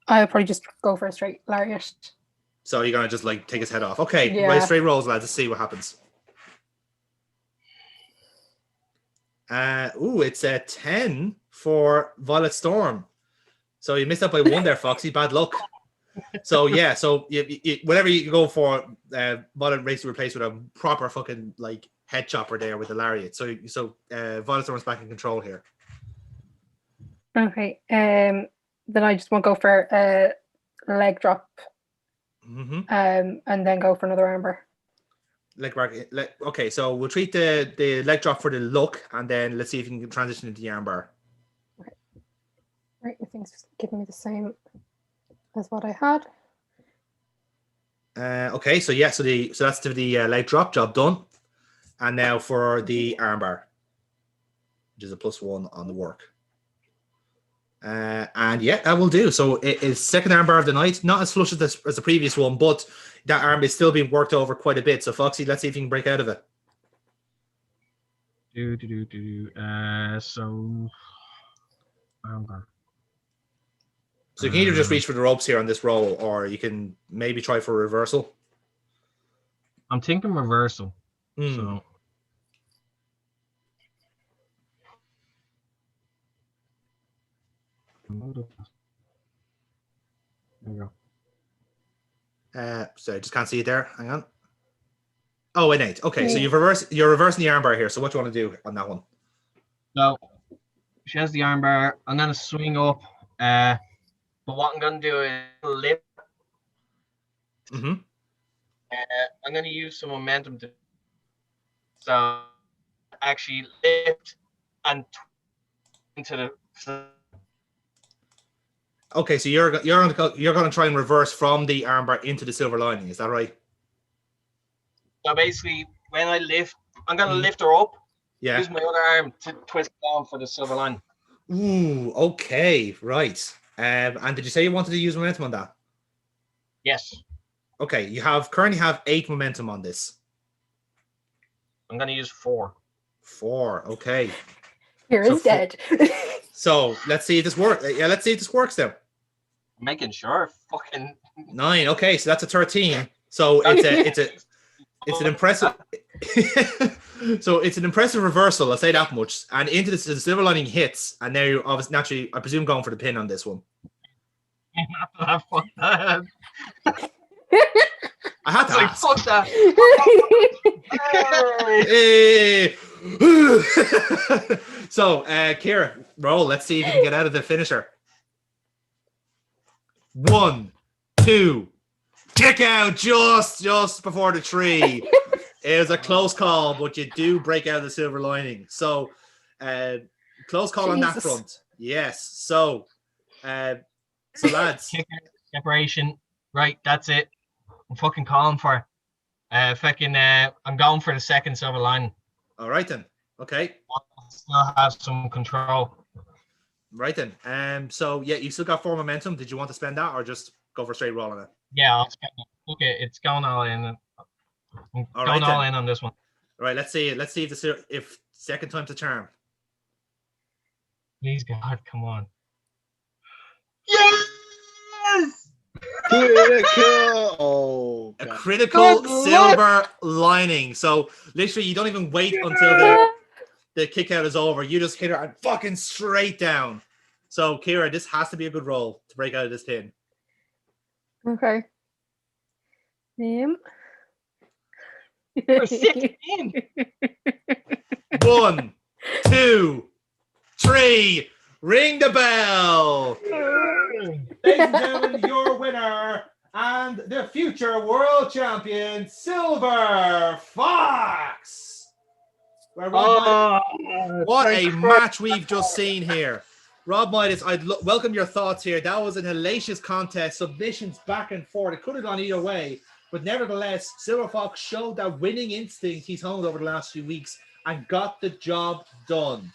I'll probably just go for a straight lariat. So you're gonna just like take his head off. Okay, Yeah. right, straight rolls, lads. Let's see what happens. It's a 10 for Violet Storm. So you missed out by 1 there, Foxy. Bad luck. So yeah, so you whatever you go for, Violet race to replace with a proper fucking like head chopper there with the lariat. So Violet Storm's back in control here. Okay. Then I just want to go for a leg drop. Mm-hmm. And then go for another armbar. Okay, so we'll treat the leg drop for the look, and then let's see if you can transition into the armbar. Okay. Right, I think it's giving me the same as what I had. Okay, so that's to the leg drop, job done. And now for the armbar, which is a +1 on the work. And yeah, that will do. So it is second armbar of the night, not as flush as the previous one, but that arm is still being worked over quite a bit. So Foxy, let's see if you can break out of it. So armbar. So you can either just reach for the ropes here on this roll, or you can maybe try for a reversal. I'm thinking reversal. So there you go. So I just can't see it there. Hang on. Oh, innate. Okay, so you're reversing the armbar here. So what do you want to do on that one? So she has the armbar. I'm gonna swing up. But what I'm gonna do is lift. Mm-hmm. I'm gonna use some momentum to actually lift and into the. Okay, so you're gonna try and reverse from the armbar into the silver lining. Is that right? So basically, when I lift, I'm gonna lift her up. Yeah. Use my other arm to twist down for the silver line. Ooh. Okay. Right. And did you say you wanted to use momentum on that? Yes. Okay. You currently have 8 momentum on this. I'm gonna use 4. 4. Okay. Here is dead. So let's see if this works. Yeah, let's see if this works now. Making sure. Fucking 9. Okay, so that's a 13. So it's an impressive. So it's an impressive reversal. I'll say that much. And into the silver lining hits, and now you're obviously naturally, I presume, going for the pin on this one. I had to ask. Fuck that. Hey. So, Kira, roll. Let's see if you can get out of the finisher. 1, 2, kick out just before the tree. It was a close call, but you do break out of the silver lining. So, close call on that front. Yes. So lads. Separation. Right, that's it. I'm fucking calling for I'm going for the second silver line. All right then. Okay. I still have some control. Right then. So yeah, you still got 4 momentum. Did you want to spend that or just go for a straight roll on it? Yeah, I'll spend it. Okay, it's going all in. I'm going all in on this one. All right, let's see if second time's a charm. Please God, come on. Yes! Critical! Oh, a God. critical silver lining. So literally, you don't even wait until the kick out is over. You just hit her and fucking straight down. So Kira, this has to be a good roll to break out of this pin. Okay. For 16. 1, 2, 3. Ring the bell. Ladies and gentlemen, your winner and the future world champion, Silver Fox. Where Rob what thank a match we've just seen here. Rob Midas, I'd welcome your thoughts here. That was an hellacious contest. Submissions back and forth. It could have gone either way. But nevertheless, Silver Fox showed that winning instinct he's honed over the last few weeks and got the job done.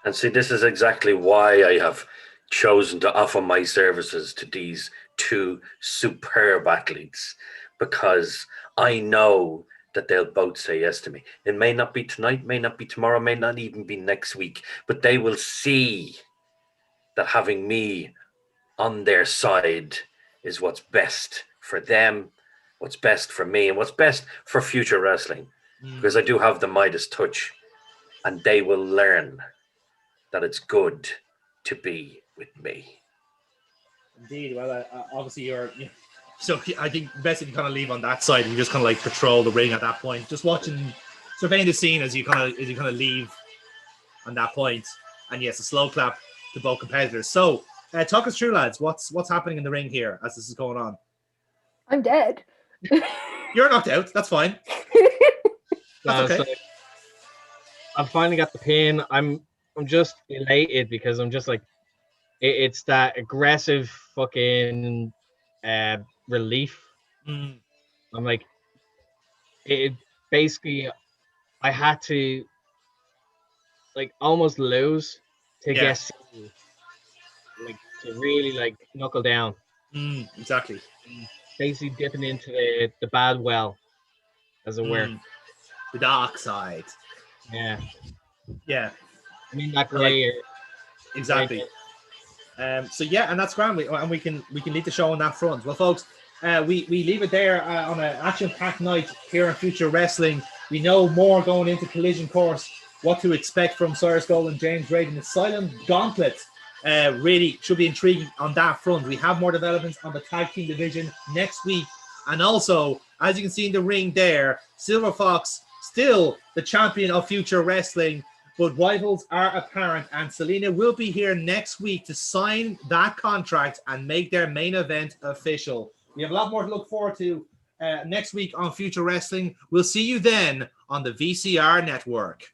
And see, this is exactly why I have chosen to offer my services to these two superb athletes, because I know that they'll both say yes to me. It may not be tonight, may not be tomorrow, may not even be next week, but they will see that having me on their side is what's best for them, what's best for me, and what's best for future wrestling. Because I do have the Midas touch, and they will learn that it's good to be with me. Indeed. Well, obviously you're. So I think best if you kind of leave on that side and you just kind of like patrol the ring at that point, just watching, surveying the scene as you kind of leave on that point. And yes, a slow clap to both competitors. So talk us through, lads. What's happening in the ring here as this is going on? I'm dead. You're knocked out. That's fine. That's okay. So I've finally got the pin. I'm just elated because I'm just like, it's that aggressive fucking relief. I'm like, it basically, I had to like almost lose to get like to really like knuckle down. Exactly. Basically dipping into the bad well, as it were. The dark side. Yeah. Yeah. I mean that gray. Exactly. So yeah, and that's grand. We can lead the show on that front. Well, folks, we leave it there on an action-packed night here in Future Wrestling. We know more going into Collision Course, what to expect from Cyrus Gold and James Raiden. Asylum Gauntlet really should be intriguing on that front. We have more developments on the tag team division next week, and also, as you can see in the ring there, Silver Fox still the champion of Future Wrestling. But rivals are apparent, and Selena will be here next week to sign that contract and make their main event official. We have a lot more to look forward to next week on Future Wrestling. We'll see you then on the VCR network.